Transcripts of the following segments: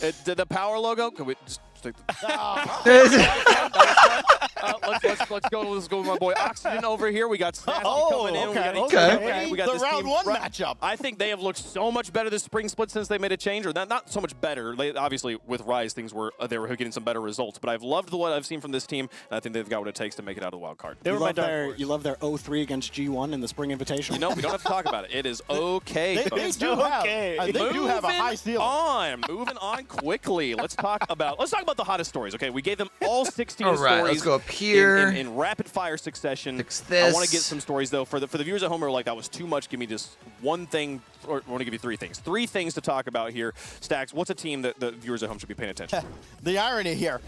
The power logo. Can we just take the... Let's go with my boy Oxygen over here. We got Sassy coming in. Okay. We got The this round team one matchup. I think they have looked so much better this spring split since they made a change, or not so much better. Obviously, with Rise, things were they were getting some better results. But I've loved what I've seen from this team, and I think they've got what it takes to make it out of the wild card. You love their 0-3 against G1 in the Spring Invitational. You know, we don't have to talk about it. It is okay. They do have a high ceiling. Moving on quickly. Let's talk about the hottest stories. Okay, we gave them all 16 All right, stories. let's go up here. In rapid fire succession. Fix this. I want to get some stories though for the viewers at home who are like, that was too much. Give me just one thing, or I want to give you three things. Three things to talk about here. Stacks, what's a team that the viewers at home should be paying attention to? The irony here.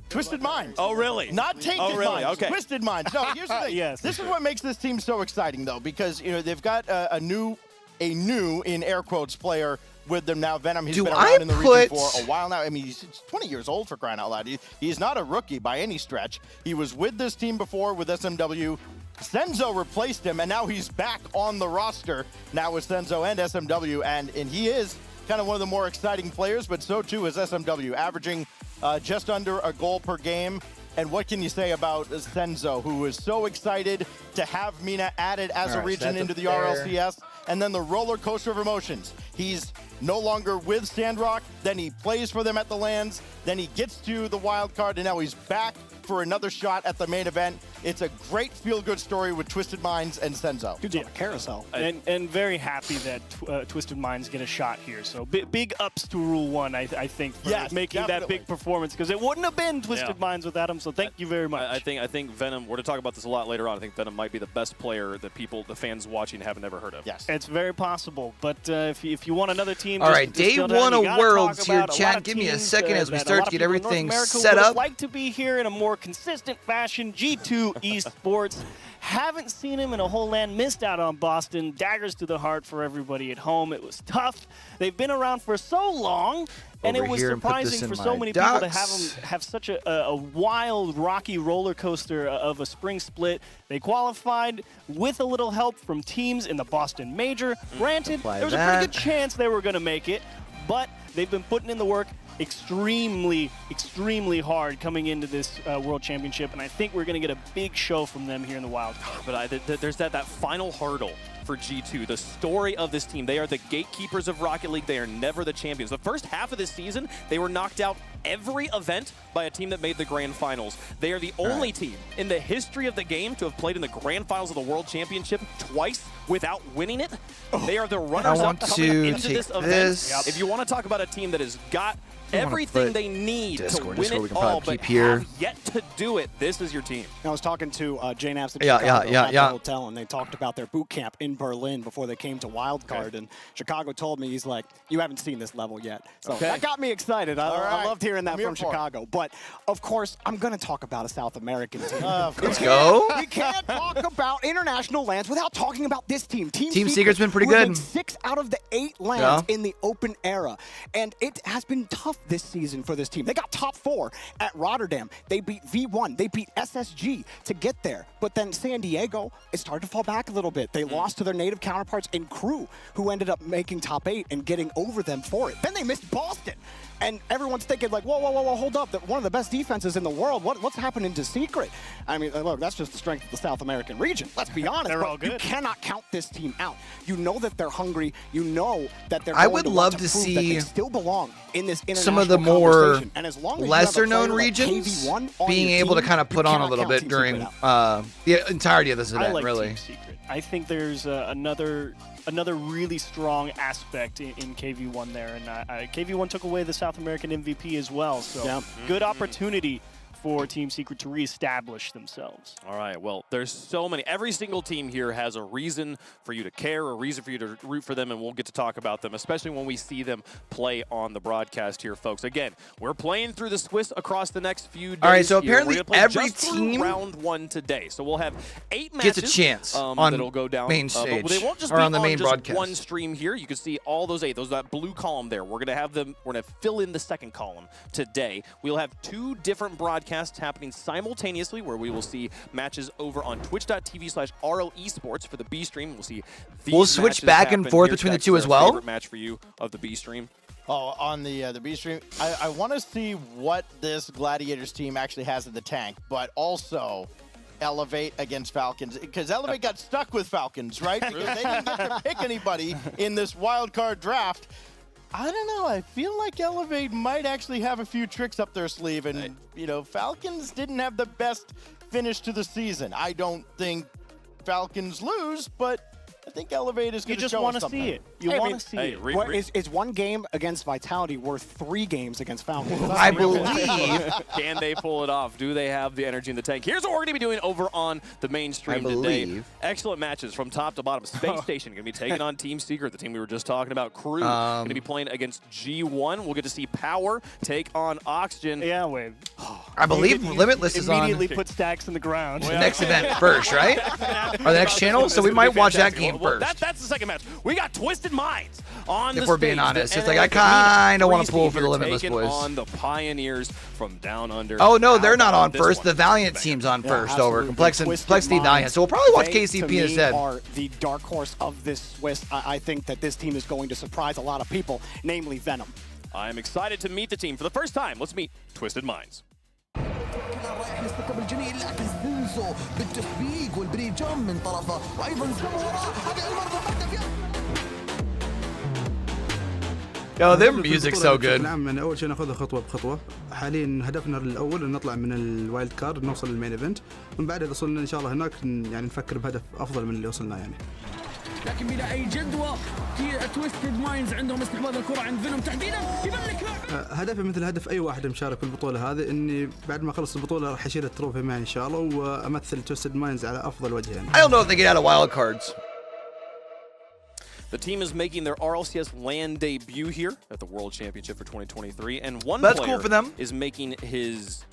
Twisted Minds. Oh, really? Not Tainted Minds. Okay. Twisted Minds. No, here's the thing. Yes, this is what makes this team so exciting, though, because they've got a new in air quotes player with them now. Venom, he's been around in the region for a while now. I mean, he's 20 years old, for crying out loud. He's not a rookie by any stretch. He was with this team before with SMW. Senzo replaced him, and now he's back on the roster now with Senzo and SMW, and he is kind of one of the more exciting players, but so too is SMW, averaging just under a goal per game. And what can you say about Senzo, who is so excited to have Mina added as a region into the RLCS? And then the roller coaster of emotions. He's no longer with Sandrock, then he plays for them at the lands, then he gets to the wild card, and now he's back for another shot at the main event. It's a great feel-good story with Twisted Minds and Senzo. Dude's on a carousel. And very happy that Twisted Minds get a shot here. So big ups to Rule 1, I think, for making that big performance, because it wouldn't have been Twisted Minds without him. So thank you very much. I think Venom, we're going to talk about this a lot later on. I think Venom might be the best player that the fans watching have never heard of. Yes. It's very possible. But if you want another team, all right, day one of Worlds here, chat. Give me a second as we start to get everything set up. Like to be here in a more consistent fashion. G2 Esports. Haven't seen him in a whole land. Missed out on Boston. Daggers to the heart for everybody at home. It was tough. They've been around for so long. And it was surprising for so many people to have them have such a wild, rocky roller coaster of a spring split. They qualified with a little help from teams in the Boston Major. Granted, there was a pretty good chance they were going to make it, but they've been putting in the work extremely hard coming into this World Championship, and I think we're going to get a big show from them here in the wild card. But there's that final hurdle for G2, the story of this team. They are the gatekeepers of Rocket League. They are never the champions. The first half of this season, they were knocked out every event by a team that made the grand finals. They are the only team in the history of the game to have played in the grand finals of the World Championship twice without winning it. They are the runners-up coming into this event. If you want to talk about a team that has got everything they need to win it all, but have yet to do it, this is your team. I was talking to Jane Apps at Chicago at the hotel, and they talked about their boot camp in Berlin before they came to Wildcard, and Chicago told me, he's like, you haven't seen this level yet. So that got me excited. I loved hearing that from Chicago. But, of course, I'm going to talk about a South American team. Let's go. We can't talk about international lands without talking about this team. Team Secret's been pretty good. 6 out of the 8 lands in the open era. And it has been tough this season for this team. They got top 4 at Rotterdam. They beat V1. They beat SSG to get there. But then San Diego, it started to fall back a little bit. They lost to their native counterparts in KRU, who ended up making top 8 and getting over them for it. Then they missed Boston. And everyone's thinking like, whoa, hold up. One of the best defenses in the world. What's happening to Secret? I mean, look, that's just the strength of the South American region. Let's be honest. They're all good. You cannot count this team out. You know that they're hungry. You know that they're I going would to love want to prove see that they still belong in this international some of the more and as long as lesser-known like regions KV1 being able to kind of put on a little bit during the entirety of this event, I like really. Team Secret. I think there's another really strong aspect in KV1 there, and KV1 took away the South American MVP as well, so good opportunity for Team Secret to reestablish themselves. All right, well, there's so many. Every single team here has a reason for you to care, a reason for you to root for them, and we'll get to talk about them, especially when we see them play on the broadcast here, folks. Again, we're playing through the Swiss across the next few days. All right, so here. apparently every team round 1 today. So we'll have 8 matches. Gets a chance on that'll go down main stage, but they won't just or be on the main just broadcast. one stream here. You can see all those 8, that blue column there. We're gonna have them. We're gonna fill in the second column today. We'll have 2 different broadcasts happening simultaneously, where we will see matches over on twitch.tv/RL Esports for the B stream. We'll see these We'll switch back and forth between the 2 as well. Favorite match for you of the B stream? Oh, on the B stream, I want to see what this Gladiators team actually has in the tank, but also Elevate against Falcons, because Elevate got stuck with Falcons, right? Because they didn't get to pick anybody in this wild card draft. I don't know. I feel like Elevate might actually have a few tricks up their sleeve, and you know, Falcons didn't have the best finish to the season. I don't think Falcons lose, but I think Elevate is going to show us something. You just want to see it. You want to see it. Well, is one game against Vitality worth 3 games against Falcons? I believe. Can they pull it off? Do they have the energy in the tank? Here's what we're going to be doing over on the main stream today. Excellent matches from top to bottom. Spacestation going to be taking on Team Secret, the team we were just talking about. KRU going to be playing against G1. We'll get to see Power take on Oxygen. Yeah, wait. I believe Limitless is on Immediately put stacks in the ground. the next event first, right? Or the next channel? So we might watch that game first. That's the second match. We got Twisted Minds on the If we're being stage. honest. It's like I kind of want to pull for the Limitless taking boys. on the Pioneers from down under. Oh, no, they're not on this first. one. The Valiant team's on first over. Absolutely. Complexity Valiant. So we'll probably watch They, KCP to me, instead. are the dark horse of this Swiss. I think that this team is going to surprise a lot of people, namely Venom. I'm excited to meet the team for the first time. Let's meet Twisted Minds. رايح يستقبل جميل لكن سنزو بالتسويق والبريد جام من طرفه وايضا زمورة هذه المرة هدف Yo, their music's so good. نعم يعني اول شيء ناخذها خطوه بخطوه. حاليا هدفنا الاول ان نطلع من الوايلد كارد نوصل للمين ايفنت، ومن بعد اذا وصلنا ان شاء الله هناك يعني نفكر بهدف افضل من اللي وصلنا يعني. لكن بلا اي جدوى تويستد مايندز عندهم استحواذ الكره عند فينوم تحديدا يملك هدفي مثل هدف اي واحد مشارك في البطوله هذه، اني بعد ما اخلص البطوله راح اشيل التروفي معي ان شاء الله وامثل تويستد مايندز على افضل وجه يعني. I don't know if they get out of Wildcards. The team is making their RLCS LAN debut here at the World Championship for 2023, and one That's player cool for them. is making his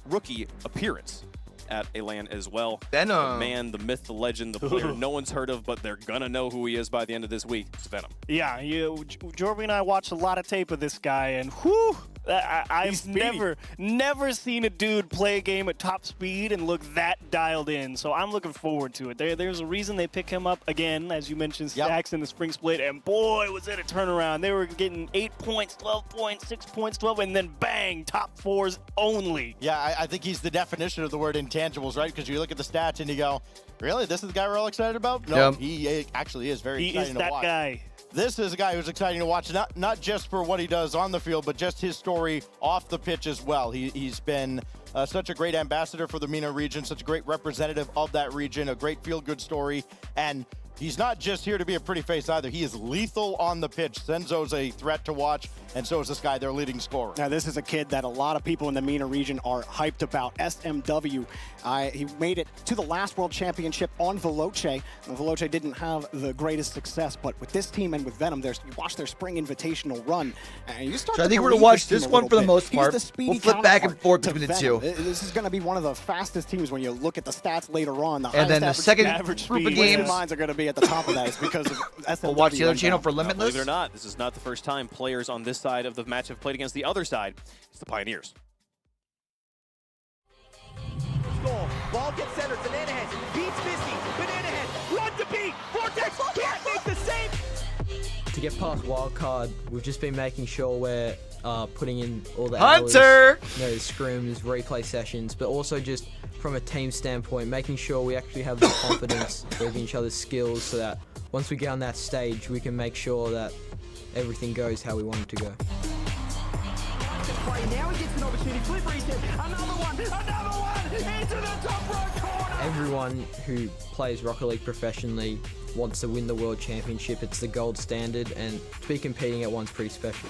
rookie appearance at a LAN as well. Venom. The man, the myth, the legend, the player no one's heard of, but they're gonna know who he is by the end of this week. It's Venom. Yeah, Jorby and I watched a lot of tape of this guy, and whew, I've never seen a dude play a game at top speed and look that dialed in. So I'm looking forward to it. There's a reason they pick him up again, as you mentioned, stacks in the spring split, and boy, was it a turnaround. They were getting 8 points, 12 points, 6 points, 12, and then bang, top 4s only. Yeah, I think he's the definition of the word intangibles, right? Because you look at the stats and you go, really, this is the guy we're all excited about? No, he actually is very exciting to watch. He is that guy. This is a guy who's exciting to watch, not just for what he does on the field, but just his story off the pitch as well. He's been such a great ambassador for the MENA region, such a great representative of that region, a great feel-good story, and he's not just here to be a pretty face either. He is lethal on the pitch. Senzo's a threat to watch, and so is this guy, their leading scorer. Now, this is a kid that a lot of people in the MENA region are hyped about. SMW, he made it to the last World Championship on Veloce. Veloce didn't have the greatest success, but with this team and with Venom, you watch their spring invitational run, and you start So to I think we're believe going to watch team this a one little for the bit. most He's part. the speedy We'll flip back and counterpart forth to between the Venom. two. This is going to be one of the fastest teams when you look at the stats later on. And then the second group of games, minds are going to be at the top of that. It's because of SMW. we'll watch the other channel for Limitless. Believe it or not, this is not the first time players on this side of the match have played against the other side. It's the Pioneers. Goal. Ball gets centered. Banana Head beats Misty. Banana Head run to beat. Vortex can't make the save. To get past wildcard, we've just been making sure we're putting in all the Hunter! hours, you know, scrims, replay sessions, but also just from a team standpoint, making sure we actually have the confidence of each other's skills so that once we get on that stage, we can make sure that everything goes how we want it to go. Now he gets an opportunity. Flip reset. Another one. Into the top right corner. Everyone who plays Rocket League professionally wants to win the World Championship. It's the gold standard, and to be competing at one's pretty special.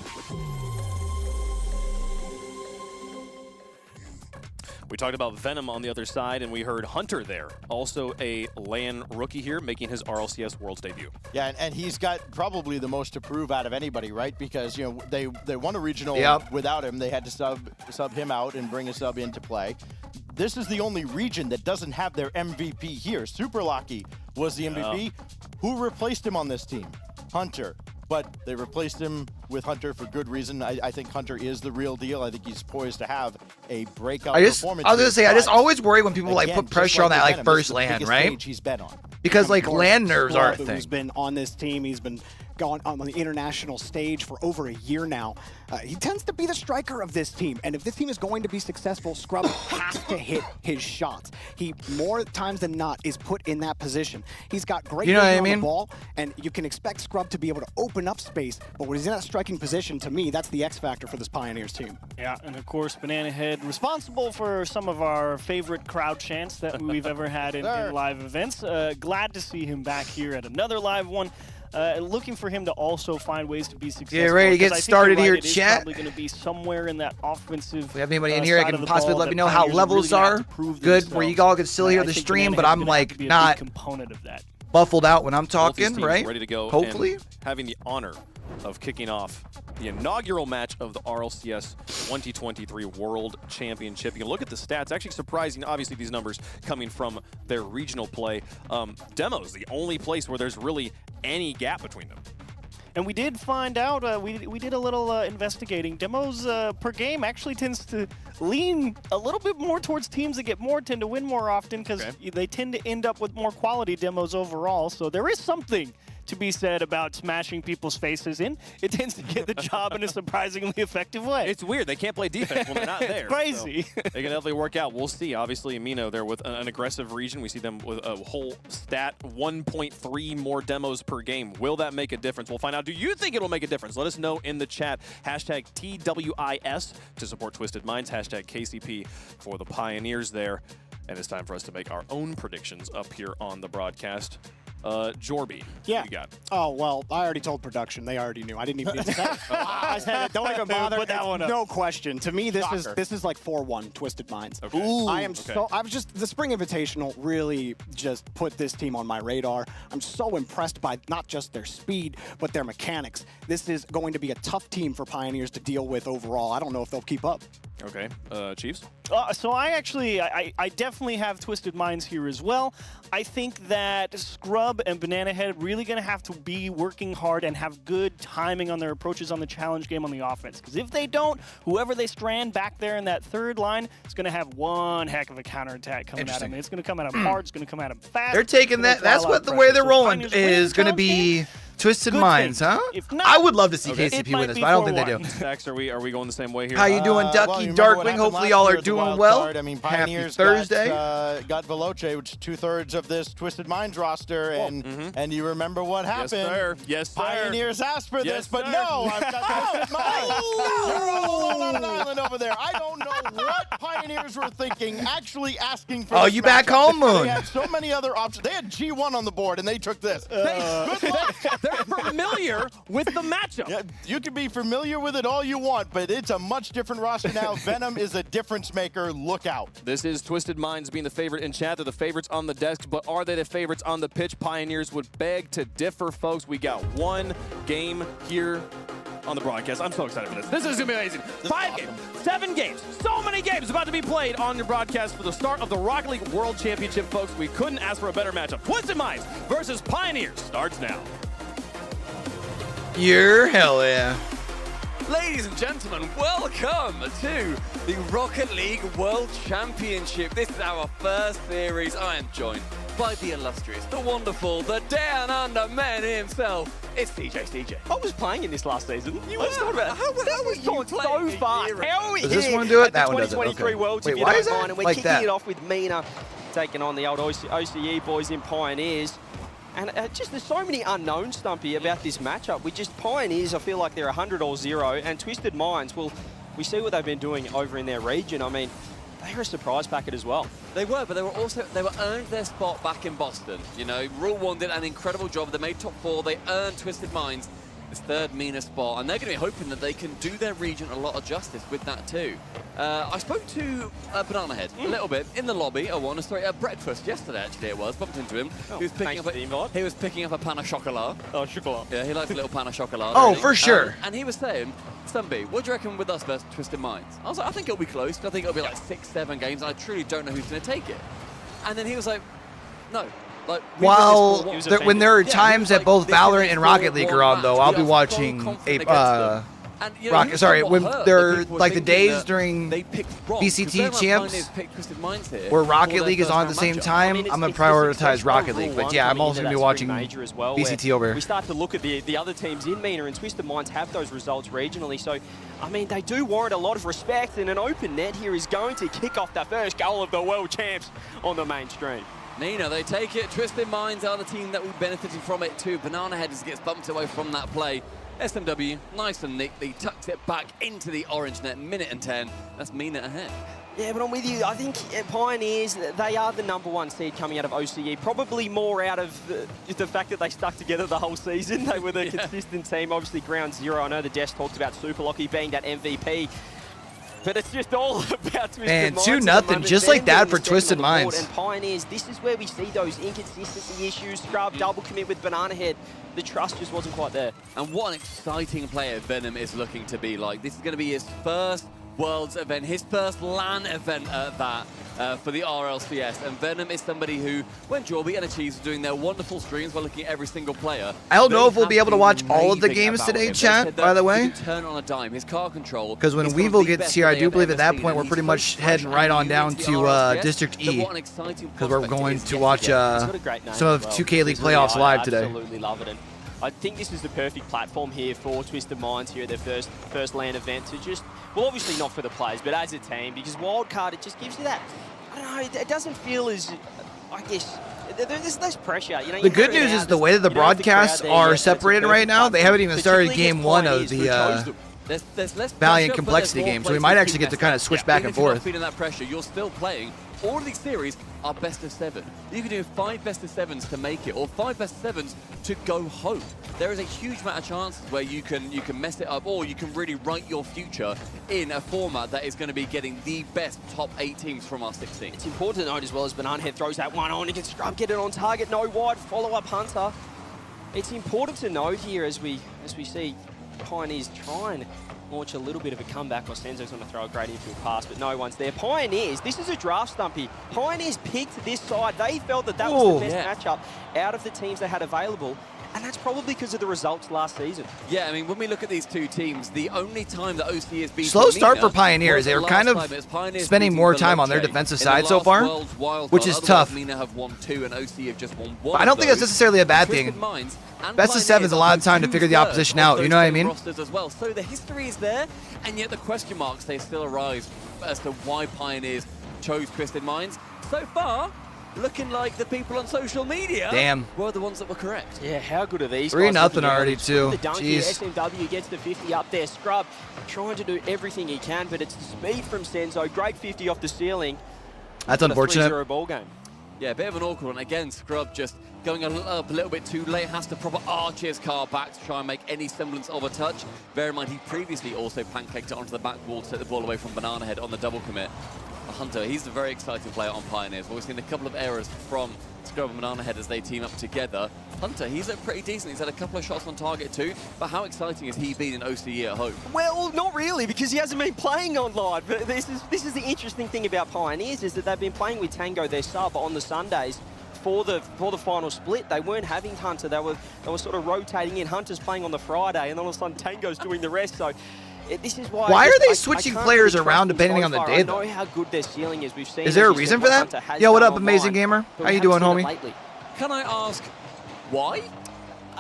We talked about Venom on the other side, and we heard Hunter there. Also a LAN rookie here, making his RLCS Worlds debut. Yeah, and he's got probably the most to prove out of anybody, right? Because, you know, they won a regional without him. They had to sub him out and bring a sub into play. This is the only region that doesn't have their MVP here. Super Lucky was the MVP. Who replaced him on this team? Hunter. But they replaced him with Hunter for good reason. I think Hunter is the real deal. I think he's poised to have a breakout performance. I was going to say, I just always worry when people again, put pressure on that Venom, first this is the LAN, biggest right? stage he's been on. Because like LAN nerves are a Who's thing. been on this team, he's been gone on the international stage for over a year now. He tends to be the striker of this team, and if this team is going to be successful, Scrub has to hit his shots. He, more times than not, is put in that position. He's got great vision on the ball, and you can expect Scrub to be able to open up space, but when he's in that striking position, to me, that's the X factor for this Pioneers team. Yeah, and of course, Banana Head, responsible for some of our favorite crowd chants that we've ever had in live events. Glad to see him back here at another live one. Looking for him to also find ways to be successful. Get ready to get started here, It's chat. probably going to be somewhere in that offensive. We have anybody in here that can possibly let me know how levels are good, where you all can still hear the stream, but I'm like not component of that. Buffled out when I'm talking, right? Ready to go. Hopefully. Having the honor of kicking off the inaugural match of the RLCS 2023 World Championship. You can look at the stats. Actually surprising, obviously, these numbers coming from their regional play. Demo's the only place where there's really any gap between them. And we did find out, we did a little investigating. Demos per game actually tends to lean a little bit more towards teams that get more, tend to win more often, because they tend to end up with more quality demos overall. So there is something to be said about smashing people's faces in. It tends to get the job in a surprisingly effective way. It's weird. They can't play defense when they're not there. It's crazy. So they can definitely work out. We'll see. Obviously, Amino there with an aggressive region. We see them with a whole stat, 1.3 more demos per game. Will that make a difference? We'll find out. Do you think it'll make a difference? Let us know in the chat. Hashtag TWIS to support Twisted Minds. Hashtag KCP for the Pioneers there. And it's time for us to make our own predictions up here on the broadcast. Jorby, yeah. What you got? Oh, well, I already told production. They already knew. I didn't even need to say it. I said it. Don't even bother. Put that one up. No question. To me, this is like 4-1 Twisted Minds. Okay. Ooh, I was just, the Spring Invitational really just put this team on my radar. I'm so impressed by not just their speed, but their mechanics. This is going to be a tough team for Pioneers to deal with overall. I don't know if they'll keep up. Okay. Chiefs? So I definitely have Twisted Minds here as well. I think that Scrub and Banana Head really going to have to be working hard and have good timing on their approaches on the challenge game on the offense. Because if they don't, whoever they strand back there in that third line is going to have one heck of a counterattack coming at them. It's going to come at them hard. It's going to come at them fast. They're taking that. That's what the way they're rolling is going to be Twisted Minds, huh? If not, I would love to see KCP with us, but I don't think they do. Stacks, are we going the same way here? How you doing, Ducky, Darkwing? Hopefully y'all are doing well. I mean, Pioneers Happy Thursday. got Veloce, which is 2/3 of this Twisted Minds roster, and you remember what happened? Yes, sir. Yes, sir. Pioneers asked for this, but sir. no, I've got Twisted Minds. You're all on an island over there. I don't know what Pioneers were thinking, actually asking for. Oh, you back home, Moon? They had so many other options. They had G1 on the board, and they took this. Good luck. They're familiar with the matchup. Yeah, you can be familiar with it all you want, but it's a much different roster now. Venom is a difference maker. Look out. This is Twisted Minds being the favorite in chat. They're the favorites on the desk, but are they the favorites on the pitch? Pioneers would beg to differ, folks. We got one game here on the broadcast. I'm so excited for this. This is going to be amazing. 5 games, 7 games, so many games about to be played on your broadcast for the start of the Rocket League World Championship, folks. We couldn't ask for a better matchup. Twisted Minds versus Pioneers starts now. Hell yeah. Ladies and gentlemen, welcome to the Rocket League World Championship. This is our first series. I am joined by the illustrious, the wonderful, the down under man himself. It's CJ. I was playing in this last season. You were talking about how were you so fast. How are we Does this here one do it? at That the one does it. 2023 Okay. Worlds, Wait, if you why don't is that mind, and we're like kicking that? it off with Mina taking on the old OCE boys in Pioneers. And just there's so many unknowns, Stumpy, about this matchup. Pioneers, I feel like they're 100 or 0, and Twisted Minds, well, we see what they've been doing over in their region. I mean, they're a surprise packet as well. They were, but they were earned their spot back in Boston. You know, Rule 1 did an incredible job. They made top 4. They earned Twisted Minds this third MENA spot, and they're going to be hoping that they can do their region a lot of justice with that too. I spoke to Banana Head a little bit in the lobby. At breakfast yesterday, actually it was. Bumped into him. Oh, he was picking up a pan au chocolat. Oh, chocolat. Yeah, he likes a little pan au chocolat. Oh, really. for sure. And he was saying, Stumby, what do you reckon with us versus Twisted Minds? I was like, I think it'll be close. I think it'll be like 6-7 games, and I truly don't know who's going to take it. And then he was like, no. Like, when there are times that both Valorant and Rocket League are on, though, I'll be watching And, you know, Sorry, when they're people like the thinking days during they picked wrong, VCT champs here where Rocket for League is their on at the first same matchup. time, I'm going to prioritize Rocket League. But yeah, I'm also going to be watching VCT over. We start to look at the other teams in MENA, and Twisted Minds have those results regionally. So, I mean, they do warrant a lot of respect, and an open net here is going to kick off the first goal of the world champs on the mainstream. MENA, they take it. Twisted Minds are the team that will be benefiting from it too. Banana Head gets bumped away from that play. SMW, nice and neatly, tucks it back into the orange net, minute and 10. That's MENA ahead. Yeah, but I'm with you. I think Pioneers, they are the #1 seed coming out of OCE. Probably more out of the fact that they stuck together the whole season. They were the consistent team. Obviously, ground zero. I know the desk talked about Super Lucky being that MVP. But it's just all about Twisted Minds. And 2-0, just like that for Twisted Minds. And Pioneers, this is where we see those inconsistency issues. Scrub, double commit with Banana Head. The trust just wasn't quite there. And what an exciting player Venom is looking to be like. This is going to be his first Worlds event, his first LAN event at that for the RLCS. And Venom is somebody who, when Jorby and Achieves are doing their wonderful streams, we're looking at every single player. I don't know if we'll be able to watch all of the games today, chat, by the way. Turn on a dime. His car control. Because when Weevil gets here, I do believe at that point we're pretty much heading right on down to District E. Because we're going to watch some of 2K League playoffs live today. I absolutely love it. And I think this is the perfect platform here for Twisted Minds here at their first LAN event to just, well, obviously not for the players, but as a team, because Wildcard, it just gives you that, I don't know, it doesn't feel as, I guess, there's less pressure. You know, the good news is the way that the broadcasts are separated right now, they haven't even started game 1 of the Valiant complexity game, so we might actually get to kind of switch back and forth. If you're not feeling that pressure, you're still playing. All of these series are best of 7. You can do 5 best of 7s to make it, or 5 best of 7s to go home. There is a huge amount of chances where you can mess it up, or you can really write your future in a format that is going to be getting the best top 8 teams from our 16. It's important to note as well as Banana Head throws that one on, he can Scrub, get it on target, no wide, follow up Hunter. It's important to note here as we see Pioneers try and launch a little bit of a comeback. Senzo's going to throw a great infield pass, but no one's there. Pioneers, this is a draft, Stumpy. Pioneers picked this side. They felt that was the best matchup out of the teams they had available, and that's probably because of the results last season. Yeah, I mean, when we look at these two teams, the only time that OC has been slow start for Pioneers. They were kind of spending more time on their defensive side so far, which is tough. MENA have won 2 and OC have just won 1. But I don't think that's necessarily a bad thing. Best of 7 is a lot of time to figure the opposition out, you know what I mean? As well. So the history is there, and yet the question marks, they still arise as to why Pioneers chose Twisted Minds. So far, looking like the people on social media were the ones that were correct. Yeah, how good are these 3-0 already, too. Jeez. SMW gets the 50 up there. Scrub trying to do everything he can, but it's the speed from Senzo. Great 50 off the ceiling. That's unfortunate. 3-0 ball game. Yeah, a bit of an awkward one. Again, Scrub just going a little bit too late, has to proper arch his car back to try and make any semblance of a touch. Bear in mind, he previously also pancaked it onto the back wall to take the ball away from Banana Head on the double commit. Hunter, he's a very exciting player on Pioneers. We've seen a couple of errors from Scrub and Banana Head as they team up together. Hunter, he's looked pretty decent. He's had a couple of shots on target too, but how exciting has he been in OCE at home? Well, not really, because he hasn't been playing online. But this is the interesting thing about Pioneers, is that they've been playing with Tango, their sub, on the Sundays for the final split. They weren't having Hunter. They were sort of rotating in. Hunter's playing on the Friday, and all of a sudden Tango's doing the rest. So this is why are they switching players around depending on the day, though? I know how good their ceiling is. We've seen. Is there a reason for that? Yo, what up, Amazing Gamer? How you doing, homie? Can I ask why?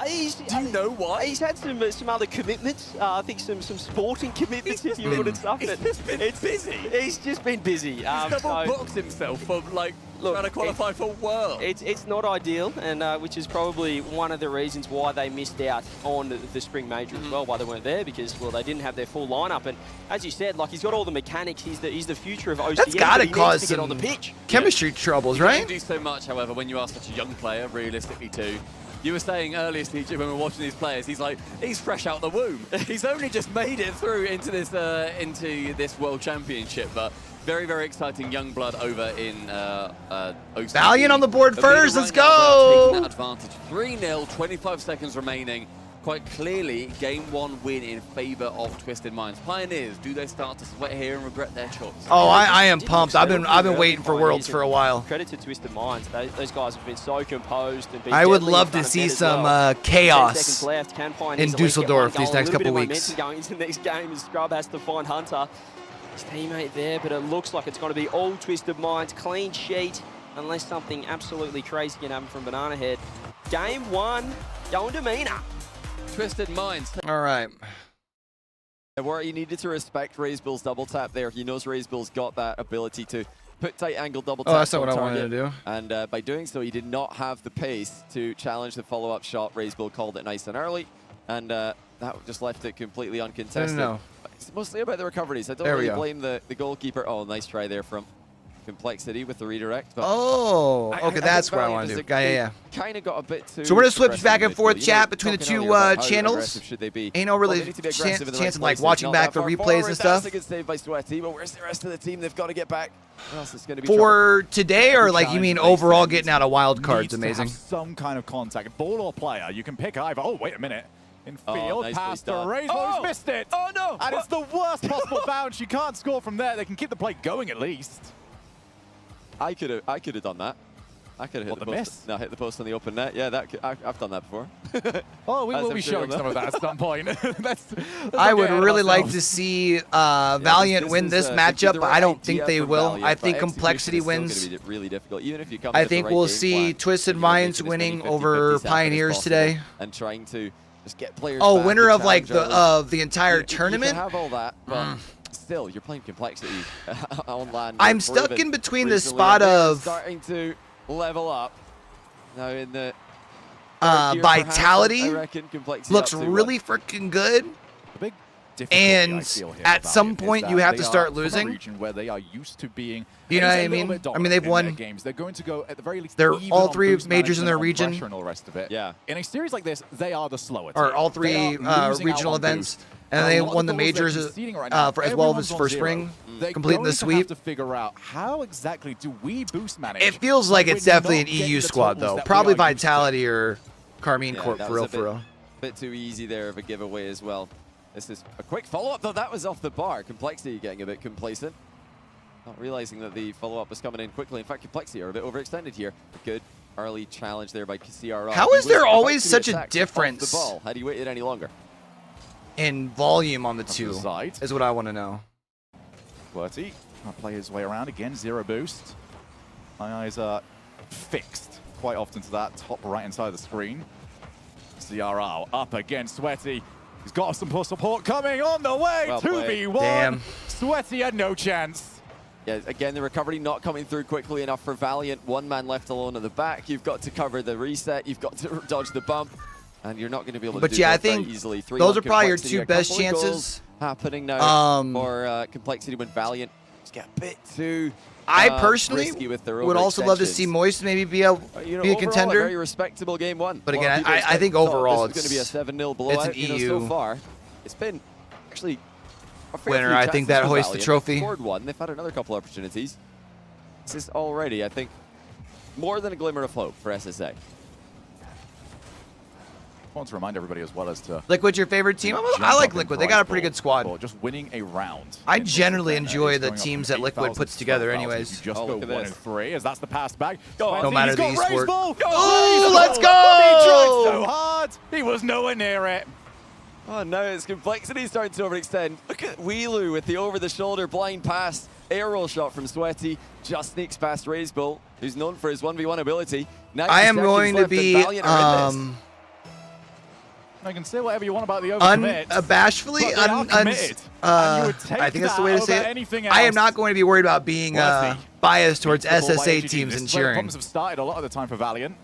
Do you know why? He's had some other commitments. I think some sporting commitments, if you would, and stuff. It's busy. He's just been busy. He's booked himself for trying to qualify for World. It's not ideal, and which is probably one of the reasons why they missed out on the spring major as well. Why they weren't there, because they didn't have their full lineup. And as you said, he's got all the mechanics. He's the future of OCE. That's got to cause some on the pitch. Chemistry troubles, right? You can do so much, however, when you are such a young player, realistically too. You were saying earlier, Steve, when we were watching these players, he's fresh out the womb. He's only just made it through into this World Championship, but very, very exciting young blood over in OCE. Valiant on the board first, let's go! Taking that advantage. 3-0, 25 seconds remaining. quite clearly game 1 win in favor of Twisted Minds. Pioneers, do they start to sweat here and regret their choice? Oh, I am pumped. I've been waiting for Worlds for a while. Credit to Twisted Minds. Those guys have been so composed and been I would love to see some chaos in Dusseldorf these next couple weeks. Going into the next game, and Scrub has to find Hunter, his teammate there, but it looks like it's going to be all Twisted Minds, clean sheet, unless something absolutely crazy can happen from Banana Head. Game 1, going to Mina. Twisted Minds. All right. Where he needed to respect RazeBill's double tap there. He knows RazeBill's got that ability to put tight angle double tap. Oh, that's not what I wanted to do. And by doing so, he did not have the pace to challenge the follow-up shot. RazeBill called it nice and early, and that just left it completely uncontested. No. It's mostly about the recoveries. I don't really blame the goalkeeper. Oh, nice try there from Complexity with the redirect. But okay, that's what I want to do. Yeah. Kind of got a bit too. So we're gonna switch back and forth chat between the two channels. Should they be? Ain't no really chance of like watching back the replays and stuff. That's a good save by Sweaty, but where's the rest of the team? They've got to get back. Or else it's going to be for today, or like you mean overall getting out of Wildcards? Amazing. Some kind of contact, ball or player. You can pick either. Oh, wait a minute. In field, pass to RazeBill, who's missed it. Oh no! And it's the worst possible bounce. You can't score from there. They can keep the play going at least. I could have done that. I could have hit the post. Miss? No, hit the post on the open net. Yeah, I've done that before. Oh, we will be showing some of that at some point. I would really like to see Valiant win this matchup, but I don't think they will. Valiant, I think Complexity wins. It's going to be really difficult. Even if you come I think we'll see Twisted Minds winning over Pioneers today. And trying to just get players. Oh, back winner and of like the entire you tournament. can have all that, but still, you're playing Complexity on land. I'm stuck in between the spot of starting to level up. Now in the Vitality I reckon Complexity looks really freaking good. And at some point you have to start losing. Where they are used to being, you know what I mean? I mean, they've won games. They're going to go at the very least. They're all 3 majors in their region. And all the rest of it. Yeah. In a series like this, they are the slower team. Or all 3 regional events, and they won the majors as well as for spring, completing the sweep. To figure out how exactly do we boost manage. It feels like it's definitely an EU squad though. Probably Vitality or Carmine Corp for real. Bit too easy there of a giveaway as well. This is a quick follow-up, though. That was off the bar. Complexity getting a bit complacent. Not realizing that the follow-up was coming in quickly. In fact, Complexity are a bit overextended here. A good early challenge there by KRU. How is there always such a difference the ball. Had he waited any longer? In volume on the two is what I want to know. Quirty, play his way around again. 0 boost. My eyes are fixed quite often to that top right-hand side of the screen. KRU up against Sweaty. He's got some support coming on the way. Well 2v1. Damn. Sweaty had no chance. Yeah, again, the recovery not coming through quickly enough for Valiant. 1 man left alone at the back. You've got to cover the reset. You've got to dodge the bump. And you're not going to be able to do that very easily. But yeah, I think those are probably your 2 best chances. Happening now for Complexity when Valiant just get a bit too I personally would also love to see Moist maybe be a contender. A very respectable game 1. But again, I think overall it's going to be a 7-0 blowout. It's an EU. So far, it's been actually a fair winner. few I think that chances for hoists the Valiant. trophy. Scored 1. They've had another couple opportunities. This is already, I think, more than a glimmer of hope for SSA. I want to remind everybody as well as to Liquid's your favorite team? I like Liquid. They got a pretty good squad. Just winning a round. I generally enjoy the teams that Liquid puts together anyways. You just go 1 and 3 as that's the pass back. No matter the esport. Oh, let's go! He tried so hard. He was nowhere near it. Oh no, it's Complexity starting to overextend. Look at Weelu with the over-the-shoulder blind pass. Air roll shot from Sweaty. Just sneaks past RazeBill, who's known for his 1v1 ability. I am going to be I can say whatever you want about the overcommit. Unabashedly, I think that's the way to say it. I am not going to be worried about being biased towards SSA teams and cheering. Problems have started a lot of the time for Valiant.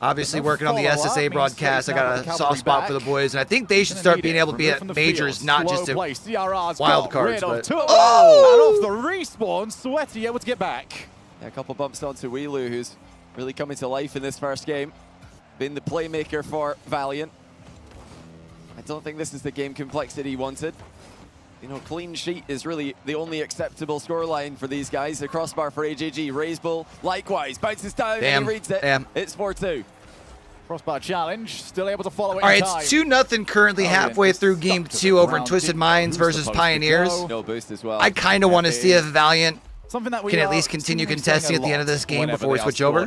Obviously, working on the SSA broadcast, I got a soft spot for the boys, and I think they should start being able to be at majors, not just at Wildcards. And off the respawn, Sweaty able to get back. Yeah, a couple bumps onto Weelu, who's really coming to life in this first game. Been the playmaker for Valiant. I don't think this is the game Complexity wanted. You know, clean sheet is really the only acceptable scoreline for these guys. The crossbar for AJG. RazeBill, likewise, bounces down and he reads it. It's 4-2. Crossbar challenge, still able to follow it. All right, in time. it's 2-0 currently halfway through game 2 over in Twisted Minds versus Pioneers. No boost as well. I kind of want to see if Valiant Something that we can at least continue contesting at the end of this game before we switch over.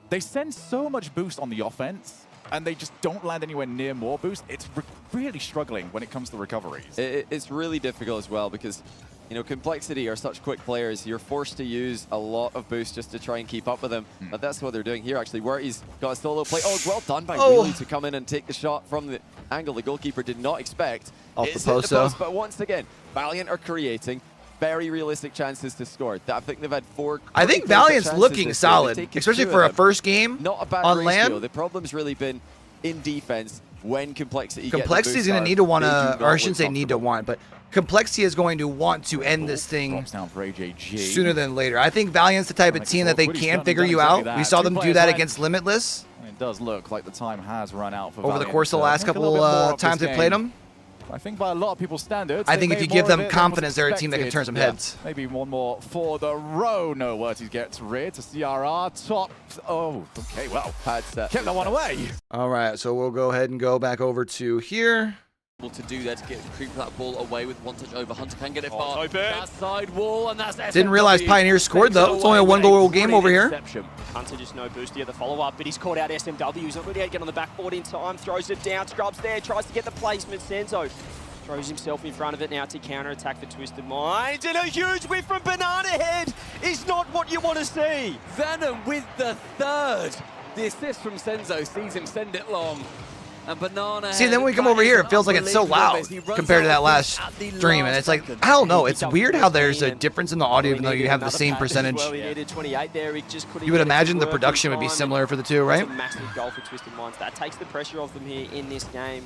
They send so much boost on the offense, and they just don't land anywhere near more boost. It's really struggling when it comes to recoveries. It's really difficult as well because, you know, Complexity are such quick players. You're forced to use a lot of boost just to try and keep up with them. But that's what they're doing here, actually, where he's got a solo play. Oh, well done by Wheelie to come in and take the shot from the angle the goalkeeper did not expect. Off the post, though. But once again, Valiant are creating very realistic chances to score. I think they've had 4. I think Valiant's looking solid, especially for a first game Not a bad on ratio. land. The problem's really been in defense when Complexity Complexity's going to need to want to, or I shouldn't say need to want, but Complexity is going to want to end this thing sooner than later. I think Valiant's the type of team that they can figure you out. We saw them do that against Limitless. It does look like the time has run out for over Valiant. the course of the last couple times they played them. I think by a lot of people's standards, I think if you give them confidence, they're a team that can turn some heads. Maybe one more for the row. No, Wurty gets rid to CRR. Top. Oh, okay, well, kept that one away. All right, so we'll go ahead and go back over to here. To do that to creep that ball away with one touch over. Hunter can get it far. That side wall, and that's Didn't realize Pioneers scored, though. It's only a 1-goal game over here. Hunter just no boost here, the follow-up, but he's caught out SMW. He's not really able to get on the backboard in time. Throws it down. Scrubs there, tries to get the placement. Senzo throws himself in front of it now to counter-attack for Twisted Minds. And a huge whiff from Banana Head is not what you want to see. Venom with the third. The assist from Senzo sees him send it long. And Banana See, then when we come over here, it feels like it's so loud compared to that last stream, and it's like, I don't know, it's weird how there's a difference in the audio even though you have the same percentage. You would imagine the production would be similar for the two, right? That's a massive goal for Twisted Minds. That takes the pressure off them here in this game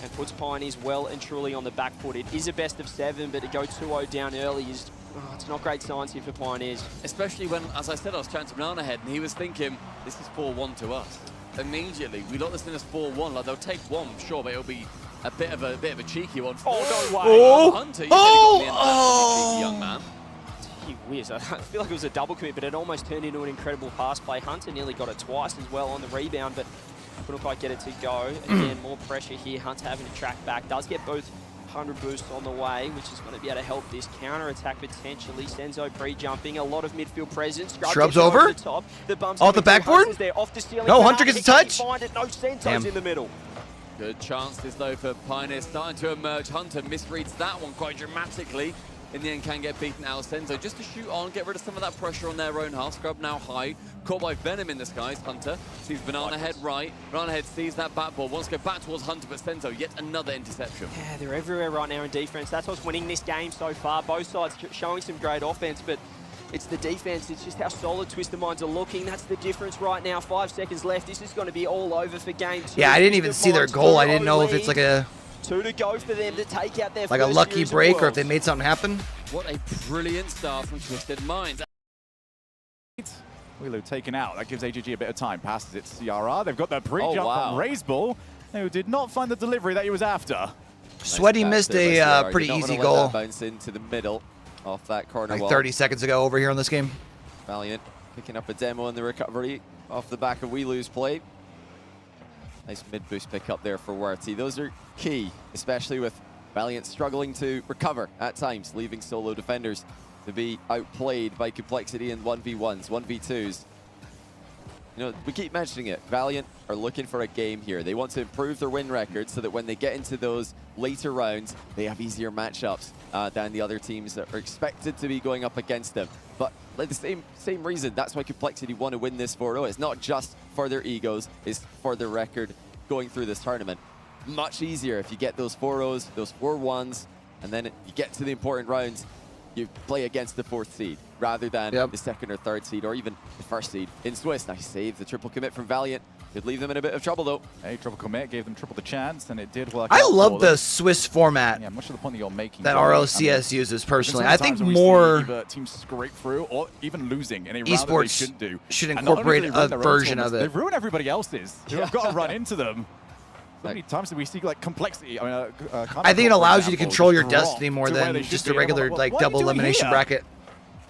and puts Pioneers well and truly on the back foot. It is a best of 7, but to go 2-0 down early is, it's not great signs here for Pioneers. Especially when, as I said, I was chatting to Banana Head, and he was thinking, this is 4-1 to us. Immediately, we look this in as 4-1. Like they'll take one, sure, but it'll be a bit of a cheeky one. Oh no way! Oh, Hunter, you got the end of that, cheeky young man. Gee whiz, I feel like it was a double commit, but it almost turned into an incredible pass play. Hunter nearly got it twice as well on the rebound, but couldn't quite get it to go. Again, more pressure here. Hunter having to track back. Does get both 100 boosts on the way, which is going to be able to help this counter-attack potentially. Senzo pre-jumping, a lot of midfield presence. Shrubs over? The top. The bumps off the backboard? there, off the ceiling. No, Hunter gets a touch. Find it. No, Senzo's in the middle. Good chances though for Pioneer starting to emerge. Hunter misreads that one quite dramatically. In the end, can get beaten out. Senzo just to shoot on, get rid of some of that pressure on their own half. Scrub now high, caught by Venom in the skies. Hunter sees Banana Head right. Banana Head sees that backboard, wants to go back towards Hunter, but Senzo, yet another interception. Yeah, they're everywhere right now in defense. That's what's winning this game so far. Both sides showing some great offense, but it's the defense. It's just how solid Twisted Minds are looking. That's the difference right now. 5 seconds left. This is going to be all over for game 2. Yeah, I didn't even see their goal. I didn't know if it's like a 2 to go for them to take out their like a lucky break or if they made something happen. What a brilliant start from Twisted Minds. Wheelie taken out. That gives AGG a bit of time. Passes it to CRR. They've got the pre-jump from Raiseball, who did not find the delivery that he was after. Sweaty missed a pretty easy goal. Bounce into the middle off that corner like wall. 30 seconds ago over here on this game. Valiant picking up a demo in the recovery off the back of Wheelie's play. Nice mid-boost pick up there for Wurty. Those are key, especially with Valiant struggling to recover at times, leaving solo defenders to be outplayed by Complexity in 1v1s, 1v2s. You know, we keep mentioning it. Valiant are looking for a game here. They want to improve their win record so that when they get into those later rounds, they have easier matchups than the other teams that are expected to be going up against them. But like the same reason, that's why Complexity want to win this 4-0. It's not just for their egos, it's for their record going through this tournament. Much easier if you get those 4-0s, those 4-1s, and then you get to the important rounds, you play against the 4th seed rather than the 2nd or 3rd seed or even the 1st seed. In Swiss, now he saved the triple commit from Valiant. Could leave them in a bit of trouble though. Hey, triple commit gave them triple the chance, and it did work. I love the Swiss format. Yeah, much of the point that you're making. That RLCS uses personally. I think more teams scrape through or even losing in a round esports that they shouldn't do. Should incorporate a version of it. They ruin everybody else's. You've got to run into them. How many times do we see like Complexity? I think it allows you to control your destiny more than just a regular like double elimination bracket.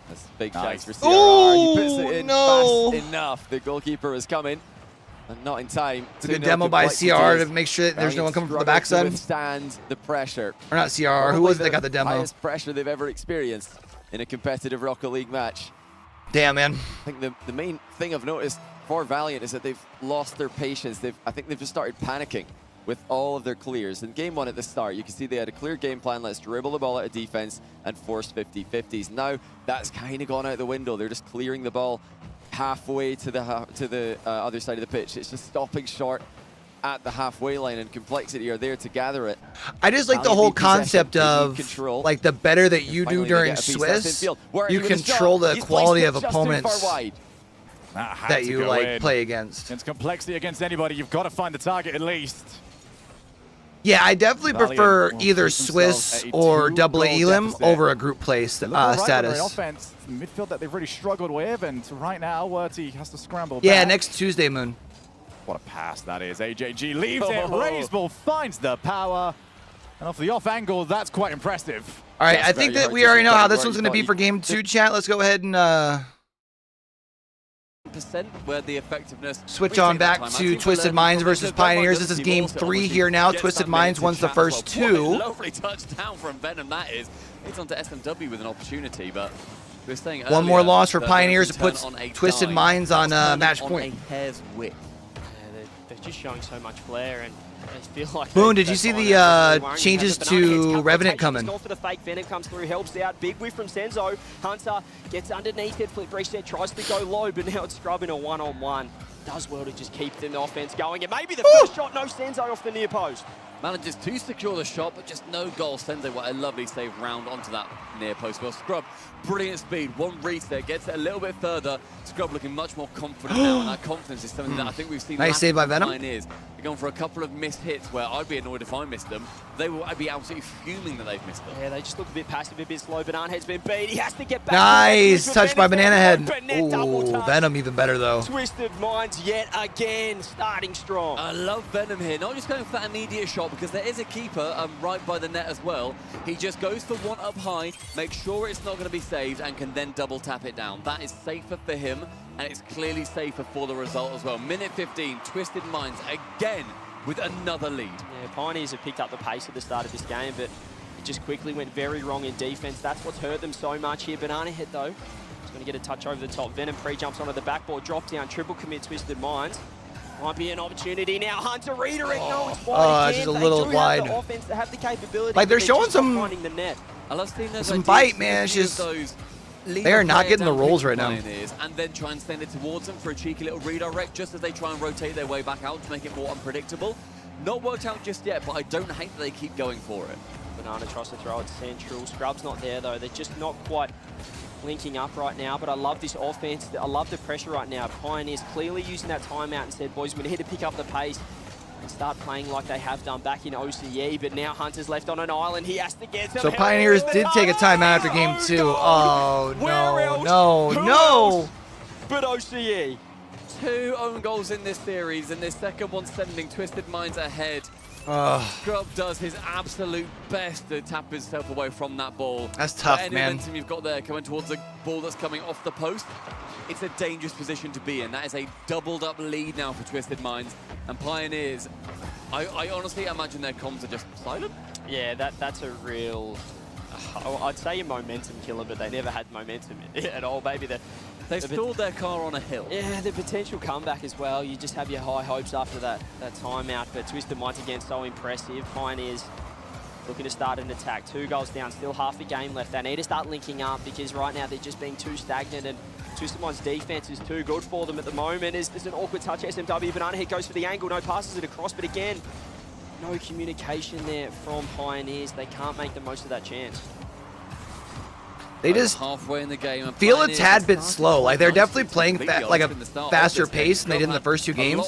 That's a big chance for CRR. He puts it in fast enough. The goalkeeper is coming. And not in time. It's a good demo by CR to make sure that there's no one coming from the backside. Withstand the pressure. Or not CR, who was it that got the demo? Highest pressure they've ever experienced in a competitive Rocket League match. Damn, man. I think the main thing I've noticed for Valiant is that they've lost their patience. I think they've just started panicking with all of their clears. In game 1 at the start, you can see they had a clear game plan. Let's dribble the ball out of defense and force 50-50s. Now that's kind of gone out the window. They're just clearing the ball halfway to the other side of the pitch. It's just stopping short at the halfway line, and Complexity are there to gather it. I just like the whole concept of like the better that you do during Swiss, you control the quality of opponents that you like play against. Against Complexity, against anybody, you've got to find the target at least. Yeah, I definitely prefer either Swiss or double Elim over a group play status. Offense, the midfield that they've really struggled with, and right now Wurty has to scramble Yeah, back. next Tuesday, Moon. What a pass that is. AJG leaves it. Raiseball finds the power. And off the off angle, that's quite impressive. All right, I think that we already know how this one's going to be for game 2, chat. Let's go ahead and where the effectiveness switch on back to Twisted Minds versus Pioneers. This is game 3 here now. Twisted Minds wins the first 2. Lovely touchdown from Venom, that is. It's onto SMW with an opportunity, but we were saying one more loss for Pioneers. It puts Twisted Minds on match point. A hair's width. Yeah, they're just showing so much flair, and I feel like Boone, did you see the changes to Revenant coming? Goal for the fake Venom comes through, helps out. Big whiff from Senzo. Hunter gets underneath it. Flip reset, tries to go low, but now it's scrubbing a one-on-one. Does well to just keep the offense going, and maybe the first shot, no Senzo off the near post. Manages to secure the shot, but just no goal. Senzo, what a lovely save round onto that near post. Well, Scrub, brilliant speed. One reset, gets it a little bit further. Scrub looking much more confident now, and that confidence is something that I think we've seen nice save by Venom. They're going for a couple of missed hits where I'd be annoyed if I missed them. I'd be absolutely fuming that they've missed them. Yeah, they just look a bit passive, a bit slow. Banana Head's been beat. He has to get back. Nice touch by Banana Head. Ooh, Venom even better though. Twisted Minds yet again, starting strong. I love Venom here, not just going for that immediate shot, because there is a keeper right by the net as well. He just goes for one up high, makes sure it's not going to be saved, and can then double tap it down. That is safer for him, and it's clearly safer for the result as well. Minute 15, Twisted Minds again with another lead. Yeah, Pioneers have picked up the pace at the start of this game, but it just quickly went very wrong in defense. That's what's hurt them so much here. Banana Head, though, is going to get a touch over the top. Venom pre-jumps onto the backboard, drop down, triple commit Twisted Minds. Might be an opportunity now. Hunter redirect. No, it's wide again. Just a little wide. Have the offense to have the capability. Like they're showing some finding the net. I love seeing those some bite, man. It's just they are not getting the rolls right now. And then try and send it towards them for a cheeky little redirect, just as they try and rotate their way back out to make it more unpredictable. Not worked out just yet, but I don't hate that they keep going for it. Banana tries to throw it central. Scrub's not there though. They're just not quite linking up right now, but I love this offense. I love the pressure right now. Pioneers clearly using that timeout and said, boys, we're here to pick up the pace and start playing like they have done back in OCE, but now Hunter's left on an island. He has to get some So help. Pioneers did take a timeout after game 2. Oh, no. But OCE. 2 own goals in this series, and this second one sending Twisted Minds ahead. Scrub does his absolute best to tap himself away from that ball. That's tough, any man. momentum you've got there coming towards the ball that's coming off the post, it's a dangerous position to be in. That is a doubled up lead now for Twisted Minds. And Pioneers, I honestly imagine their comms are just silent. Yeah, that's a real, I'd say a momentum killer, but they never had momentum at all. Maybe they stalled their car on a hill. Yeah, the potential comeback as well. You just have your high hopes after that timeout. But Twisted Minds again, so impressive. Pioneers looking to start an attack. 2 goals down, still half the game left. They need to start linking up because right now they're just being too stagnant, and Twisted Minds' defense is too good for them at the moment. There's an awkward touch. SMW, Banana Head goes for the angle, no passes it across, but again, no communication there from Pioneers. They can't make the most of that chance. They just halfway in the game feel a tad bit slow. Like they're definitely playing like a faster pace than they did in the first 2 games.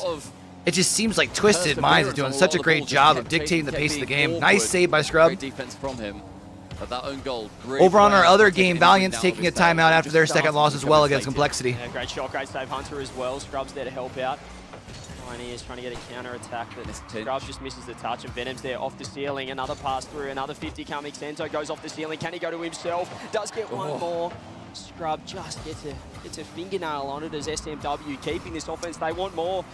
It just seems like Twisted Minds is doing such a great job of dictating the pace of the game. Nice save by Scrub. Great defense from him. But that own goal. Over on our other game, Valiant's taking a timeout after their second loss as well against Complexity. Yeah, great shot, great save Hunter as well. Scrub's there to help out. Pioneers trying to get a counter attack, but Scrub just misses the touch, and Venom's there off the ceiling. Another pass through, another 50 coming. Senzo goes off the ceiling. Can he go to himself? Does get one more. Scrub just gets a fingernail on it as SMW keeping this offense. They want more.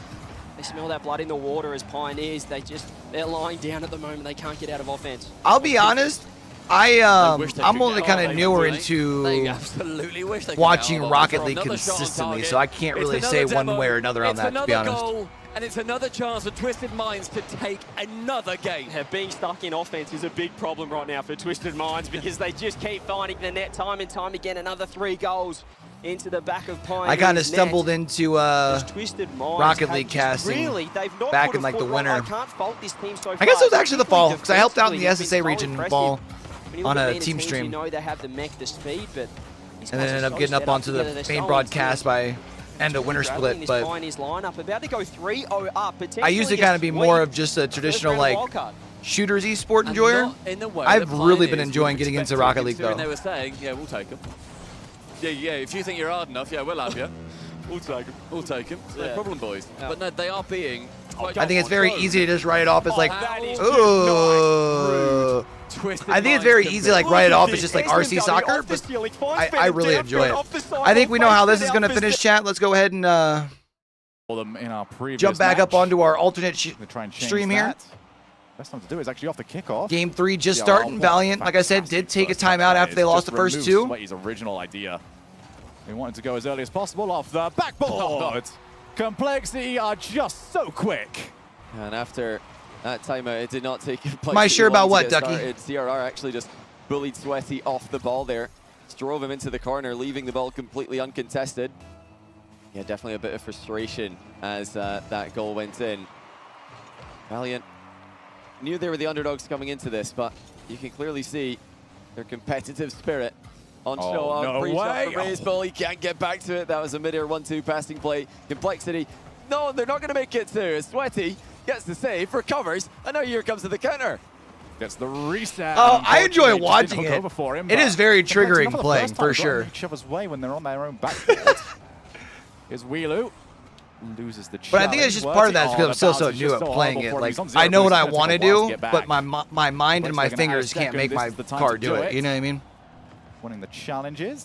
They smell that blood in the water as Pioneers. They're lying down at the moment. They can't get out of offense. I'll be honest. I'm only kind of newer into watching Rocket League consistently, so I can't really say one way or another on that, to be honest. And it's another chance for Twisted Minds to take another game. Yeah, being stuck in offense is a big problem right now for Twisted Minds because they just keep finding the net time and time again. Another 3 goals into the back of Pioneers. I kind of stumbled into Rocket League casting back in like the winter. I can't fault this team so far. I guess it was actually the fall because I helped out in the SSA region ball on a team stream. You know they have the mech, the speed, but and then ended up getting up onto the main broadcast by end of winter split, but about to go 3-0 up. I usually kind of be more of just a traditional like shooters esport enjoyer. I've really been enjoying getting into Rocket League though. They were saying, yeah, we'll take them. Yeah, if you think you're hard enough, yeah, we'll have you. We'll take them. We'll take them. No problem, boys. But no, they are being. I think it's very easy to just write it off as like, ooh. I think it's very easy to like write it off as just like RC soccer, but I really enjoy it. I think we know how this is going to finish, chat. Let's go ahead and jump back up onto our alternate stream here. Best time to do is actually off the kickoff. Game 3 just starting. Valiant, like I said, did take a timeout after they lost the first 2. Sweaty's original idea. They wanted to go as early as possible off the backboard. Complexity are just so quick. And after that timeout, it did not take Complexity. Am I sure about what, Ducky? CRR actually just bullied Sweaty off the ball there. Just drove him into the corner, leaving the ball completely uncontested. Yeah, definitely a bit of frustration as that goal went in. Valiant knew they were the underdogs coming into this, but you can clearly see their competitive spirit on show. No way! From Raiseball, he can't get back to it. That was a mid-air 1-2 passing play. Complexity, no, they're not going to make it through. Sweaty gets the save, recovers, and now here comes to the counter. Gets the reset. Oh, I enjoy watching it. It is very triggering playing, for sure. Shove us away when they're on their own backboard. Here's Weelu. Loses the challenge. But I think it's just part of that because I'm still so new at playing it. Like, I know what I want to do, but my mind and my fingers can't make my card do it. You know what I mean? Winning the challenges.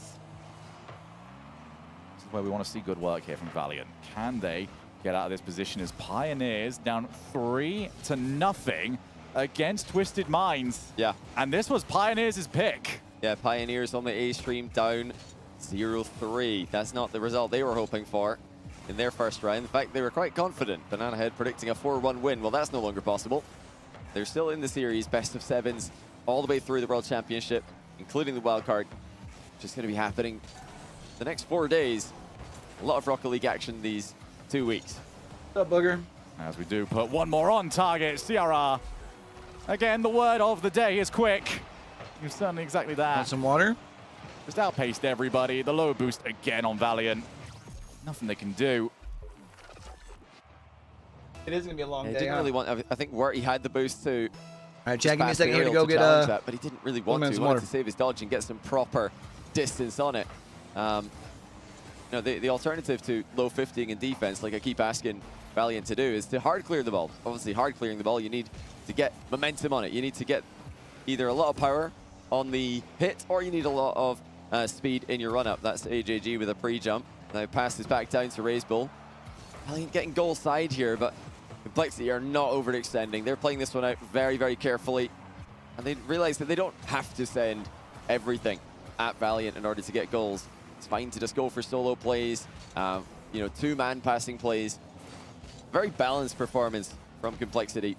This is where we want to see good work here from Valiant. Can they get out of this position as Pioneers down 3-0 against Twisted Minds? Yeah. And this was Pioneers' pick. Yeah, Pioneers on the A stream down 0-3. That's not the result they were hoping for in their first round. In fact, they were quite confident. Banana Head predicting a 4-1 win. Well, that's no longer possible. They're still in the series, best of 7s, all the way through the World Championship, including the wildcard, which is going to be happening the next 4 days. A lot of Rocket League action these 2 weeks. What's up, Booger? As we do put one more on target, CRR. Again, the word of the day is quick. You've certainly exactly that. Want some water? Just outpaced everybody. The low boost again on Valiant. Nothing they can do. It is going to be a long day. He didn't really want. I think he had the boost too. All right, Jack, give me a second here to go get that, but he didn't really want to. He wanted to save his dodge and get some proper distance on it. The alternative to low 50ing in defense, like I keep asking Valiant to do, is to hard clear the ball. Obviously, hard clearing the ball, you need to get momentum on it. You need to get either a lot of power on the hit, or you need a lot of speed in your run-up. That's AJG with a pre-jump. Now passes back down to Raiseball. Valiant getting goal side here, but Complexity are not overextending. They're playing this one out very, very carefully. And they realize that they don't have to send everything at Valiant in order to get goals. It's fine to just go for solo plays, two-man passing plays. Very balanced performance from Complexity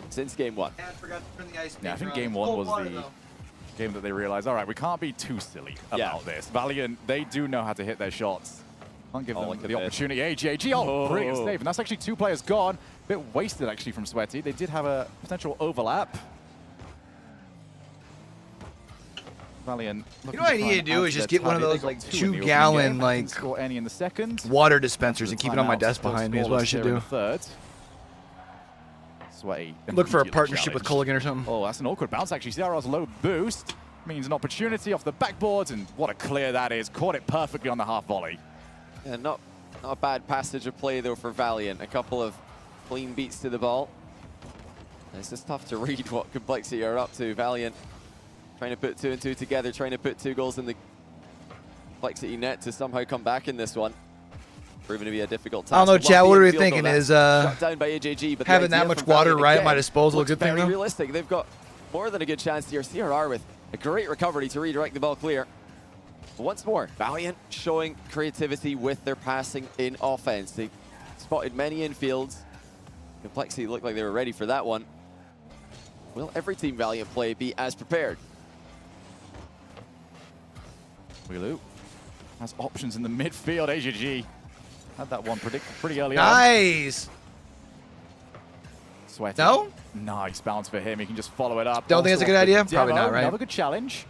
since game 1. Yeah, I forgot to turn the ice. Yeah, I think game 1 was the game that they realized, all right, we can't be too silly about this. Valiant, they do know how to hit their shots. Can't give them the opportunity. AJG, brilliant save. And that's actually 2 players gone. A bit wasted, actually, from Sweaty. They did have a potential overlap. Valiant. You know what I need to do is just get one of those, like, 2-gallon, like, score any in the second. Water dispensers and keep it on my desk behind me is what I should do. Sweaty. Look for a partnership with Culligan or something. Oh, that's an awkward bounce, actually. CRR's low boost means an opportunity off the backboards, and what a clear that is. Caught it perfectly on the half volley. Yeah, not a bad passage of play, though, for Valiant. A couple of clean beats to the ball. It's just tough to read what Complexity are up to. Valiant trying to put 2 and 2 together, trying to put 2 goals in the Complexity net to somehow come back in this one. Proving to be a difficult task. I don't know, chat. What are we Field thinking? goal Is shut down by AJG, but having the that idea much from water Valiant right at again my disposal a looks good thing, very though? realistic. They've got more than a good chance here. CRR with a great recovery to redirect the ball clear. But once more, Valiant showing creativity with their passing in offense. They spotted many infields. Complexity looked like they were ready for that one. Will every Team Valiant play be as prepared? Wilu has options in the midfield. AJG had that one predicted pretty early on. Nice. Sweaty. No? Nice bounce for him. He can just follow it up. Don't think it's a good idea? Probably not, right? Another good challenge.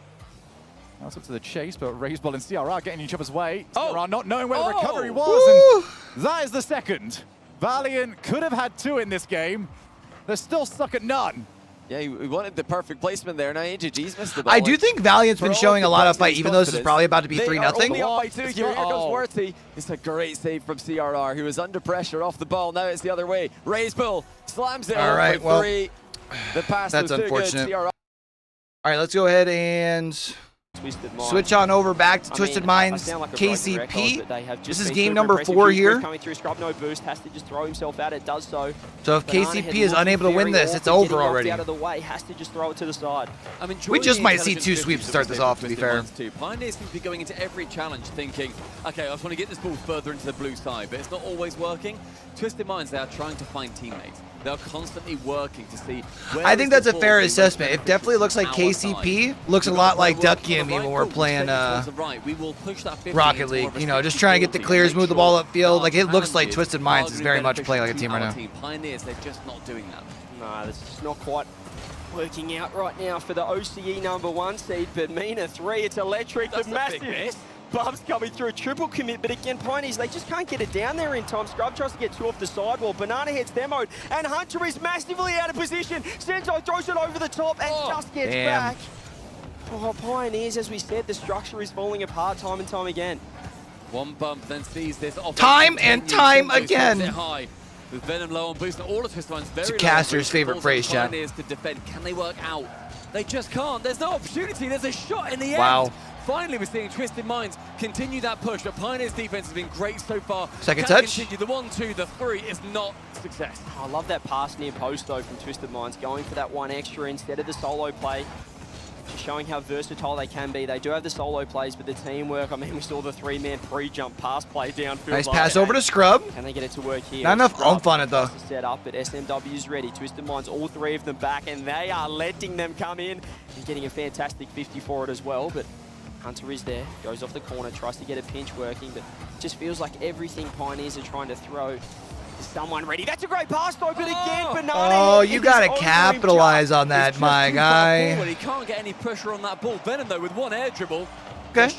Now it's up to the chase, but Raiseball and CRR getting each other's way. CRR not knowing where the recovery was. And that is the second. Valiant could have had 2 in this game. They're still stuck at none. Yeah, he wanted the perfect placement there. Now AJG's missed the ball. I do think Valiant's been showing a lot of fight, even though this is probably about to be 3-0. They are only up by 2 here. Here comes Worthy. It's a great save from CRR, who was under pressure off the ball. Now it's the other way. Raiseball slams it All right, for 3. The pass that's was too unfortunate. good. CRR. All right, let's go ahead and switch on over back to Twisted Minds KCP. This is game number 4 here. Coming through, Scrub no boost, has to just throw himself out. It does so. So if KCP is unable to win this, it's over already. Out of the way, has to just throw it to the side. We just might see 2 sweeps to start this off, to be fair. Pioneers seem to be going into every challenge thinking, okay, I just want to get this ball further into the blue side, but it's not always working. Twisted Minds, they are trying to find teammates. They're constantly working to see where I think that's a fair assessment. It definitely looks like KCP looks a lot like Ducky and me when we're playing Rocket League. You know, just trying to get the clears, move the ball upfield. Like, it looks like Twisted Minds is very much playing like a team right now. Pioneers, they're just not doing that. No, this is not quite working out right now for the OCE #1 seed, but Mina 3, it's electric. The massive bumps coming through, a triple commit, but again, Pioneers, they just can't get it down there in time. Scrub tries to get 2 off the sidewall. Banana Head's demoed, and Hunter is massively out of position. Senzo throws it over the top and just gets back. Oh, Pioneers, as we said, the structure is falling apart time and time again. One bump, then sees this time and time again. High. With Venom low on boost, and all of Twisted Minds very It's a caster's favorite phrase, chat. Pioneers to defend. Can they work out? They just can't. There's no opportunity. There's a shot in the Wow. end. Finally, we're seeing Twisted Minds continue that push, but Pioneers' defense has been great so far. Second Can touch. Continue. The 1-2, the 3 is not success. I love that pass near post, though, from Twisted Minds, going for that 1 extra instead of the solo play. Just showing how versatile they can be. They do have the solo plays, but the teamwork, I mean, we saw the 3-man pre-jump pass play downfield. Nice pass over to Scrub. Can they get it to work here? Not enough oomph on it, though. Set up, but SMW's ready. Twisted Minds, all 3 of them back, and they are letting them come in and getting a fantastic 50 for it as well. But Hunter is there, goes off the corner, tries to get a pinch working, but it just feels like everything Pioneers are trying to throw is someone ready. That's a great pass, though, but again, Banana. Oh, you got to capitalize on that, my guy. He can't get any pressure on that ball. Venom, though, with 1 air dribble. Okay.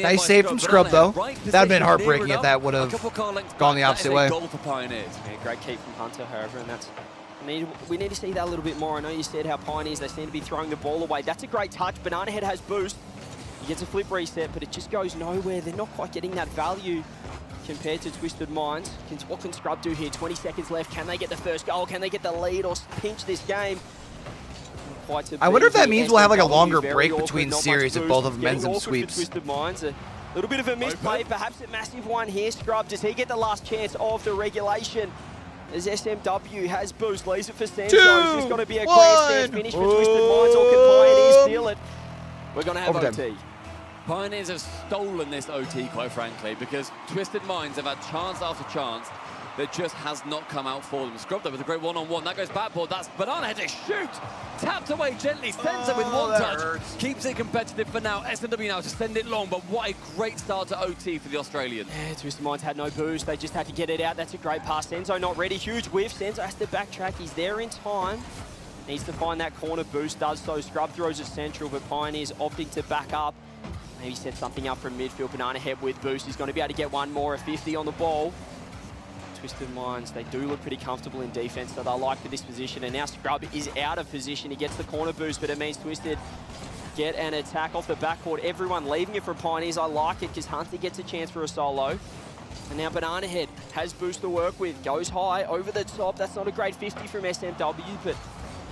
Nice save from Scrub, though. That would have been heartbreaking if that would have gone the opposite way. Goal for Pioneers. Yeah, great keep from Hunter, however, and that's... We need to see that a little bit more. I know you said how Pioneers, they seem to be throwing the ball away. That's a great touch. Banana Head has boost. He gets a flip reset, but it just goes nowhere. They're not quite getting that value compared to Twisted Minds. What can Scrub do here? 20 seconds left. Can they get the first goal? Can they get the lead or pinch this game? I wonder if that means we'll have like a longer break between series if both of them ends in sweeps. Twisted Minds, a little bit of a misplay, perhaps a massive one here. Scrub, does he get the last chance of the regulation? As SMW has boost, lays it for Santos. It's going to be a grandstand finish for Twisted Minds, or can Pioneers steal it? We're going to have OT. Pioneers have stolen this OT, quite frankly, because Twisted Minds have had chance after chance that just has not come out for them. Scrub, though, with a great one-on-one. That goes backboard. That's Banana Head to shoot. Tapped away gently. Sends it with 1 touch. Hurts. Keeps it competitive for now. SMW now to send it long, but what a great start to OT for the Australian. Yeah, Twisted Minds had no boost. They just had to get it out. That's a great pass. Senzo not ready. Huge whiff. Senzo has to backtrack. He's there in time. Needs to find that corner boost. Does so. Scrub throws it central, but Pioneers opting to back up. Maybe set something up from midfield. Banana Head with boost. He's going to be able to get one more, a 50 on the ball. Twisted Minds, they do look pretty comfortable in defense, so they'll like for this position. And now Scrub is out of position. He gets the corner boost, but it means Twisted get an attack off the backboard. Everyone leaving it for Pioneers. I like it because Hunter gets a chance for a solo. And now Banana Head has boost to work with. Goes high over the top. That's not a great 50 from SMW, but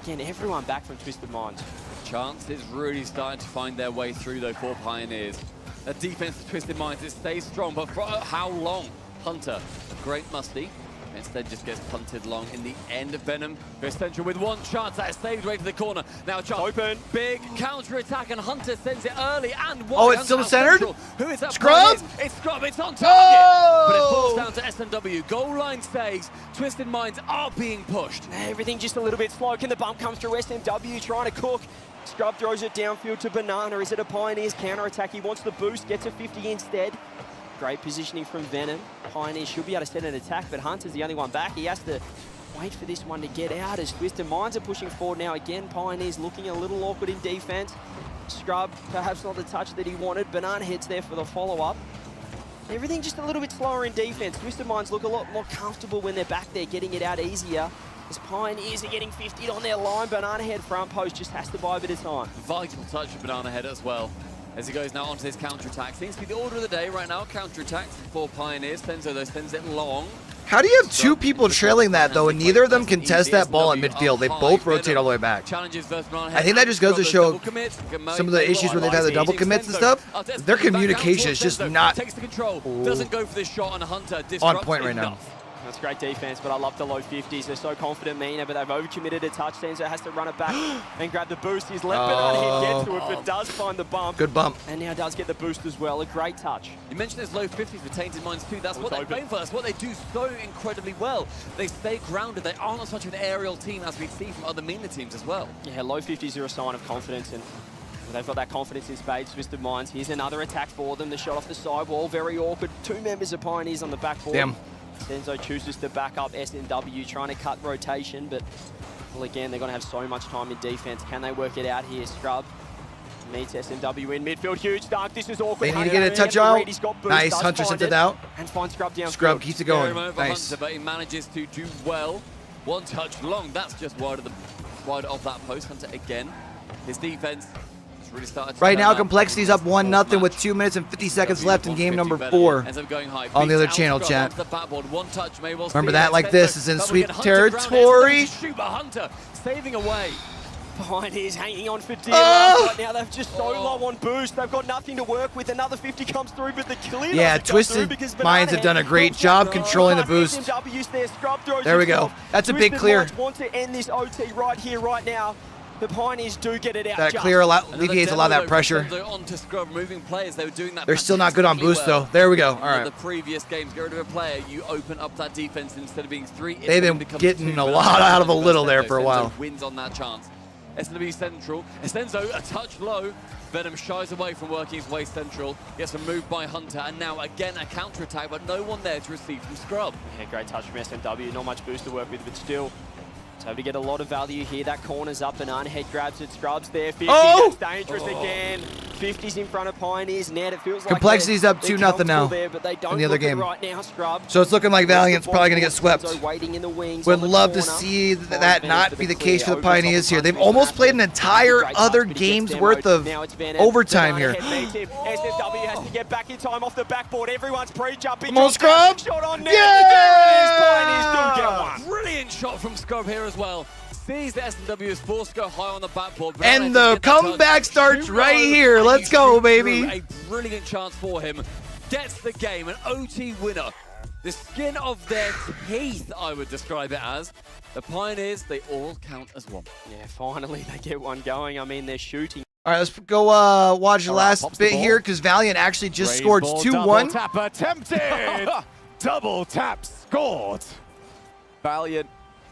again, everyone back from Twisted Minds. Chance is really starting to find their way through, though, for Pioneers. The defense of Twisted Minds, it stays strong, but for how long? Hunter, a great musty. Instead just gets punted long in the end of Venom. Goes central with one chance. That is saved way to the corner. Now a chance. Open. Big counter attack and Hunter sends it early and wide. Oh, it's still centered? Who is that? Scrub? It's Scrub. It's on target. Oh! But it falls down to SMW. Goal line stays. Twisted Minds are being pushed. Everything just a little bit slow. Can the bump come through? SMW trying to cook. Scrub throws it downfield to Banana. Is it a Pioneers counter attack? He wants the boost. Gets a 50 instead. Great positioning from Venom. Pioneer should be able to set an attack, but Hunter's the only one back. He has to wait for this one to get out as Twisted Minds are pushing forward now again. Pioneer's looking a little awkward in defense. Scrub, perhaps not the touch that he wanted. Banana heads there for the follow-up. Everything just a little bit slower in defense. Twisted Minds look a lot more comfortable when they're back there, getting it out easier. As Pioneers are getting 50'd on their line. Banana Head front post just has to buy a bit of time. Vital touch for Banana Head as well. As he goes now onto his counter-attack. Seems to be the order of the day right now. Counter-attacks for Pioneers. Senzo, though, sends it long. How do you have two people trailing that, though, and neither of them can test that ball in midfield? They both rotate all the way back. I think that just goes to show some of the issues where they've had the double commits and stuff. Their communication is just not Doesn't go for this shot on Hunter. on point right now. That's great defense, but I love the low 50s. They're so confident, Mina, but they've overcommitted a touch. Senzo has to run it back and grab the boost. He's let Banana Head get to it, but does find the bump. Good bump. And now does get the boost as well. A great touch. You mentioned those low 50s for Tainted Minds too. That's what they're playing for. That's what they do so incredibly well. They stay grounded. They aren't such an aerial team as we see from other Mina teams as well. Yeah, low 50s are a sign of confidence, and they've got that confidence in spades. Twisted Minds. Here's another attack for them. The shot off the sidewall. Very awkward. Two members of Pioneers on the backboard. Damn. Senzo chooses to back up SMW, trying to cut rotation, but well, again, they're going to have so much time in defense. Can they work it out here? Scrub meets SMW in midfield. Huge dunk. This is awkward. They need to get a touch out. Nice. Hunter sent it out. And finds Scrub down. Scrub keeps it going. Nice. Hunter, but he manages to do well. One touch long. That's just wide of that post. Hunter again. His defense really started to right now, Complexity's up 1-0 with 2 minutes and 50 seconds left in game number 4 on the other channel, chat. Remember that like this is in sweep territory. Hunter saving away. Pioneers hanging on for dear life right now. They've just so low on boost. They've got nothing to work with. Another 50 comes through, but the clear yeah, Twisted Minds have done a great job controlling the boost. There we go. That's a big clear. Want to end this OT right here, right now. The Pioneers do get it out. That clear alleviates a lot of that pressure. They're still not good on boost, though. There we go. All right. The previous games, get rid of a player, you open up that defense instead of being 3. They've been getting a lot out of a little there for a while. Wins on that chance. SMW central. Senzo a touch low. Venom shies away from working his way central. Gets removed by Hunter, and now again a counter attack, but no one there to receive from Scrub. Yeah, great touch from SMW. Not much boost to work with, but still. So to get a lot of value here. That corner's up. Banana Head grabs it. Scrub's there. 50. That's dangerous again. 50's in front of Pioneers. Ned, it feels like Complexity's up 2-0 now there, but they don't in the other game. Right now, Scrub. So it's looking like Valiant's probably going to get swept. So waiting in the wings. Would love to see that not be the case for the Pioneers here. They've almost played an entire other game's worth of overtime here. SMW has to get back in time off the backboard. Everyone's pre-jumping. Come on, Scrub. Shot on net. Yeah! Pioneers do get one. Brilliant shot from Scrub here as well. Sees the SMW is forced to go high on the backboard. And the comeback starts right here. Let's go, baby. A brilliant chance for him. Gets the game, an OT winner. The skin of their teeth, I would describe it as. The Pioneers, they all count as one. Yeah, finally they get one going. I mean, they're shooting. All right, let's go watch the last bit here because Valiant actually just scored 2-1. Double tap attempted. Double tap scored. Valiant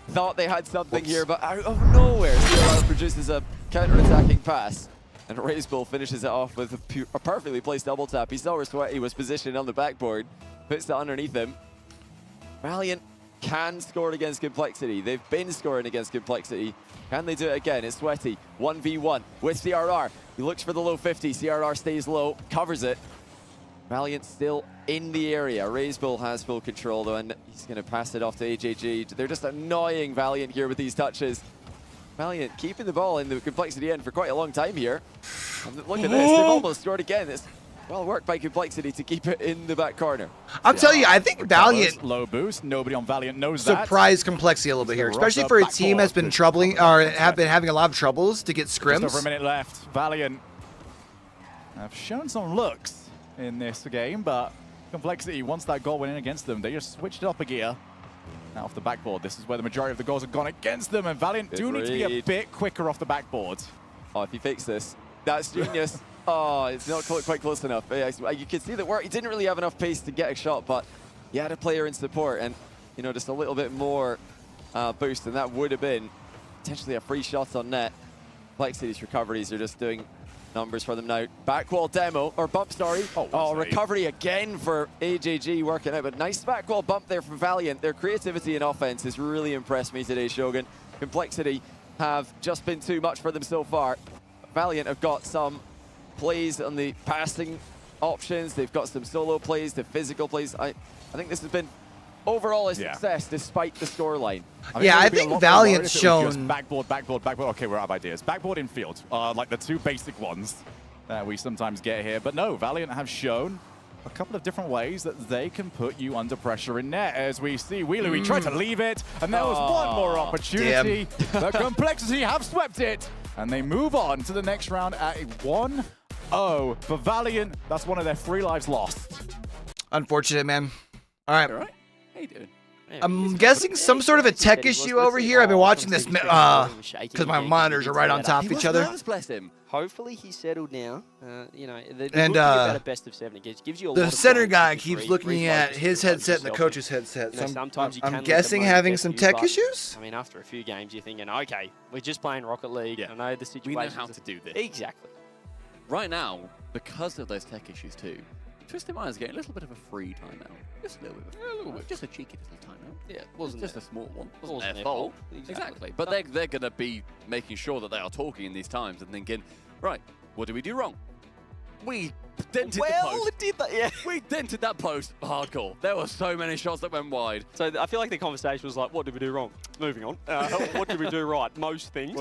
thought they had something here, but out of nowhere, CLR produces a counter-attacking pass, and Razebull finishes it off with a perfectly placed double tap. He saw where Sweaty was positioned on the backboard, puts it underneath him. Valiant can score against Complexity. They've been scoring against Complexity. Can they do it again? It's Sweaty, 1v1 with CRR. He looks for the low 50. CRR stays low, covers it. Valiant still in the area. Razebull has full control though, and he's going to pass it off to AJG. They're just annoying Valiant here with these touches. Valiant keeping the ball in the Complexity end for quite a long time here. And look at this, they've almost scored again. It's well worked by Complexity to keep it in the back corner. I'm telling you, I think Valiant low boost. Nobody on Valiant knows that. Surprised Complexity a little bit here, especially for a team that's been troubling or have been having a lot of troubles to get scrims. Just over a minute left. Valiant have shown some looks in this game, but Complexity, once that goal went in against them, they just switched it up a gear. Now off the backboard, this is where the majority of the goals have gone against them, and Valiant do need to be a bit quicker off the backboard. Oh, if he fakes this, that's genius. Oh, it's not quite close enough. You can see that he didn't really have enough pace to get a shot, but he had a player in support, and you know, just a little bit more boost, and that would have been potentially a free shot on net. Complexity's recoveries are just doing numbers for them now. Backwall demo, or bump, sorry. Oh, recovery again for AJG working out, but nice backwall bump there from Valiant. Their creativity and offense has really impressed me today, Shogun. Complexity have just been too much for them so far. Valiant have got some plays on the passing options. They've got some solo plays, the physical plays. I think this has been overall a success despite the scoreline. I think Valiant's shown... Backboard. Okay, we're out of ideas. Backboard infield, like the two basic ones that we sometimes get here. But no, Valiant have shown a couple of different ways that they can put you under pressure in net. As we see, Wheeler, he tried to leave it, and there was one more opportunity. The Complexity have swept it, and they move on to the next round at a 1-0 for Valiant. That's one of their 3 lives lost. Unfortunate, man. All right. How you doing? I'm guessing some sort of a tech issue over here. I've been watching this because my monitors are right on top of each other. Bless him. Hopefully he's settled now. You know, and about a best of 7. It gives you a lot the of center guy keeps looking at his headset and the coach's headset. So I'm guessing having some tech issues. I mean, after a few games, you're thinking, okay, we're just playing Rocket League. Yeah. I know the situation. We know how to do this. Exactly. Right now, because of those tech issues too, Twisted Mind's getting a little bit of a free timeout. Just a little bit. Just a cheeky little timeout. Yeah, it wasn't just a small one. Wasn't their fault. Exactly. But they're going to be making sure that they are talking in these times and thinking, right, what did we do wrong? We dented the post. Did that, yeah. We dented that post hardcore. There were so many shots that went wide. So I feel like the conversation was like, what did we do wrong? Moving on. What did we do right? Most things.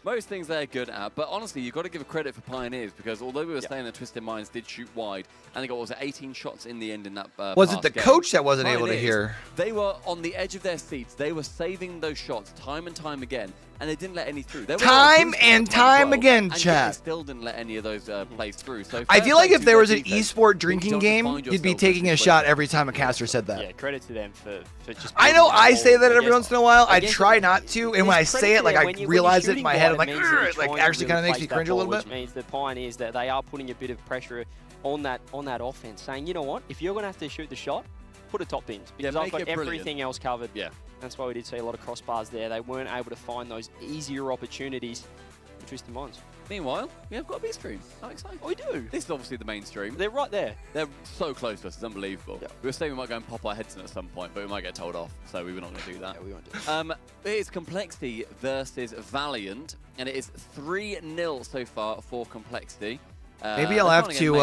Most things they're good at. But honestly, you've got to give credit for Pioneers, because although we were saying that Twisted Minds did shoot wide, and they got, what was it, 18 shots in the end in that was it the game. coach that wasn't able to hear? They were on the edge of their seats. They were saving those shots time and time again, and they didn't let any through. Time and time again, and chat. They still didn't let any of those plays through. So I feel like if there was an esport drinking game, you'd be taking a shot every time a caster said that. Yeah, credit to them for just... I know I say that every once in a while. I try not to, and when I say it, like I realize it in my head, I'm like, it like actually kind of makes me cringe a little bit. Which means the Pioneers that they are putting a bit of pressure on that offense, saying, you know what, if you're going to have to shoot the shot, put a top bins, because I've got everything else covered. Yeah. That's why we did see a lot of crossbars there. They weren't able to find those easier opportunities for Twisted Minds. Meanwhile, we have got a B stream. How exciting. We do. This is obviously the main stream. They're right there. They're so close to us. It's unbelievable. Yeah. We were saying we might go and pop our heads in at some point, but we might get told off, so we were not going to do that. Yeah, we won't do that. It is Complexity versus Valiant, and it is 3-0 so far for Complexity. Maybe I'll have to...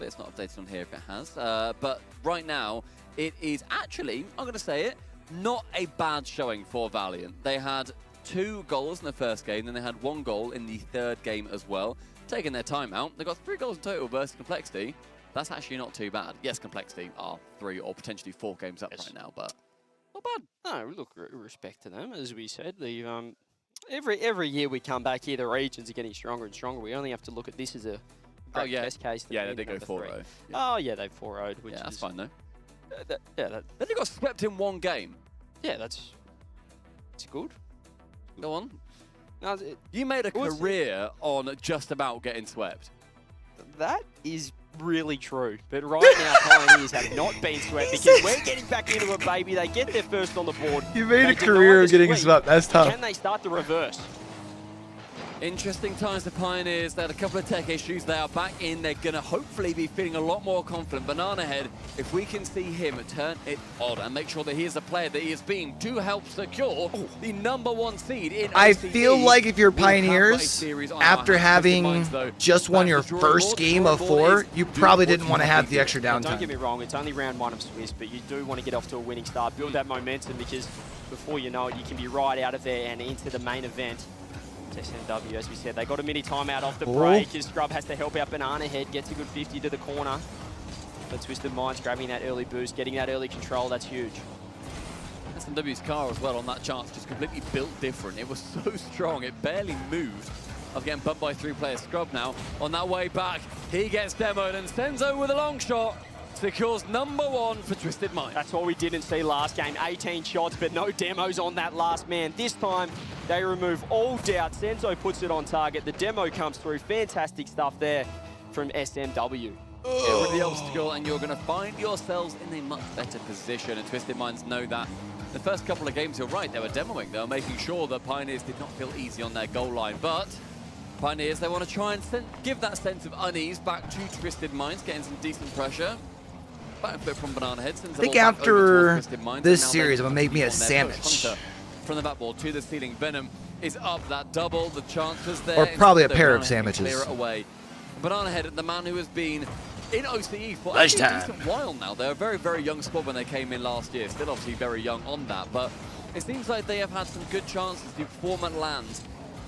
It's not updated on here if it has. But right now, it is actually, I'm going to say it, not a bad showing for Valiant. They had 2 goals in the first game, then they had 1 goal in the third game as well. Taking their time out, they got 3 goals in total versus Complexity. That's actually not too bad. Yes, Complexity are 3 or potentially 4 games up right now, but not bad. No, look, respect to them. As we said, they've, every year we come back here, the regions are getting stronger and stronger. We only have to look at this as a great test case. Yeah, they go 4-0. Oh, yeah, they've 4-0'd. Yeah, that's fine, though. Then they got swept in 1 game. Yeah, it's good. Go on. No, you made a career on just about getting swept. That is really true. But right now, Pioneers have not been swept because we're getting back into it, baby. They get their first on the board. You made a career of getting swept. That's tough. Can they start the reverse? Interesting times for Pioneers. They had a couple of tech issues. They are back in. They're going to hopefully be feeling a lot more confident. Banana Head, if we can see him turn it on and make sure that he is a player that he is being to help secure the #1 seed in I OCE, feel like if you're Pioneers, after having just won your first game of 4, you probably didn't want to have the extra downtime. Don't get me wrong, it's only round 1 of Swiss, but you do want to get off to a winning start, build that momentum, because before you know it, you can be right out of there and into the main event. SMW, as we said, they got a mini timeout off the break as Scrub has to help out Banana Head, gets a good 50 to the corner. But Twisted Minds grabbing that early boost, getting that early control, that's huge. SMW's car as well on that chance, just completely built different. It was so strong, it barely moved. Of getting bumped by 3 players. Scrub now on that way back. He gets demoed and Senzo with a long shot. secures #1 for Twisted Minds. That's what we didn't see last game. 18 shots, but no demos on that last man. This time, they remove all doubt. Senzo puts it on target. The demo comes through. Fantastic stuff there from SMW. Get rid of the obstacle, and you're going to find yourselves in a much better position. And Twisted Minds know that. The first couple of games, you're right, they were demoing. They were making sure that Pioneers did not feel easy on their goal line. But Pioneers, they want to try and give that sense of unease back to Twisted Minds, getting some decent pressure. Back foot from Banana Head. I think after this series, I'm going to make me a sandwich. From the backboard to the ceiling, Venom is up that double. The chance was there. Or probably a pair of sandwiches. Clear it away. Banana Head, the man who has been in OCE for a decent while now. They're a very, very young squad when they came in last year. Still obviously very young on that, but it seems like they have had some good chances to perform at lands,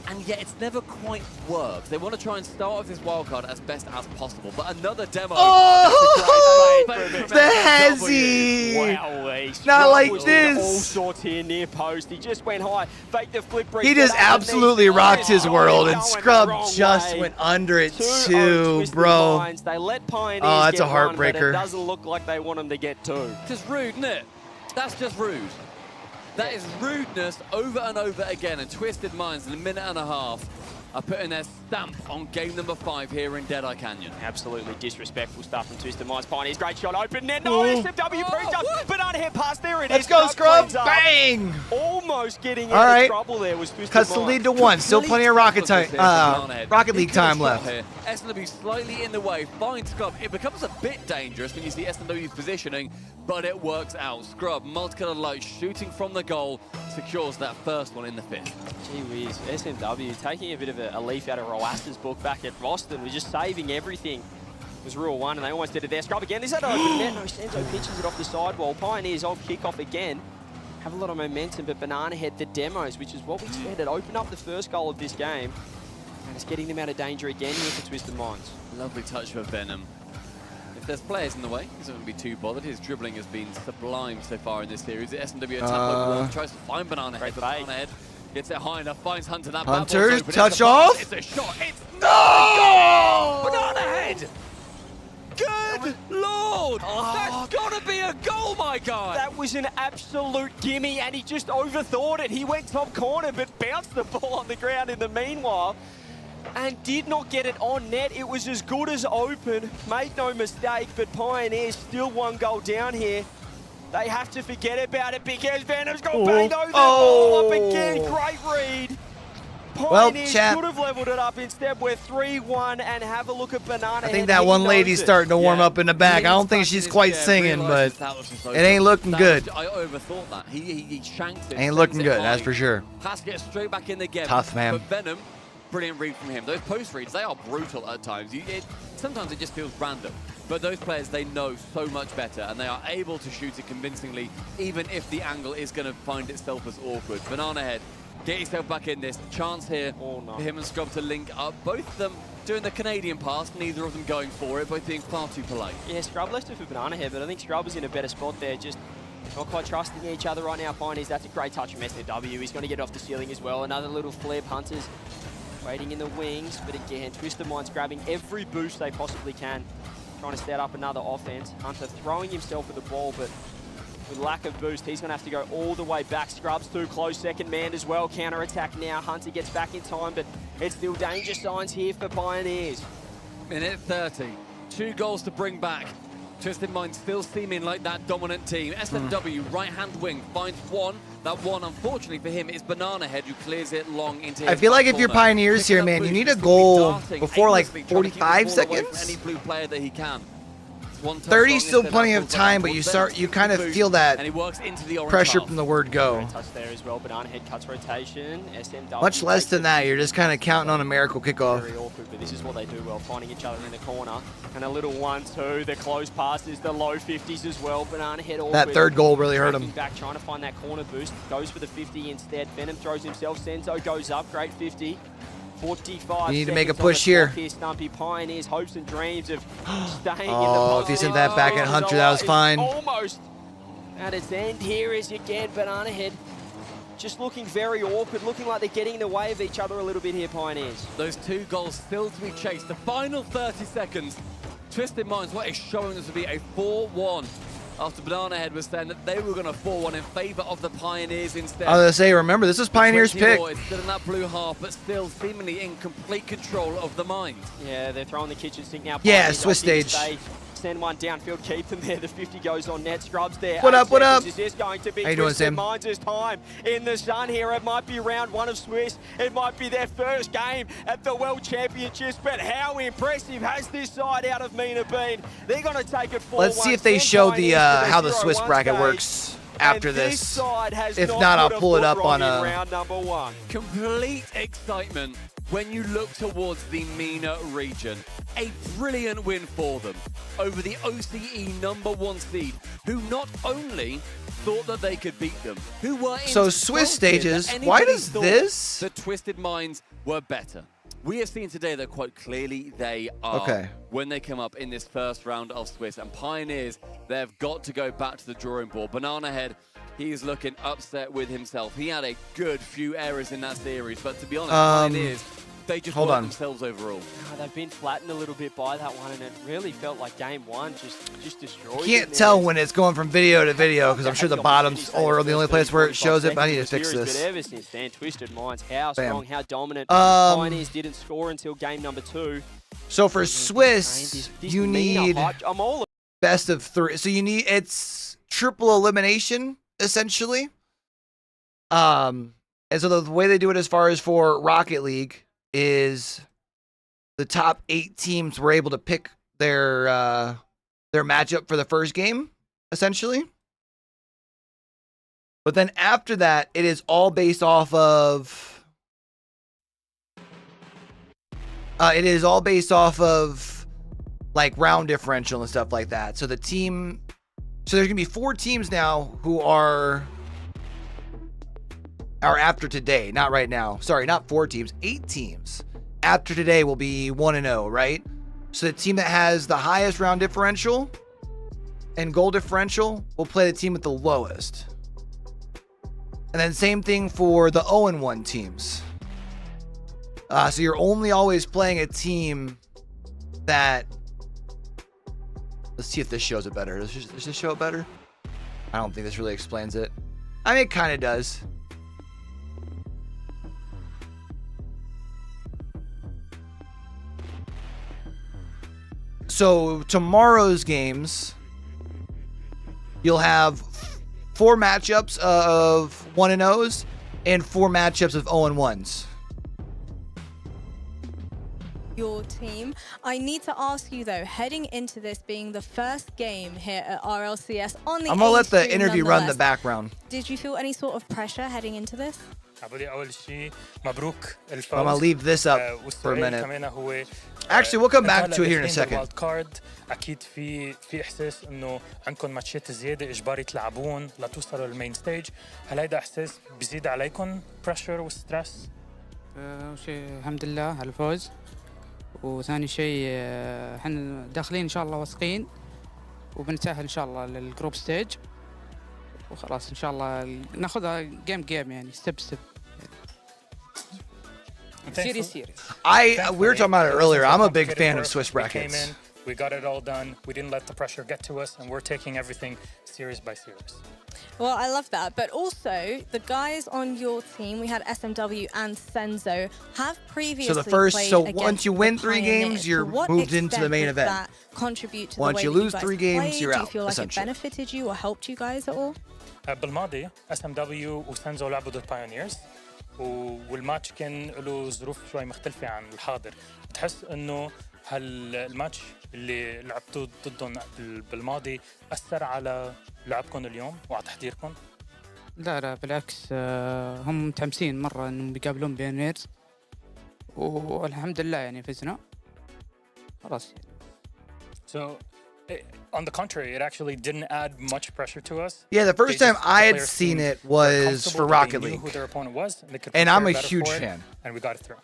and yet it's never quite worked. They want to try and start with this wildcard as best as possible, but another demo. Oh, the hezzy! Wow, not like this. All sorts here near post. He just went high, faked the flip break. He just absolutely rocked his world, and Scrub just went under it too, bro. They let Pioneers oh, that's a heartbreaker. heartbreaker. But it doesn't look like they want them to get two. Just rude, isn't it? That's just rude. That is rudeness over and over again, and Twisted Minds in a minute and a half are putting their stamp on game number 5 here in Deadeye Canyon. Absolutely disrespectful stuff from Twisted Minds. Pioneers, great shot open net. No, SMW brings up. Banana Head pass, there it Let's is. go, Scrub. Bang! Almost getting out of trouble there was Twisted Minds. Cuts the lead to 1. Still plenty of Rocket League time left. Here. SMW slightly in the way, finds Scrub. It becomes a bit dangerous when you see SMW's positioning, but it works out. Scrub, multicolored light shooting from the goal, secures that first one in the 5th. Gee whiz, SMW taking a bit of a leaf out of Roasta's book back at Boston. We're just saving everything. It was Rule 1, and they almost did it there. Scrub again. There's that open net. No, Senzo pitches it off the sidewall. Pioneers on kickoff again. Have a lot of momentum, but Banana Head the demos, which is what we said, it opened up the first goal of this game. And it's getting them out of danger again here for Twisted Minds. Lovely touch for Venom. If there's players in the way, he's not going to be too bothered. His dribbling has been sublime so far in this series. The SMW attack tries to find Banana Head. Banana Head gets it high enough, finds Hunter. That Hunter, touch off. It's a shot. It's no! Banana Head! Good Lord! That's got to be a goal, my guy! That was an absolute gimme, and he just overthought it. He went top corner, but bounced the ball on the ground in the meanwhile, and did not get it on net. It was as good as open. Made no mistake, but Pioneers still 1 goal down here. They have to forget about it because Venom's got banged over the ball up again. Great read. Pioneers should have leveled it up. Instead, we're 3-1, and have a look at Banana Head. I think that one lady's starting to warm up in the back. I don't think she's quite singing, but it ain't looking good. I overthought that. He shanked it. Ain't looking good, that's for sure. Has to get straight back in the game. Tough, man. But Venom, brilliant read from him. Those post reads, they are brutal at times. Sometimes it just feels random. But those players, they know so much better, and they are able to shoot it convincingly, even if the angle is going to find itself as awkward. Banana Head, get yourself back in this. Chance here for him and Scrub to link up. Both of them doing the Canadian pass, neither of them going for it, both being far too polite. Yeah, Scrub left it for Banana Head, but I think Scrub was in a better spot there, just not quite trusting each other right now. Pioneers, that's a great touch from SMW. He's going to get it off the ceiling as well. Another little flip. Hunters waiting in the wings, but again, Twisted Minds grabbing every boost they possibly can, trying to set up another offense. Hunter throwing himself at the ball, but with lack of boost, he's going to have to go all the way back. Scrub's too close, second man as well. Counter-attack now. Hunter gets back in time, but it's still danger signs here for Pioneers. Minute 30, 2 goals to bring back. Twisted Minds still seeming like that dominant team. SMW, right-hand wing, finds one. That one, unfortunately for him, is Banana Head, who clears it long into his I feel like if you're corner. Pioneers here, man, you need a goal before like 45 seconds. Any blue player that he can. 30 is still plenty of time, but you kind of feel that pressure from the word go. Touch there as well. Banana Head cuts rotation. SMW Much less than that. You're just kind of counting on a miracle kickoff. Very awkward, but this is what they do well, finding each other in the corner. And a little 1-2. The close passes, the low 50s as well. Banana Head awkward. That third goal really hurt him. Back, trying to find that corner boost. Goes for the 50 instead. Venom throws himself. Senzo goes up. Great 50. 45 You need to make a push here. Stumpy. Pioneers hopes and dreams of staying in the Oh, if he sent that back at Hunter, that was fine. Almost at its end here is again Banana Head. Just looking very awkward, looking like they're getting in the way of each other a little bit here, Pioneers. Those 2 goals still to be chased. The final 30 seconds. Twisted Minds, what is showing us to be a 4-1 after Banana Head was saying that they were going to 4-1 in favor of the Pioneers instead. I was gonna say, remember, this is Pioneers' pick. It's still in that blue half, but still seemingly in complete control of the mind. Yeah, they're throwing the kitchen sink now. Yeah, Pioneers Swiss opting to stage. stay, send one downfield, keep them there. The 50 goes on net. Scrubs there. What up, 8 what up? seconds. Is this going to be How you doing, Twisted Sam? Minds' time in the sun here? It might be round 1 of Swiss. It might be their first game at the World Championships, but how impressive has this side out of Mina been? They're going to take it 4-1. Let's see if they show the how the Swiss bracket works after this. If not, I'll pull it up on round number 1. Complete excitement when you look towards the MENA region. A brilliant win for them over the OCE #1 seed, who not only thought that they could beat them, who were So Swiss stages, why does this? The Twisted Minds were better. We have seen today that quite clearly they are Okay. when they come up in this first round of Swiss. And Pioneers, they've got to go back to the drawing board. Banana Head, he is looking upset with himself. He had a good few errors in that series, but to be honest, Pioneers, they just worked themselves overall. Oh, they've been flattened a little bit by that one, and it really felt like game 1 just destroyed. Can't tell when it's going from video to video because I'm sure the bottoms are the only place where it shows it, but I need to fix But this. ever since then, Twisted Minds, how strong, how dominant. Pioneers didn't score until game number 2. So for Swiss, you need I'm all best of 3. So you need, it's triple elimination, essentially. And so the way they do it as far as for Rocket League is the top 8 teams were able to pick their matchup for the first game, essentially. But then after that, it is all based off of like round differential and stuff like that. So there's gonna be 4 teams now who are after today, not right now. Sorry, not 4 teams, 8 teams. After today will be 1-0, right? So the team that has the highest round differential and goal differential will play the team with the lowest. And then same thing for the 0-1 teams. So you're only always playing a team that... Let's see if this shows it better. Does this show it better? I don't think this really explains it. I mean, it kind of does. So tomorrow's games, you'll have 4 matchups of 1-0s and 4 matchups of 0-1s. Your team. I need to ask you though, heading into this being the first game here at RLCS on the I'm gonna let the A-stream interview run in the background. Did you feel any sort of pressure heading into this? I'm gonna leave this up for a minute. Actually, we'll come back to it here in a second. Wildcard اكيد في احساس انه عندكم ماتشات زياده اجباري تلعبون لتوصلوا للمين ستيج. هل هيدا احساس بيزيد عليكم بريشر وستريس؟ اول شيء الحمد لله على الفوز، وثاني شيء احنا داخلين ان شاء الله واثقين وبنتاهل ان شاء الله للجروب ستيج وخلاص ان شاء الله ناخذها جيم يعني ستيب ستيب. Serious. We were talking about it earlier. I'm a big fan of Swiss brackets. We got it all done. We didn't let the pressure get to us, and we're taking everything series by series. Well, I love that. But also, the guys on your team, we had SMW and Senzo, have previously played once you win 3 games, you're moved into the main event. That contribute to once the way you that lose 3 games, you're out. Do you feel like it benefited you or helped you guys at all? بالماضي SMW وسنزو لعبوا ضد Pioneers والماتش كان له ظروف شوي مختلفة عن الحاضر. بتحس إنه هالماتش اللي لعبتوه ضدهم بالماضي أثر على لعبكم اليوم وعلى تحضيركم؟ لا بالعكس، هم متحمسين مرة إنهم بيقابلون بايونيرز والحمد لله يعني فزنا خلاص. So, on the contrary, it actually didn't add much pressure to us. Yeah, the first time I had seen it was for Rocket League. Who their opponent was, and I'm a huge fan. And we got it through.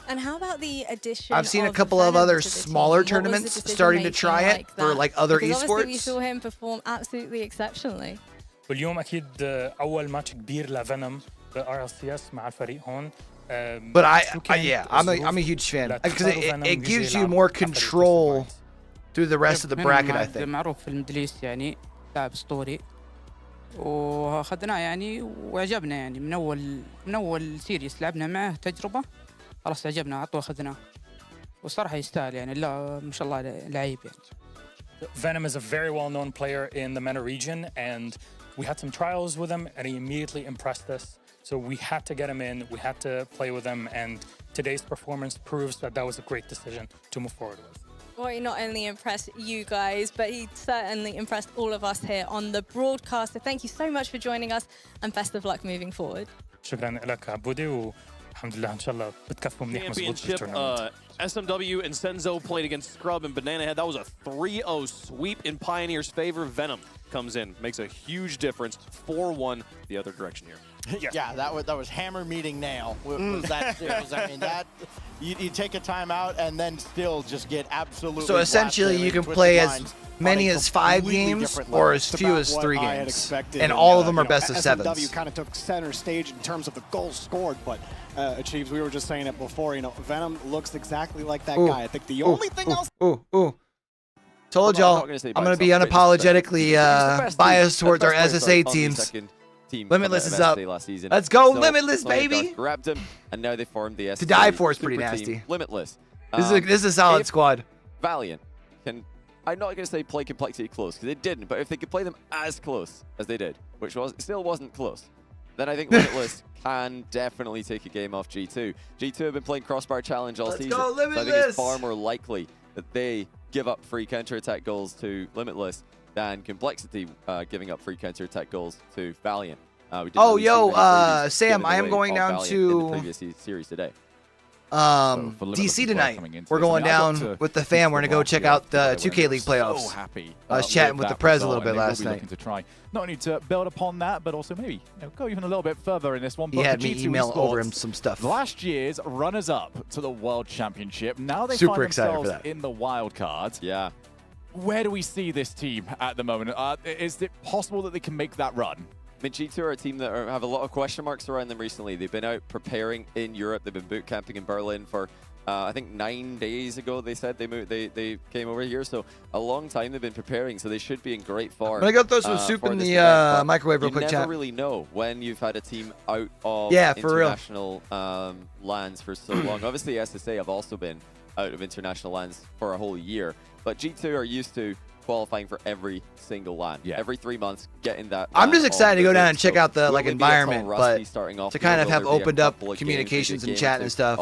And how about the addition I've seen a couple of other smaller tournaments starting to try it for like other esports. Obviously we saw him perform absolutely exceptionally. واليوم أكيد أول ماتش كبير لفينوم ب RLCS مع الفريق هون. But I'm a huge fan because it gives you more control through the rest of the bracket, I think. معروف في الميدل ايست يعني لاعب اسطوري واخذناه يعني وعجبنا يعني من اول سيريس لعبنا معه تجربه خلاص عجبنا على طول اخذناه والصراحه يستاهل يعني لا ما شاء الله لعيب يعني. Venom is a very well-known player in the MENA region, and we had some trials with him, and he immediately impressed us. So we had to get him in, we had to play with him, and today's performance proves that that was a great decision to move forward with. Well, he not only impressed you guys, but he certainly impressed all of us here on the broadcast. So thank you so much for joining us, and best of luck moving forward. شكرا لك عبودي والحمد لله إن شاء الله بتكفوا منيح مظبوط في التورنمنت. SMW and Senzo played against Scrub and Banana Head. That was a 3-0 sweep in Pioneer's favor. Venom comes in, makes a huge difference. 4-1 the other direction here. Yeah, that was hammer meeting nail. Was that serious? I mean, that you take a timeout and then still just get absolutely. So essentially, you can play as many as 5 games or as few as 3 games, and all of them are best of 7s. SMW kind of took center stage in terms of the goals scored, but Achieves, we were just saying it before. You know, Venom looks exactly like that guy. I think the only thing else. Told y'all, I'm going to be unapologetically biased towards our SSA teams. Limitless is up. Let's go, Limitless, baby! Grabbed him, and now they formed the SSA To die for is pretty nasty. Limitless. This is a solid squad. Valiant can, I'm not going to say play Complexity close, because they didn't, but if they could play them as close as they did, which still wasn't close, then I think Limitless can definitely take a game off G2. G2 have been playing Crossbar Challenge all season, go, so I think it's far more likely that they give up free counter-attack goals to Limitless than Complexity giving up free counter-attack goals to Valiant. Sam, I am going down to in the previous series today. DC tonight. We're going down with the fam. We're going to go check out the 2K League playoffs. So happy. I was chatting with the Prez a little bit last night. To try not only to build upon that, but also maybe go even a little bit further in this one. He had me email over him some stuff. Last year's runners-up to the World Championship. Now they Super find excited themselves for that. in the Wildcards. Yeah. Where do we see this team at the moment? Is it possible that they can make that run? I mean, G2 are a team that have a lot of question marks around them recently. They've been out preparing in Europe. They've been boot camping in Berlin for, I think 9 days ago. They said they came over here. So a long time they've been preparing. So they should be in great form. I'm gonna go throw some soup in the microwave real quick, chat. You never really know when you've had a team out of international lands for so long. Obviously, SSA have also been out of international lands for a whole year. But G2 are used to qualifying for every single LAN. Every 3 months, getting that. I'm just excited to go down and check out the environment, but to kind of have opened up communications and chat and stuff,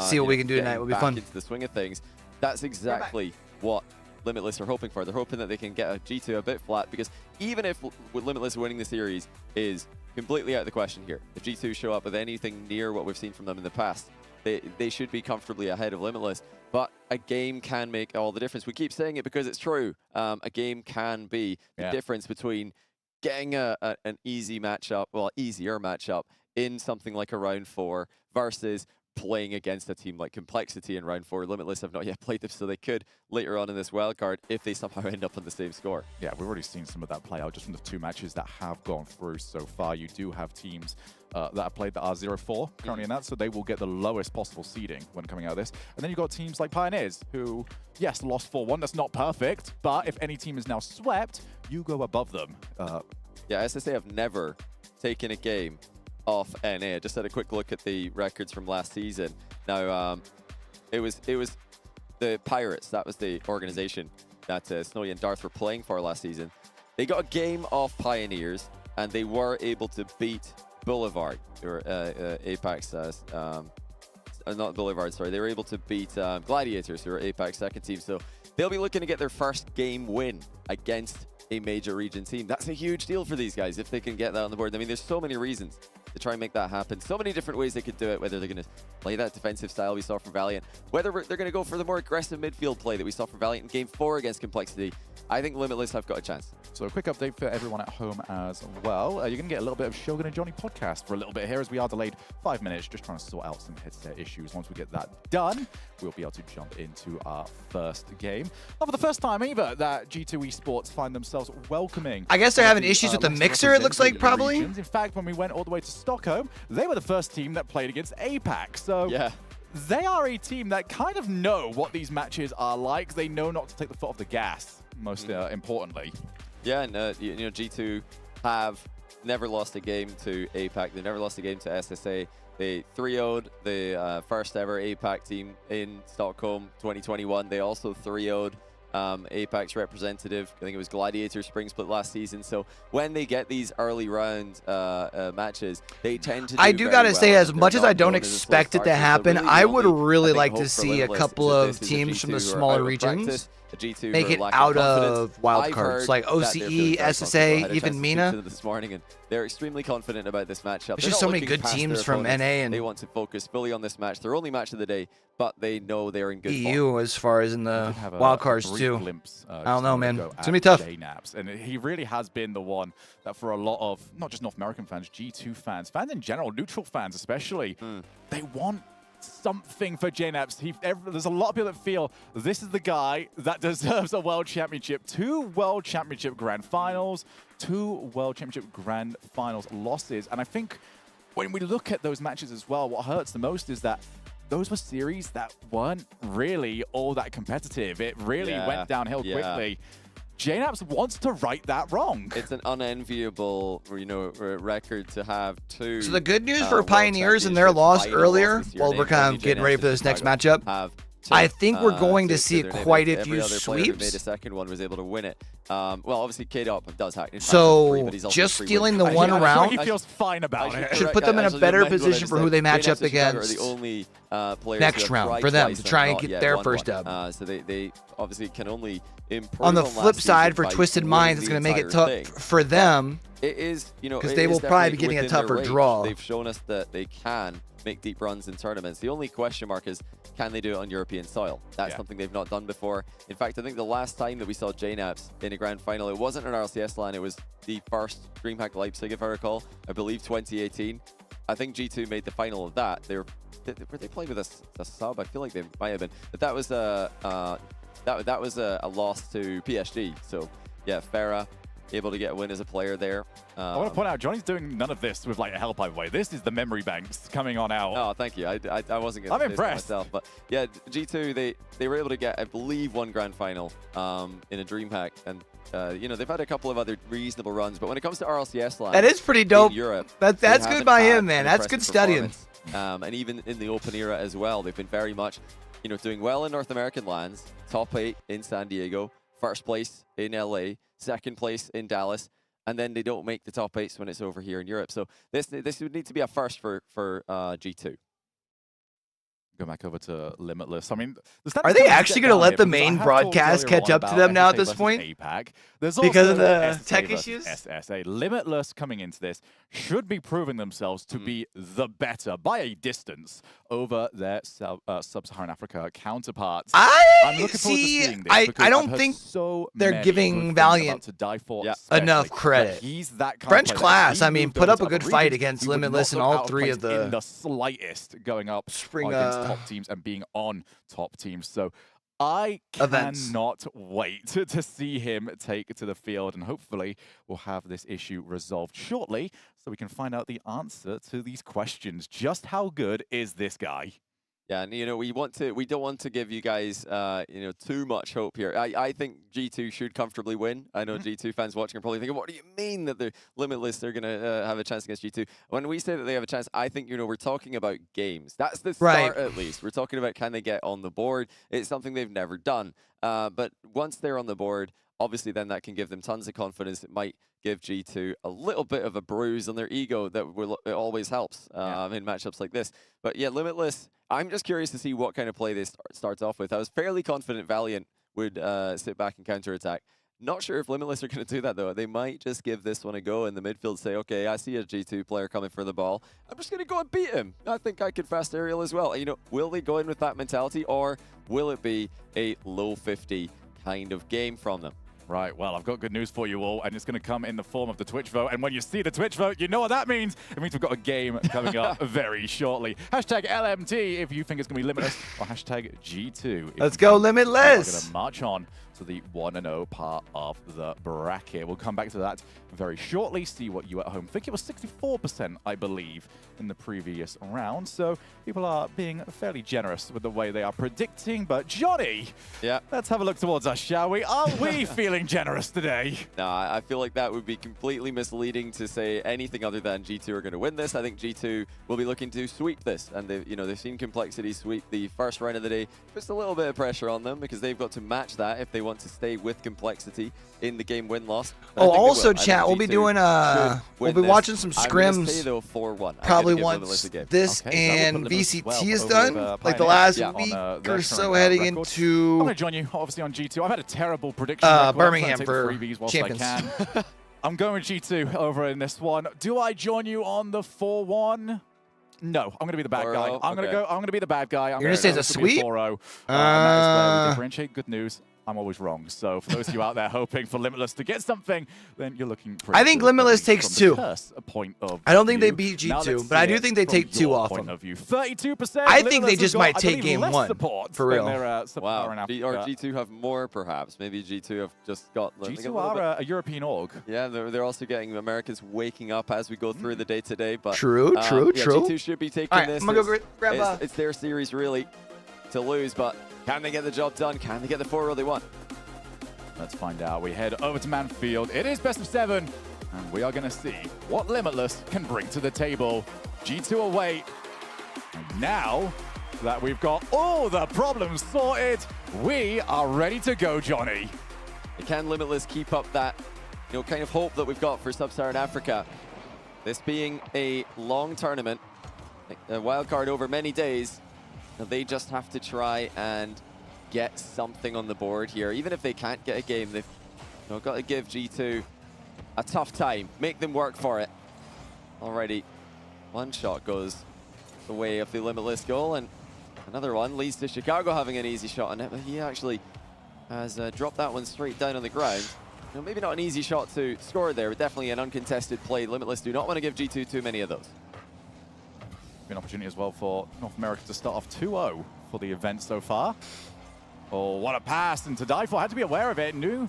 see what we can do tonight will be fun. Into the swing of things, that's exactly what Limitless are hoping for. They're hoping that they can get a G2 a bit flat, because even if Limitless winning the series is completely out of the question here, if G2 show up with anything near what we've seen from them in the past, they should be comfortably ahead of Limitless. But a game can make all the difference. We keep saying it because it's true. A game can be the difference between getting an easy matchup, well, easier matchup in something like a round 4 versus playing against a team like Complexity in round 4. Limitless have not yet played them, so they could later on in this wildcard if they somehow end up on the same score. Yeah, we've already seen some of that play out just from the 2 matches that have gone through so far. You do have teams that have played that are 0-4 currently in that, so they will get the lowest possible seeding when coming out of this. And then you've got teams like Pioneers, who, yes, lost 4-1. That's not perfect, but if any team is now swept, you go above them. Yeah, SSA have never taken a game off NA. I just had a quick look at the records from last season. Now, it was the Pirates. That was the organization that Snowy and Darth were playing for last season. They got a game off Pioneers, and they were able to beat Boulevard, or Apex, not Boulevard, sorry. They were able to beat Gladiators, who are Apex second team. So they'll be looking to get their first game win against a major region team. That's a huge deal for these guys if they can get that on the board. I mean, there's so many reasons to try and make that happen. So many different ways they could do it, whether they're going to play that defensive style we saw from Valiant, whether they're going to go for the more aggressive midfield play that we saw from Valiant in Game 4 against Complexity. I think Limitless have got a chance. So a quick update for everyone at home as well. You're going to get a little bit of Shogun and Johnny podcast for a little bit here, as we are delayed 5 minutes, just trying to sort out some headset issues. Once we get that done, we'll be able to jump into our first game. Not for the first time either that G2 Esports find themselves welcoming. I guess they're having issues with the mixer, it looks like, probably. In fact, when we went all the way to Stockholm, they were the first team that played against APAC. So yeah, they are a team that kind of know what these matches are like. They know not to take the foot off the gas, most importantly. Yeah, and you know, G2 have never lost a game to APAC. They never lost a game to SSA. They 3-0'd the first ever APAC team in Stockholm 2021. They also 3-0'd APAC's representative. I think it was Gladiators spring split last season. So when they get these early round matches, they tend to do I do gotta say, as much as I don't expect it to happen, I would really like to see a couple of teams from the smaller regions make it out of wildcards, like OCE, SSA, even MENA. This morning, and they're extremely confident about this matchup. There's just so many good teams from NA, and they want to focus fully on this match. Their only match of the day, but they know they're in good EU form. As far as in the wildcards too. Glimpse, I don't know, man. It's gonna be tough. JNaps, and he really has been the one that for a lot of not just North American fans, G2 fans, fans in general, neutral fans especially, they want something for JNaps. There's a lot of people that feel this is the guy that deserves a World Championship. 2 World Championship Grand Finals, 2 World Championship Grand Finals losses. And I think when we look at those matches as well, what hurts the most is that those were series that weren't really all that competitive. It really went downhill quickly. JNaps wants to right that wrong. It's an unenviable, you know, record to have 2. So the good news for Pioneers and their loss earlier, while we're kind of getting ready for this next matchup, I think we're going to see quite a few sweeps. Made a second one was able to win it. Well, obviously KDOP does hack. So just stealing the one round, he feels fine about it. Should put them in a better position for who they match up against the only next round for them to try and get their first dub. So they obviously can only improve. On the flip side, for Twisted Minds, it's going to make it tough for them. It is, you know, because they will probably be getting a tougher draw. They've shown us that they can make deep runs in tournaments. The only question mark is, can they do it on European soil? That's something they've not done before. In fact, I think the last time that we saw JNaps in a grand final, it wasn't an RLCS LAN, it was the first DreamHack Leipzig, if I recall. I believe 2018. I think G2 made the final of that. Were they playing with a sub? I feel like they might have been. But that was a loss to PSG. So yeah, Farah able to get a win as a player there. I want to point out, Johnny's doing none of this with like a help, by the way. This is the memory banks coming on out. Oh, thank you. I wasn't going to say impressed myself, but yeah, G2 they were able to get, I believe, 1 grand final in a DreamHack, and you know, they've had a couple of other reasonable runs, but when it comes to RLCS line, that is pretty dope. In Europe, that's good by him, man. That's good studying. And even in the open era as well, they've been very much, you know, doing well in North American lands. Top 8 in San Diego, first place in LA, second place in Dallas, and then they don't make the top 8s when it's over here in Europe. So this would need to be a first for G2. Go back over to Limitless. I mean, are they actually going to let the main broadcast catch up to them now at this point? APAC. Because of the tech issues? SSA. Limitless coming into this should be proving themselves to be the better by a distance over their sub-Saharan Africa counterparts. I'm looking forward to seeing this. I don't think they're giving Valiant enough credit. He's that kind French of class, I mean, put up a good fight against Limitless in all 3 of the... in the slightest going up against top teams and being on top teams. So I cannot wait to see him take to the field, and hopefully we'll have this issue resolved shortly so we can find out the answer to these questions. Just how good is this guy? Yeah, and you know, we don't want to give you guys you know, too much hope here. I think G2 should comfortably win. I know G2 fans watching are probably thinking, what do you mean that they're Limitless, they're going to have a chance against G2? When we say that they have a chance, I think, you know, we're talking about games. That's the start, at least. We're talking about, can they get on the board? It's something they've never done. But once they're on the board, obviously then that can give them tons of confidence. It might give G2 a little bit of a bruise on their ego that it always helps in matchups like this. But yeah, Limitless, I'm just curious to see what kind of play they starts off with. I was fairly confident Valiant would sit back and counterattack. Not sure if Limitless are going to do that, though. They might just give this one a go in the midfield, say, okay, I see a G2 player coming for the ball. I'm just going to go and beat him. I think I could fast aerial as well. You know, will they go in with that mentality, or will it be a low 50 kind of game from them? Right, well, I've got good news for you all, and it's going to come in the form of the Twitch vote. And when you see the Twitch vote, you know what that means. It means we've got a game coming up very shortly. Hashtag LMT if you think it's going to be Limitless, or hashtag G2. Let's go Limitless. We're going to march on to the 1-0 part of the bracket. We'll come back to that very shortly, see what you at home think. It was 64%, I believe, in the previous round, so people are being fairly generous with the way they are predicting. But Johnny, let's have a look towards us, shall we? Are we feeling generous today? No, I feel like that would be completely misleading to say anything other than G2 are going to win this. I think G2 will be looking to sweep this, and they've seen Complexity sweep the first round of the day. Puts a little bit of pressure on them because they've got to match that if they want to stay with Complexity in the game win-loss. Oh, also, chat, we'll be doing we'll be watching some scrims. Probably once this and VCT is done, like the last week or so, heading into. I'm going to join you, obviously, on G2. I've had a terrible prediction. Birmingham for champions. I'm going with G2 over in this one. Do I join you on the 4-1? No, I'm going to be the bad guy. I'm going to be the bad guy. You're going to say it's a sweep? 4-0. That is where we differentiate. Good news. I'm always wrong. So for those of you out there hoping for Limitless to get something, then you're looking pretty I think Limitless takes 2. I don't think they beat G2, G2, but I do think they take 2 off them. 32%. I think they just might take game 1, for real. Wow. Or G2 have more, perhaps. Maybe G2 have just got... G2 are a European org. Yeah, they're also getting Americans waking up as we go through the day today. But True. G2 should be taking this. I'm going to go grab it's their series, really, to lose, but can they get the job done? Can they get the 4-0 they want? Let's find out. We head over to Manfield. It is best of 7, and we are going to see what Limitless can bring to the table. G2 away. And now that we've got all the problems sorted, we are ready to go, Johnny. Can Limitless keep up that, kind of hope that we've got for Sub-Saharan Africa? This being a long tournament, a wildcard over many days, they just have to try and get something on the board here. Even if they can't get a game, they've got to give G2 a tough time, make them work for it. Already, one shot goes the way of the Limitless goal, and another one leads to Chicago having an easy shot on it, but he actually has dropped that one straight down on the ground. Maybe not an easy shot to score there, but definitely an uncontested play. Limitless do not want to give G2 too many of those. An opportunity as well for North America to start off 2-0 for the event so far. Oh, what a pass, and to die for. Had to be aware of it, knew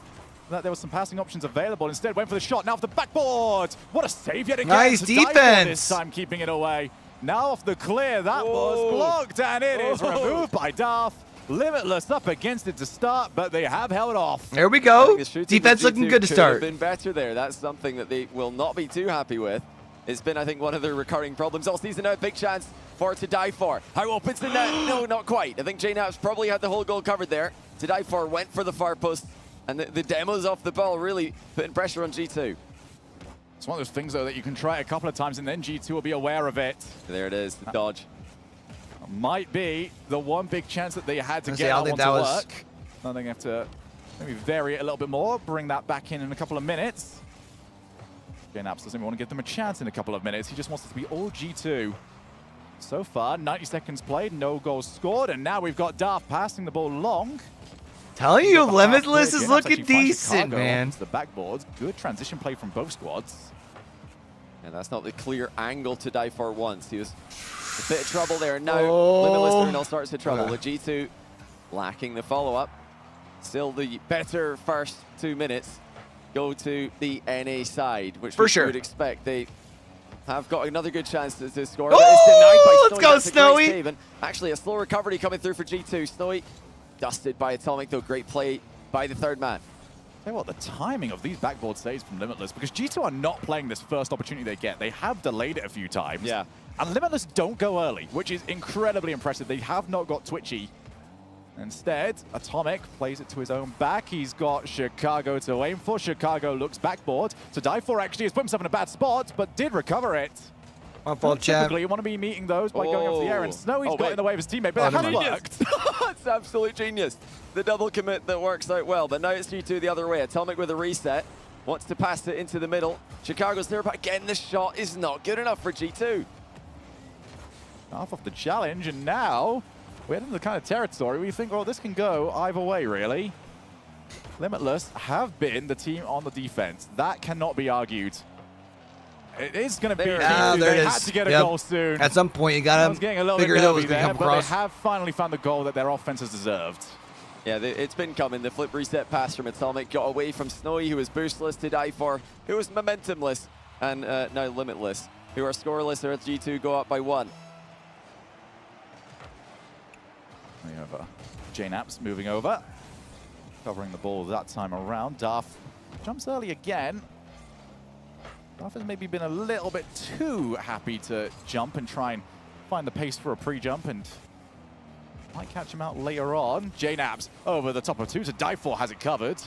that there were some passing options available. Instead, went for the shot, now off the backboard. What a save yet again. Nice defense. This time, keeping it away. Now off the clear, that was blocked, and it is removed by Darth. Limitless up against it to start, but they have held off. There we go. Defense looking good to start. Could have been better there. That's something that they will not be too happy with. It's been, I think, one of their recurring problems all season now. Big chance for To Die For. How open's the net? No, not quite. I think JNap's probably had the whole goal covered there. To Die For went for the far post, and the demos off the ball really putting pressure on G2. It's one of those things, though, that you can try a couple of times, and then G2 will be aware of it. There it is, the dodge. Might be the one big chance that they had to get that one to work. I think they have to maybe vary it a little bit more, bring that back in a couple of minutes. JNaps doesn't even want to give them a chance in a couple of minutes. He just wants it to be all G2. So far, 90 seconds played, no goals scored, and now we've got Darth passing the ball long. Telling you, Limitless is looking decent, man. The backboards, good transition play from both squads. And that's not the clear angle To Die For once. He was a bit of trouble there. Now, Limitless are in all sorts of trouble. With G2 lacking the follow-up. Still the better first 2 minutes go to the NA side, which we would expect. They have got another good chance to score. Oh, let's go, Snowy! And actually, a slow recovery coming through for G2. Snowy dusted by Atomic, though. Great play by the third man. Tell you what, the timing of these backboard saves from Limitless, because G2 are not playing this first opportunity they get. They have delayed it a few times. Yeah. And Limitless don't go early, which is incredibly impressive. They have not got twitchy. Instead, Atomic plays it to his own back. He's got Chicago to aim for. Chicago looks backboard. To Die For actually has put himself in a bad spot, but did recover it. My fault, Chad. Typically, you want to be meeting those by going up to the air, and Snowy's got in the way of his teammate, but it has worked. It's absolute genius. The double commit that works out well, but now it's G2 the other way. Atomic with a reset. Wants to pass it into the middle. Chicago's there, but again, the shot is not good enough for G2. Off the challenge, and now we're into the kind of territory where you think, well, this can go either way, really. Limitless have been the team on the defense. That cannot be argued. It is going to be. They had to get a goal soon. At some point, you got to figure it out what's going to come across. But they have finally found the goal that their offense has deserved. Yeah, it's been coming. The flip reset pass from Atomic got away from Snowy, who was boostless, to Die4, who was momentumless, and now Limitless, who are scoreless. Or G2 go up by 1. We have JNaps moving over, covering the ball that time around. Duff jumps early again. Duff has maybe been a little bit too happy to jump and try and find the pace for a pre-jump, and might catch him out later on. JNaps over the top of 2, so Die4 has it covered.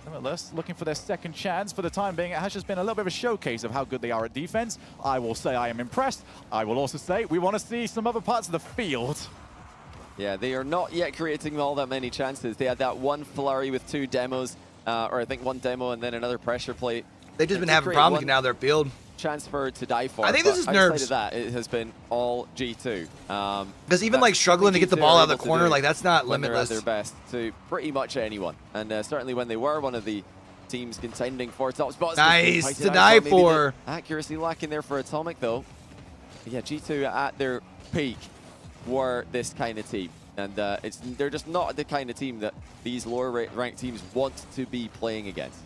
Limitless looking for their second chance. For the time being, it has just been a little bit of a showcase of how good they are at defense. I will say I am impressed. I will also say we want to see some other parts of the field. Yeah, they are not yet creating all that many chances. They had that one flurry with 2 demos, or I think 1 demo and then another pressure play. They've just been having problems getting out of their field. Transfer to Die4. I think this is nerves. Outside of that, it has been all G2. Because even like struggling to get the ball out of the corner, like that's not Limitless. They're at their best to pretty much anyone, and certainly when they were one of the teams contending for top spots. Nice to Die4. Accuracy lacking there for Atomic though. Yeah, G2 at their peak were this kind of team, and they're just not the kind of team that these lower ranked teams want to be playing against.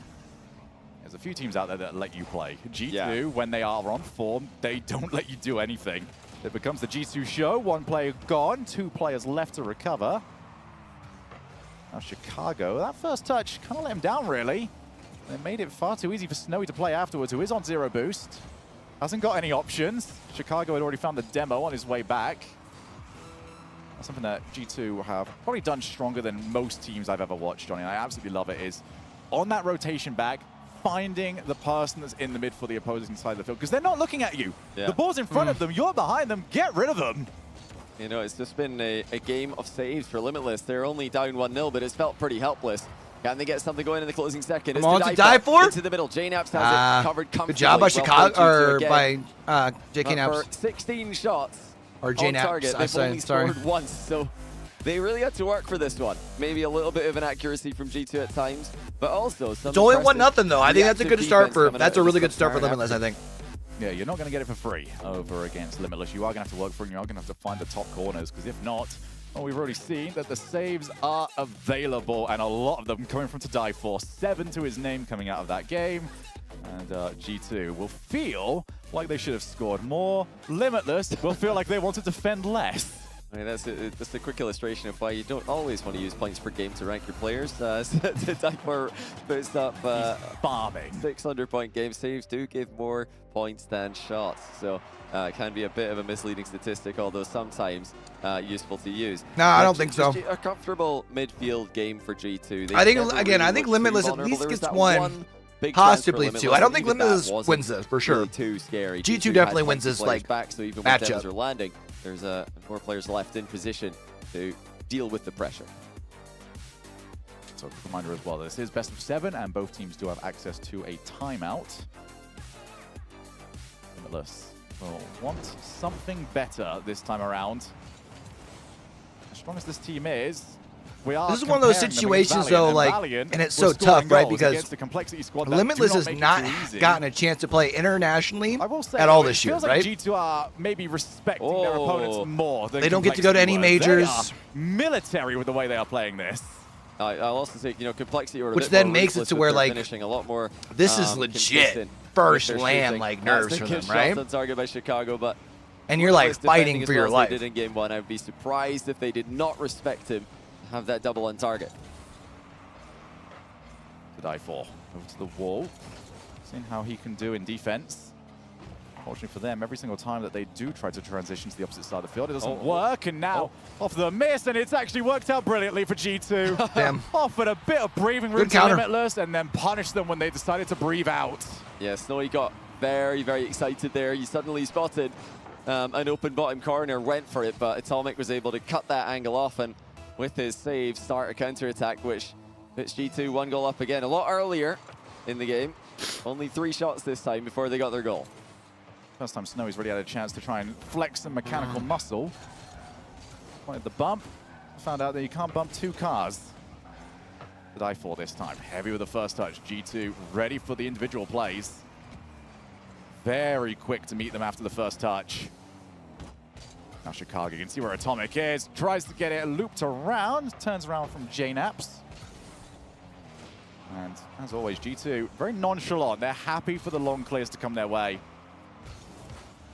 There's a few teams out there that let you play. G2, when they are on form, they don't let you do anything. It becomes the G2 show. 1 player gone, 2 players left to recover. Now Chicago, that first touch kind of let him down, really. They made it far too easy for Snowy to play afterwards, who is on 0 boost. Hasn't got any options. Chicago had already found the demo on his way back. That's something that G2 have probably done stronger than most teams I've ever watched, Johnny. I absolutely love it, is on that rotation back, finding the person that's in the mid for the opposing side of the field, because they're not looking at you. Yeah. The ball's in front of them, you're behind them, get rid of them. You know, it's just been a game of saves for Limitless. They're only down 1-0, but it's felt pretty helpless. Can they get something going in the closing second? Come on to Die4. Into the middle. JNaps has it covered comfortably. Good job by Chicago, or by JK Naps. For 16 shots or on JNaps, target, they've only scored once, so they really had to work for this one. Maybe a little bit of inaccuracy from G2 at times, but also some. It's only 1-0 though. I think that's a good start for. That's a really good start for Limitless, I think. Yeah, you're not going to get it for free over against Limitless. You are going to have to work for it, and you are going to have to find the top corners, because if not, well, we've already seen that the saves are available, and a lot of them coming from to Die4. 7 to his name coming out of that game. And G2 will feel like they should have scored more. Limitless will feel like they want to defend less. I mean, that's a quick illustration of why you don't always want to use points per game to rank your players. Die4 puts up 600-point game. Saves do give more points than shots, so it can be a bit of a misleading statistic, although sometimes useful to use. No, I don't think so. A comfortable midfield game for G2. I think, again, I think Limitless at least gets one, possibly 2. I don't think Limitless wins this, for sure. Really too scary. G2 definitely wins this, like, back, so even when matchup. are landing, there's more players left in position to deal with the pressure. So a quick reminder as well, this is best of 7, and both teams do have access to a timeout. Limitless will want something better this time around. As strong as this team is, we are. This is one of those situations, though, like, and it's so tough, right? Because Limitless has not gotten a chance to play internationally at all this year, right? right? Like G2 are maybe respecting their opponents more than they don't get to go to any majors. They are military with the way they are playing this. I'll also say, you know, complexity, or which then makes it to where, like, finishing a lot more. This is legit first land, like, nerves for them, right? On target by Chicago, but and you're like fighting for your life. They did in game 1. I'd be surprised if they did not respect him. Have that double on target. To Die4 over to the wall, seeing how he can do in defense. Fortunately for them, every single time that they do try to transition to the opposite side of the field, it doesn't work, and now off the miss, and it's actually worked out brilliantly for G2. Damn. Offered a bit of breathing room to Limitless, and then punished them when they decided to breathe out. Yeah, Snowy got very, very excited there. He suddenly spotted an open bottom corner, went for it, but Atomic was able to cut that angle off, and with his save, start a counter-attack, which puts G2 1 goal up again. A lot earlier in the game. Only 3 shots this time before they got their goal. First time Snowy's really had a chance to try and flex some mechanical muscle. Wanted the bump. Found out that you can't bump 2 cars. To Die4 this time. Heavy with the first touch. G2 ready for the individual plays. Very quick to meet them after the first touch. Now Chicago, you can see where Atomic is. Tries to get it looped around. Turns around from JNaps. And as always, G2, very nonchalant. They're happy for the long clears to come their way.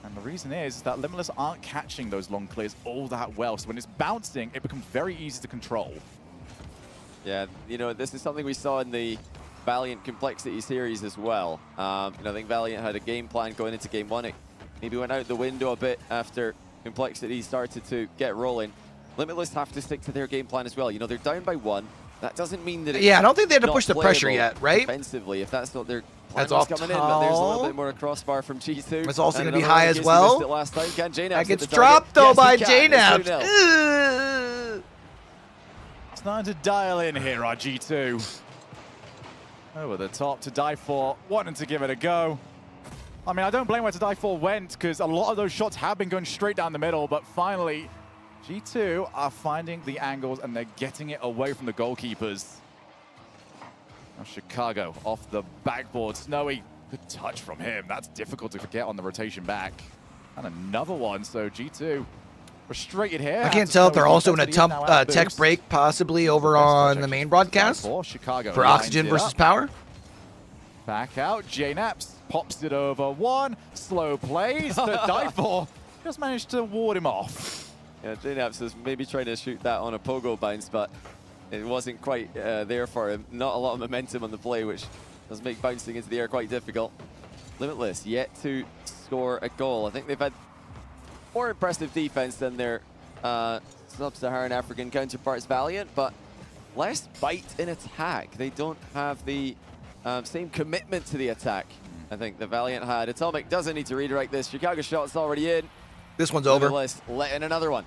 And the reason is that Limitless aren't catching those long clears all that well. So when it's bouncing, it becomes very easy to control. Yeah, you know, this is something we saw in the Valiant Complexity series as well. I think Valiant had a game plan going into game 1. It maybe went out the window a bit after Complexity started to get rolling. Limitless have to stick to their game plan as well. You know, they're down by 1. That doesn't mean that it's I don't think they had to push the pressure playable yet, right? Defensively, if that's not their plan That's off coming in, but there's a little bit more of crossbar from G2. It's also And going to be another high one as in case he well. missed it last time. Can JNaps That hit gets the dropped target? though by Yes, he can. It's JNaps. 2-0. Starting to dial in here, our G2. Over the top to die for, wanting to give it a go. I mean, I don't blame where to die for went, because a lot of those shots have been going straight down the middle, but finally, G2 are finding the angles and they're getting it away from the goalkeepers. Now Chicago off the backboard. Snowy, good touch from him. That's difficult to forget on the rotation back. And another one, so G2 frustrated here. I can't tell if they're also in a tech break, possibly over on the main broadcast for Oxygen versus Power. Back out, JNaps pops it over one, slow plays to die for. Just managed to ward him off. Yeah, JNaps was maybe trying to shoot that on a pogo bounce, but it wasn't quite there for him. Not a lot of momentum on the play, which does make bouncing into the air quite difficult. Limitless yet to score a goal. I think they've had more impressive defense than their sub-Saharan African counterparts Valiant, but less bite in attack. They don't have the same commitment to the attack I think the Valiant had. Atomic doesn't need to redirect this. Chicago shot's already in. This one's over. Let in another one.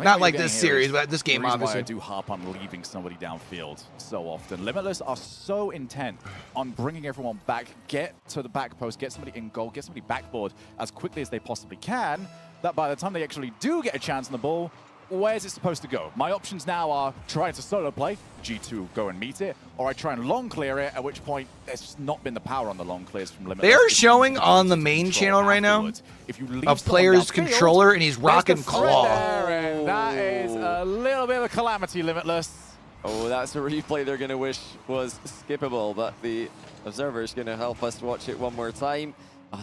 Not like this series, but this game, obviously. I do harp on leaving somebody downfield so often. Limitless are so intent on bringing everyone back, get to the back post, get somebody in goal, get somebody backboard as quickly as they possibly can, that by the time they actually do get a chance on the ball, where's it supposed to go? My options now are trying to solo play, G2 go and meet it, or I try and long clear it, at which point there's just not been the power on the long clears from Limitless. They're showing on the main channel right now a player's controller, and he's rocking claw. And that is a little bit of a calamity, Limitless. Oh, that's a replay they're going to wish was skippable, but the observer's going to help us watch it one more time.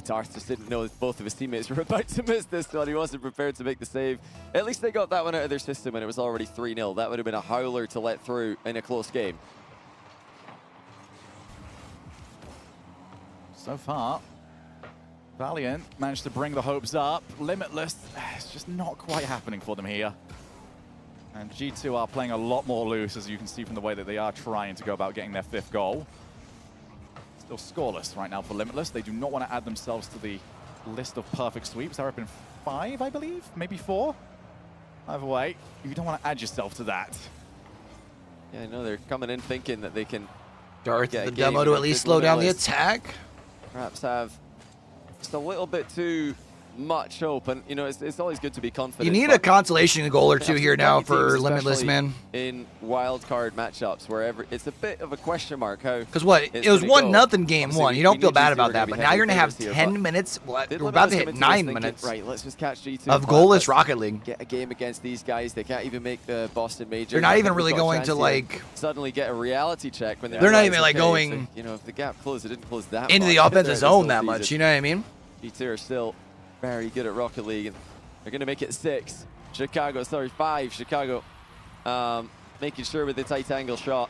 Darth just didn't know that both of his teammates were about to miss this one. He wasn't prepared to make the save. At least they got that one out of their system when it was already 3-0. That would have been a howler to let through in a close game. So far, Valiant managed to bring the hopes up. Limitless, it's just not quite happening for them here. And G2 are playing a lot more loose, as you can see from the way that they are trying to go about getting their 5th goal. Still scoreless right now for Limitless. They do not want to add themselves to the list of perfect sweeps. They're up in 5, I believe, maybe 4. Either way, you don't want to add yourself to that. Yeah, I know they're coming in thinking that they can Darth the demo to at least slow down the attack. Perhaps have just a little bit too much hope, and you know it's always good to be confident. You need a consolation goal or two here now for Limitless, man. In wildcard matchups, wherever it's a bit of a question mark. How? Because what? It was 1-0 game one. You don't feel bad about that, but now you're gonna have 10 minutes. We're about to hit 9 minutes. Right, let's just catch G2 of goalless Rocket League. Get a game against these guys. They can't even make the Boston Major. They're not even really going to like suddenly get a reality check when they're not even like going. You know, if the gap closed, it didn't close that into the offensive zone that much. You know what I mean? G2 are still very good at Rocket League, and they're going to make it 6. Chicago, sorry, 5. Chicago making sure with the tight angle shot.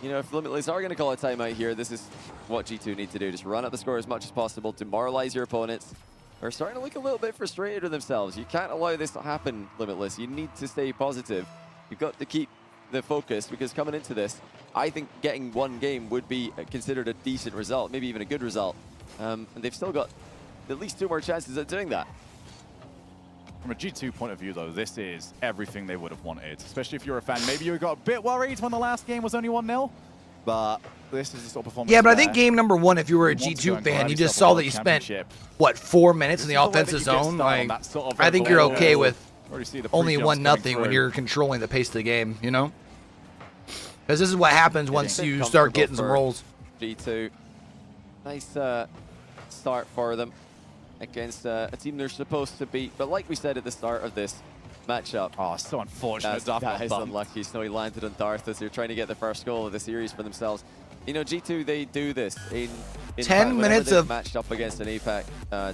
You know, if Limitless are going to call a timeout here, this is what G2 need to do. Just run up the score as much as possible, demoralize your opponents. They're starting to look a little bit frustrated with themselves. You can't allow this to happen, Limitless. You need to stay positive. You've got to keep the focus, because coming into this, I think getting one game would be considered a decent result, maybe even a good result. And they've still got at least 2 more chances at doing that. From a G2 point of view, though, this is everything they would have wanted, especially if you're a fan. Maybe you got a bit worried when the last game was only 1-0, but this is the sort of performance. Yeah, but I think game number 1, if you were a G2 fan, you just saw that you spent, what, 4 minutes in the offensive zone? Like, I think you're okay with only 1-0 when you're controlling the pace of the game, you know? Because this is what happens once you start getting some rolls. G2, nice start for them. against a team they're supposed to beat. But like we said at the start of this matchup. Oh, so unfortunate. That is unlucky. Snowy landed on Darth as they're trying to get the first goal of the series for themselves. You know, G2, they do this. In 10 minutes of matched up against an APAC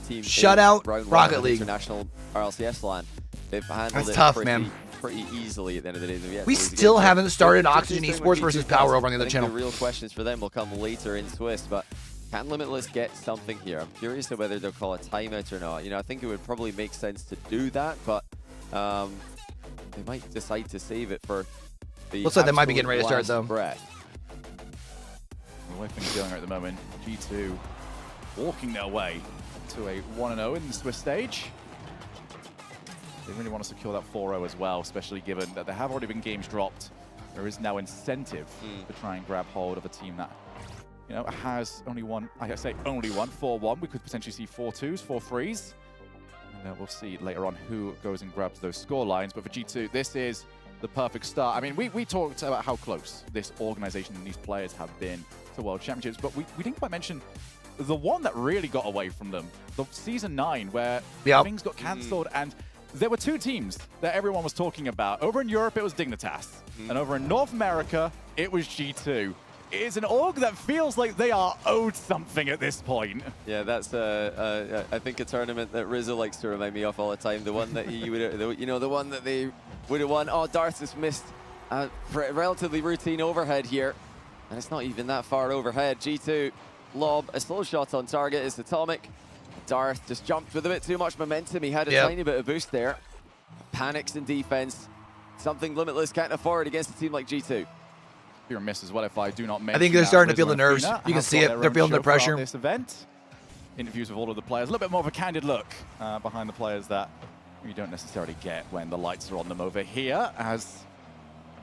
team. Shutout Rocket League. International RLCS LAN. They've handled That's it tough, man. pretty easily at the end of the day. We still haven't started Oxygen Esports versus Power over on the other channel. The real questions for them will come later in Swiss, but can Limitless get something here? I'm curious to whether they'll call a timeout or not. You know, I think it would probably make sense to do that, but they might decide to save it for the looks like they might be getting ready to start, though. Breath. The way things are going at the moment, G2 walking their way to a 1-0 in the Swiss stage. They really want to secure that 4-0 as well, especially given that there have already been games dropped. There is now incentive to try and grab hold of a team that, you know, has only one, I say only one, 4-1. We could potentially see 4-2s, 4-3s. And we'll see later on who goes and grabs those score lines. But for G2, this is the perfect start. I mean, we talked about how close this organization and these players have been to World Championships, but we didn't quite mention the one that really got away from them, the Season 9, where things got cancelled, and there were two teams that everyone was talking about. Over in Europe, it was Dignitas, and over in North America, it was G2. It is an org that feels like they are owed something at this point. Yeah, that's I think a tournament that Rizzo likes to remind me of all the time. The one that he would, you know, the one that they would have won. Oh, Darth has missed a relatively routine overhead here, and it's not even that far overhead. G2 lob a slow shot on target is Atomic. Darth just jumped with a bit too much momentum. He had a tiny bit of boost there. Panics in defense. Something Limitless can't afford against a team like G2. Be remiss as well if I do not mention. I think they're starting to feel the nerves. You can see it. They're feeling the pressure. This event, interviews with all of the players, a little bit more of a candid look behind the players that you don't necessarily get when the lights are on them over here. As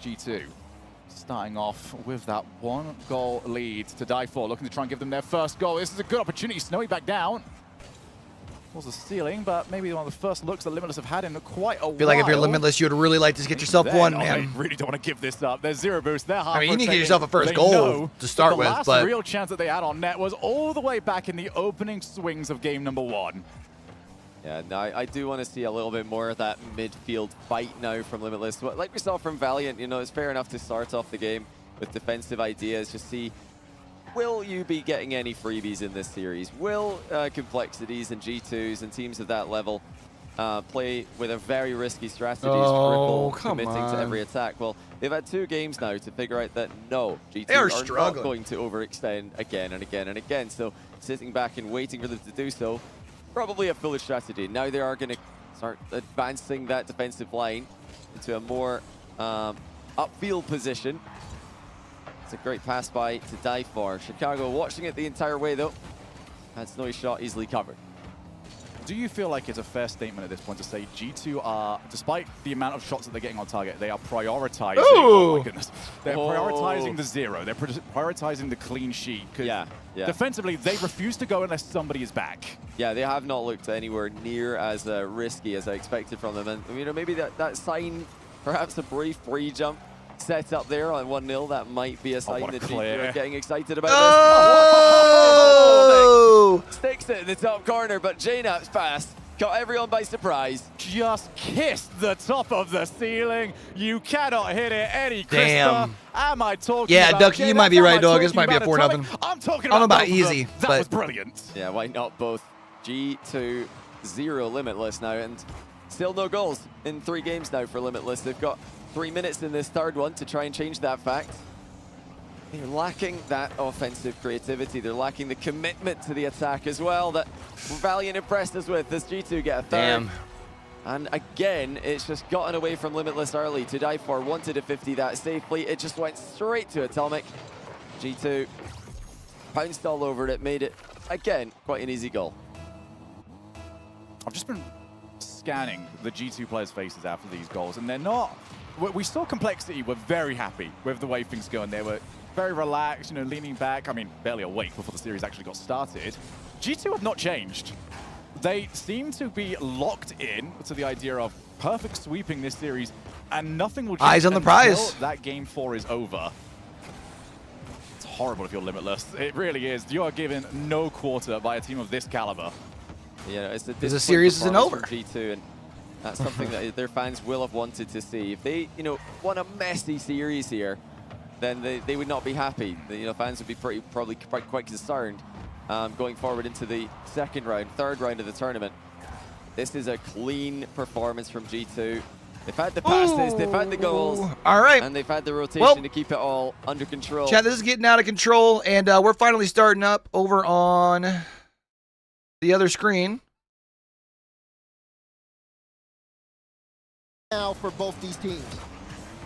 G2 starting off with that 1-goal lead to die for, looking to try and give them their first goal. This is a good opportunity. Snowy back down. Was the ceiling, but maybe one of the first looks that Limitless have had in quite a while. I feel like if you're Limitless, you would really like to get yourself one, man. They really don't want to give this up. There's zero boost. They're half. I mean, you need to get yourself a first goal to start with, but the last real chance that they had on net was all the way back in the opening swings of game number 1. Yeah, no, I do want to see a little bit more of that midfield fight now from Limitless. Like we saw from Valiant, you know, it's fair enough to start off the game with defensive ideas. Just see, will you be getting any freebies in this series? Will Complexities and G2s and teams of that level play with a very risky strategies, committing to every attack? Well, they've had 2 games now to figure out that no, G2 are not going to overextend again and again and again. So sitting back and waiting for them to do so, probably a foolish strategy. Now they are going to start advancing that defensive line into a more upfield position. It's a great pass by to die for. Chicago watching it the entire way though. Had Snowy shot easily covered. Do you feel like it's a fair statement at this point to say G2 are, despite the amount of shots that they're getting on target, they are prioritizing, oh my goodness, they're prioritizing the 0, they're prioritizing the clean sheet, because defensively they refuse to go unless somebody is back. Yeah, they have not looked anywhere near as risky as I expected from them, and you know, maybe that sign, perhaps a brief free jump set up there on 1-0, that might be a sign that G2 are getting excited about this. Sticks it in the top corner, but JNap's pass caught everyone by surprise. Just kissed the top of the ceiling. You cannot hit it any crisper. Am I talking about Ducky, you might be right, dog. This might be a 4-0. I'm talking about easy. That was brilliant. Yeah, why not both? G2 0 Limitless now, and still no goals in 3 games now for Limitless. They've got 3 minutes in this third one to try and change that fact. They're lacking that offensive creativity. They're lacking the commitment to the attack as well that Valiant impressed us with as G2 get a third. Damn. And again, it's just gotten away from Limitless early. To die for wanted to 50 that safely. It just went straight to Atomic. G2 pounced all over it, made it, again, quite an easy goal. I've just been scanning the G2 players' faces after these goals, and they're not... We saw Complexity were very happy with the way things go, and they were very relaxed, you know, leaning back. I mean, barely awake before the series actually got started. G2 have not changed. They seem to be locked in to the idea of perfect sweeping this series, and nothing will change eyes on the prize. That game 4 is over. It's horrible if you're Limitless. It really is. You are given no quarter by a team of this caliber. You know, it's the series isn't over. G2, and that's something that their fans will have wanted to see. If they, you know, won a messy series here, then they would not be happy. The, fans would be probably quite concerned going forward into the third round of the tournament. This is a clean performance from G2. They've had the passes, they've had the goals, all right, and they've had the rotation to keep it all under control. Chad, this is getting out of control, and we're finally starting up over on the other screen. Now for both these teams.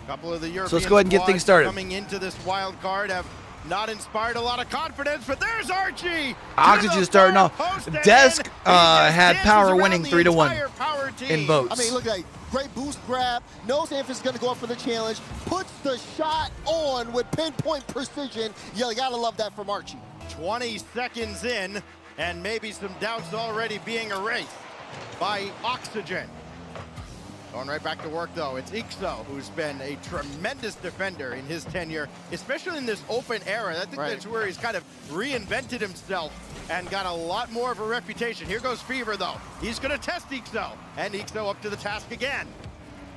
A couple of the European so let's go ahead and get things started. Coming into this wild card have not inspired a lot of confidence, but there's Archie. Oxygen starting off. Desk had power winning 3-1 in votes. I mean, look like great boost grab. Knows Amphis is going to go up for the challenge. Puts the shot on with pinpoint precision. You gotta love that from Archie. 20 seconds in, and maybe some doubts already being erased by Oxygen. Going right back to work, though. It's Ixo, who's been a tremendous defender in his tenure, especially in this open era. I think that's where he's kind of reinvented himself and got a lot more of a reputation. Here goes Fever, though. He's going to test Ixo, and Ixo up to the task again.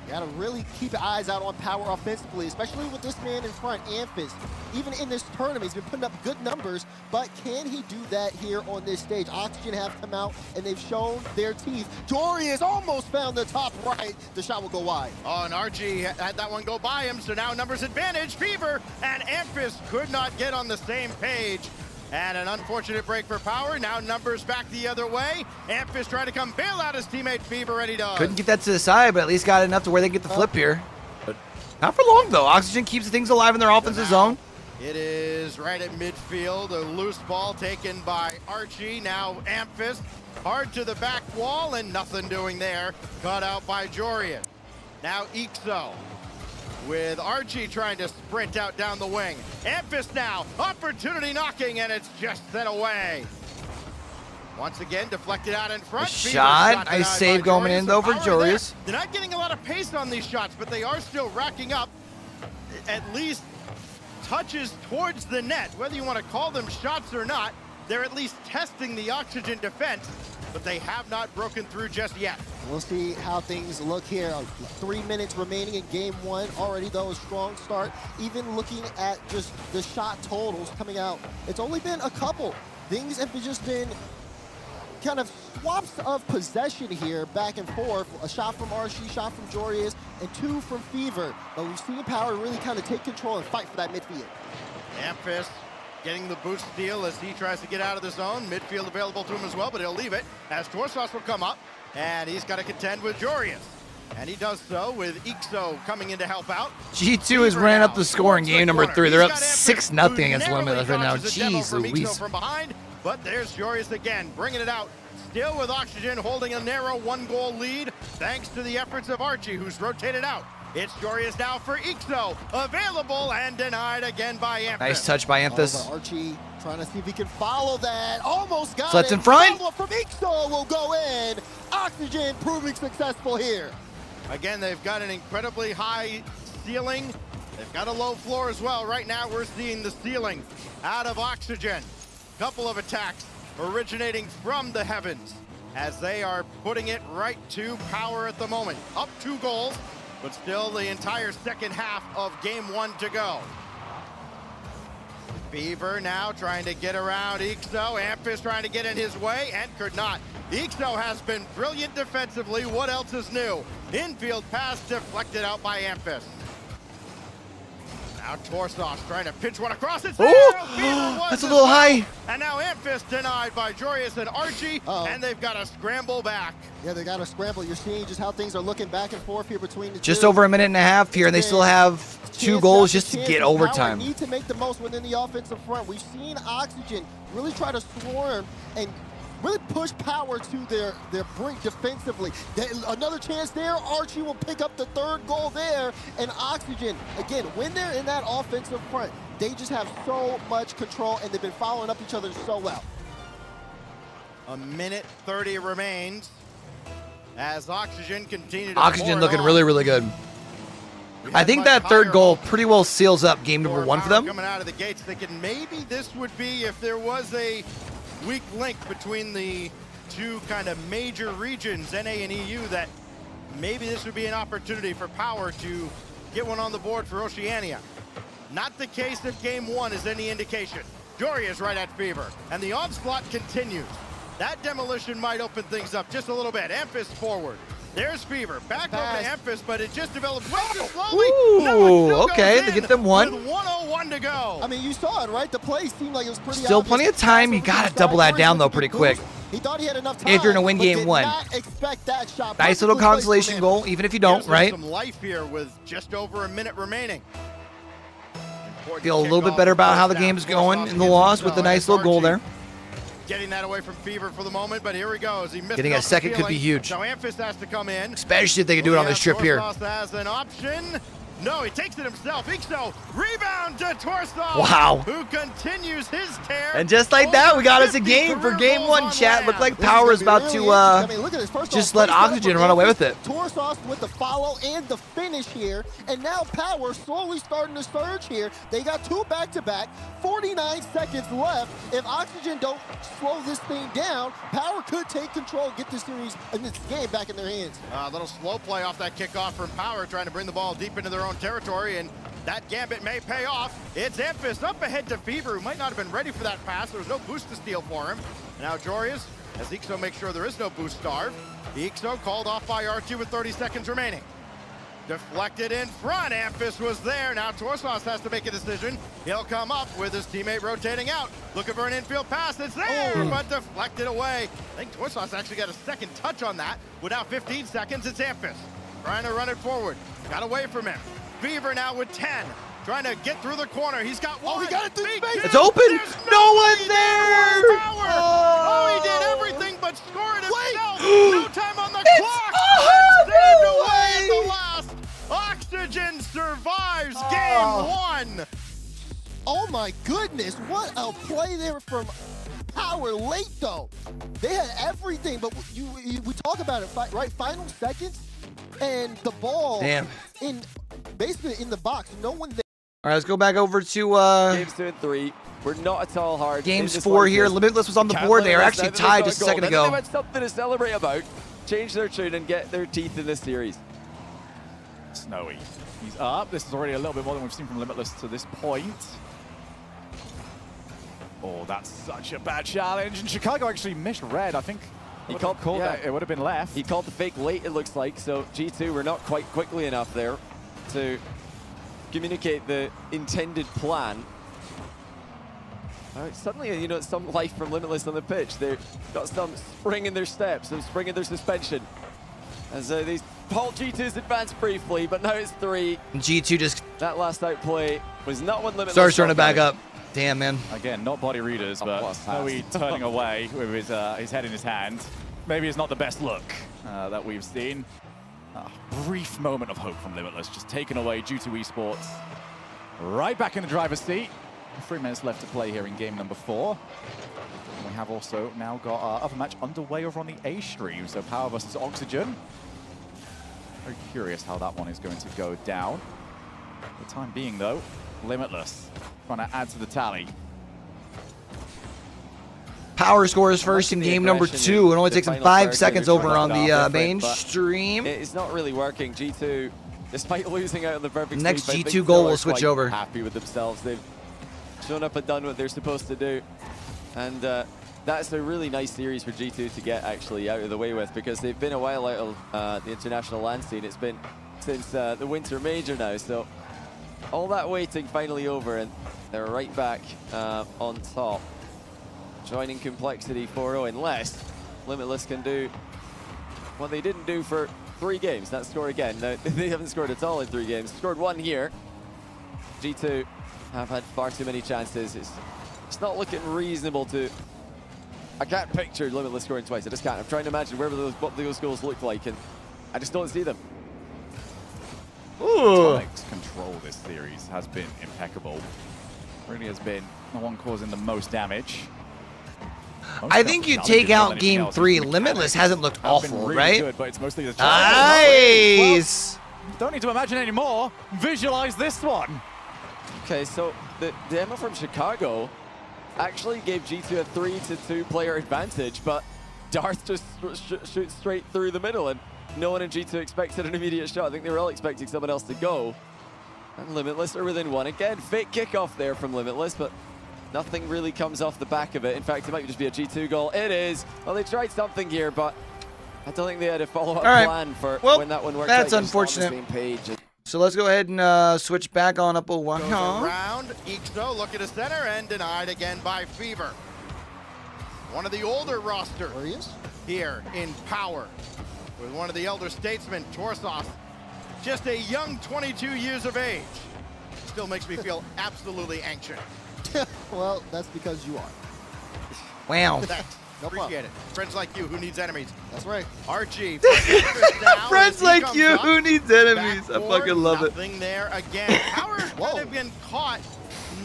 You gotta really keep your eyes out on power offensively, especially with this man in front, Amphis. Even in this tournament, he's been putting up good numbers, but can he do that here on this stage? Oxygen have come out, and they've shown their teeth. Jory has almost found the top right. The shot will go wide. Oh, and Archie had that one go by him, so now numbers advantage. Fever and Amphis could not get on the same page. And an unfortunate break for power. Now numbers back the other way. Amphis trying to come bail out his teammate Fever, and he does. Couldn't get that to the side, but at least got enough to where they get the flip here. But not for long, though. Oxygen keeps things alive in their offensive zone. It is right at midfield. A loose ball taken by Archie. Now Amphis hard to the back wall, and nothing doing there. Caught out by Jorian. Now Ixo, with Archie trying to sprint out down the wing. Amphis now, opportunity knocking, and it's just sent away. Once again, deflected out in front. Shot, nice save going in though for Jorius. They're not getting a lot of pace on these shots, but they are still racking up at least touches towards the net. Whether you want to call them shots or not, they're at least testing the Oxygen defense, but they have not broken through just yet. We'll see how things look here. 3 minutes remaining in game one. Already, though, a strong start. Even looking at just the shot totals coming out, it's only been a couple. Things have just been kind of swaps of possession here, back and forth. A shot from Archie, shot from Jorius, and 2 from Fever. But we've seen Power really kind of take control and fight for that midfield. Amphis getting the boost steal as he tries to get out of the zone. Midfield available to him as well, but he'll leave it as Torsos will come up, and he's got to contend with Jorius. And he does so with Ixo coming in to help out. G2 has ran up the score in game number 3. They're up 6-0 against Limitless right now. Jeez Louise. From behind, but there's Jorius again, bringing it out. Still with Oxygen holding a narrow 1-goal lead, thanks to the efforts of Archie, who's rotated out. It's Jorius now for Ixo, available and denied again by Amphis. Nice touch by Amphis. Archie trying to see if he can follow that. Almost got it. So that's in front. Follow from Ixo will go in. Oxygen proving successful here. Again, they've got an incredibly high ceiling. They've got a low floor as well. Right now, we're seeing the ceiling out of Oxygen. Couple of attacks originating from the heavens as they are putting it right to Power at the moment. Up 2 goals. But still the entire second half of game 1 to go. Fever now trying to get around Ixo. Amphis trying to get in his way and could not. Ixo has been brilliant defensively. What else is new? Infield pass deflected out by Amphis. Now Torsos trying to pinch one across. It's there. That's a little high. And now Amphis denied by Jorius and Archie, and they've got to scramble back. Yeah, they got to scramble. You're seeing just how things are looking back and forth here between the just two. over a minute and a half here, and they still have 2 goals just to get overtime. Need to make the most within the offensive front. We've seen Oxygen really try to swarm and really push Power to their brink defensively. Another chance there. Archie will pick up the 3rd goal there. And Oxygen, again, when they're in that offensive front, they just have so much control, and they've been following up each other so well. A minute 30 remains as Oxygen continue to Oxygen looking really, really good. I think that 3rd goal pretty well seals up game number 1 for them. Coming out of the gates, thinking maybe this would be if there was a weak link between the two kind of major regions, NA and EU, that maybe this would be an opportunity for Power to get one on the board for Oceania. Not the case if game one is any indication. Jory is right at Fever, and the onslaught continues. That demolition might open things up just a little bit. Amphis forward. There's Fever. Back over to Amphis, but it just developed way too slowly. Ooh, okay, they get them one. With 1:01 to go. I mean, you saw it, right? The play seemed like it was pretty Still obvious. plenty of time. You got to double that down, though, pretty quick. He thought he had enough time. If you're going to win but game did one. not expect that shot. Nice little Perfectly placed consolation from goal, even if you don't, right? Some life here with just over a minute remaining. Feel a little bit better about how the game's going in the loss with the nice little goal there. Getting that away from Fever for the moment, but here he goes. He missed Getting a second could be huge. So Amphis has to come in. Especially if they can do it on this trip here. Torsos has an option. No, he takes it himself. Ixo, rebound to Torsos. Wow. Who continues his tear. And just like that, we got us a game for game one, chat. Looked like Power is about to just let Oxygen run away with it. Torsos with the follow and the finish here, and now Power slowly starting to surge here. They got two back-to-back, 49 seconds left. If Oxygen don't slow this thing down, Power could take control, get this series and this game back in their hands. A little slow play off that kickoff from Power, trying to bring the ball deep into their own territory, and that gambit may pay off. It's Amphis up ahead to Fever, who might not have been ready for that pass. There was no boost to steal for him. Now Jorius, as Ixo makes sure there is no boost starve. The Ixo called off by R2 with 30 seconds remaining. Deflected in front, Amphis was there. Now Torsos has to make a decision. He'll come up with his teammate rotating out. Looking for an infield pass, it's there, but deflected away. I think Torsos actually got a second touch on that. Without 15 seconds, it's Amphis trying to run it forward. Got away from him. Fever now with 10. Trying to get through the corner. He's got one. Oh, he got it through space. It's open. No one there. Oh, he did everything but score it himself. No time on the clock. Saved away at the last. Oxygen survives game one. Oh my goodness, what a play there from Power late though. They had everything, but we talk about it, right? Final seconds, and the ball in basically in the box. No one there. All right, let's go back over to games 2 and 3. We're not at all hard. Games 4 here. Limitless was on the board. They were actually tied just a second ago. They had something to celebrate about. Change their tune and get their teeth in this series. Snowy. He's up. This is already a little bit more than we've seen from Limitless to this point. Oh, that's such a bad challenge. And Chicago actually missed red. I think he called that. It would have been left. He called the fake late, it looks like. So G2 were not quite quickly enough there to communicate the intended plan. Suddenly, you know, some life from Limitless on the pitch. They've got some spring in their steps, some spring in their suspension. As they halt G2's advance briefly, but now it's 3. G2 just... That last outplay was not one Limitless. Starts turning back up. Damn, man. Again, not body readers, but Snowy turning away with his head in his hand. Maybe it's not the best look that we've seen. A brief moment of hope from Limitless, just taken away due to Esports. Right back in the driver's seat. 3 minutes left to play here in game number 4. And we have also now got our other match underway over on the A stream. So Power versus Oxygen. Very curious how that one is going to go down. For the time being, though, Limitless trying to add to the tally. Power scores first in game number 2. It only takes them 5 seconds over on the main stream. It's not really working. G2, despite losing out on the perfect next sleep, G2 goal will switch over. Happy with themselves. They've shown up and done what they're supposed to do. And that's a really nice series for G2 to get actually out of the way with, because they've been a while out of the international land scene. It's been since the Winter Major now. So all that waiting finally over, and they're right back on top. Joining Complexity 4-0, unless Limitless can do what they didn't do for 3 games, not score again. No, they haven't scored at all in 3 games. Scored 1 here. G2 have had far too many chances. It's not looking reasonable to... I can't picture Limitless scoring twice. I just can't. I'm trying to imagine what those goals look like, and I just don't see them. Tonic's control this series has been impeccable. Really has been the one causing the most damage. I think you take out game 3. Limitless hasn't looked awful, really right? Good, but it's mostly the nice. Well, don't need to imagine anymore. Visualize this one. Okay, so the demo from Chicago actually gave G2 a 3-2 player advantage, but Darth just shoots straight through the middle, and no one in G2 expected an immediate shot. I think they were all expecting someone else to go. And Limitless are within one. Again, fake kickoff there from Limitless, but nothing really comes off the back of it. In fact, it might just be a G2 goal. It is. Well, they tried something here, but I don't think they had a follow-up plan for when that one worked. That's out. unfortunate. On the same page. So let's go ahead and switch back on up a while. Around, Ixo looking to center and denied again by Fever. One of the older roster here in Power with one of the elder statesmen, Torsos. Just a young 22 years of age. Still makes me feel absolutely anxious. Well, that's because you are. Wow. No Appreciate it. Friends like you, who needs enemies? That's right. Archie. Friends like you, who needs enemies? I fucking love it. Nothing there again. Power kind of been caught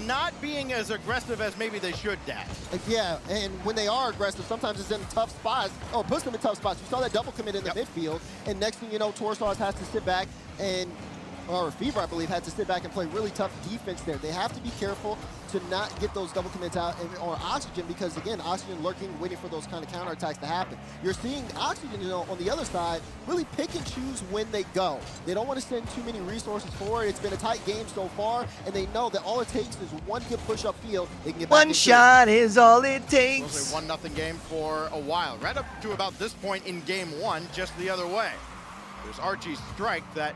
not being as aggressive as maybe they should, Dad. Yeah, and when they are aggressive, sometimes it's in tough spots, or puts them in tough spots. You saw that double commit in the midfield, and next thing you know, Torsos has to sit back and, or Fever, I believe, had to sit back and play really tough defense there. They have to be careful to not get those double commits out, or Oxygen, because again, Oxygen lurking, waiting for those kind of counterattacks to happen. You're seeing Oxygen, you know, on the other side, really pick and choose when they go. They don't want to send too many resources forward. It's been a tight game so far, and they know that all it takes is one good push-up field. They can get back One shot is all it It takes. was a 1-0 game for a while. Right up to about this point in game one, just the other way. There's Archie's strike that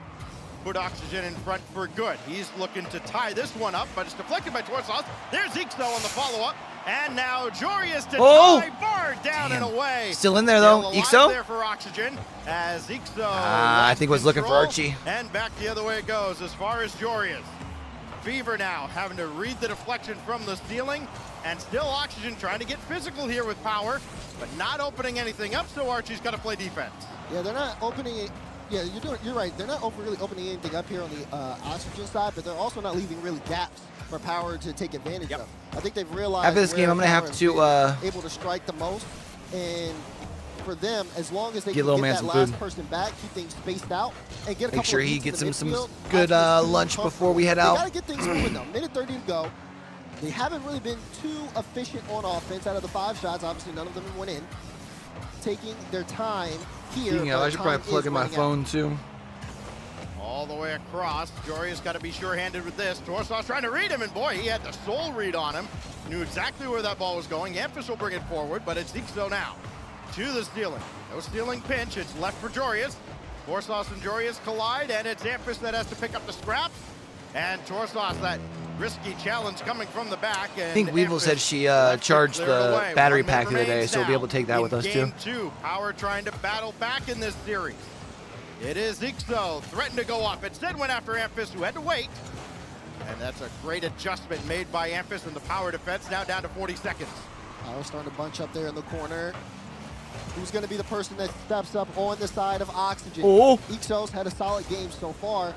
put Oxygen in front for good. He's looking to tie this one up, but it's deflected by Torsos. There's Ixo on the follow-up. And now Jorius to tie, bar down and away. Still in there, though. Ixo? There for Oxygen as Ixo I think was looking for Archie. And back the other way it goes as far as Jorius. Fever now having to read the deflection from the ceiling, and still Oxygen trying to get physical here with Power, but not opening anything up, so Archie's got to play defense. Yeah, they're not opening it. Yeah, you're right. They're not really opening anything up here on the Oxygen side, but they're also not leaving really gaps for Power to take advantage of. I think they've realized after this game, I'm going to have to able to strike the most, and for them, as long as they get can get man that some last food. person back, keep things spaced out, and get a Make couple sure of he beats gets in him the some midfield, good lunch before we head out. They got to get things moving though. Minute 30 to go. They haven't really been too efficient on offense. Out of the 5 shots, obviously none of them went in. Taking their time here. I should probably plug in my phone too. All the way across. Jorius got to be sure-handed with this. Torsos trying to read him, and boy, he had the soul read on him. Knew exactly where that ball was going. Amphis will bring it forward, but it's Ixo now. To the stealing. No stealing pinch. It's left for Jorius. Torsos and Jorius collide, and it's Amphis that has to pick up the scraps. And Torsos, that risky challenge coming from the back. And I think Weevil said she charged the battery pack the other day, so we'll be able to take that with us too. Game 2, Power trying to battle back in this series. It is Ixo, threatened to go up. Instead went after Amphis, who had to wait. And that's a great adjustment made by Amphis in the Power defense, now down to 40 seconds. Power starting to bunch up there in the corner. Who's going to be the person that steps up on the side of Oxygen? Oh. Ixo's had a solid game so far.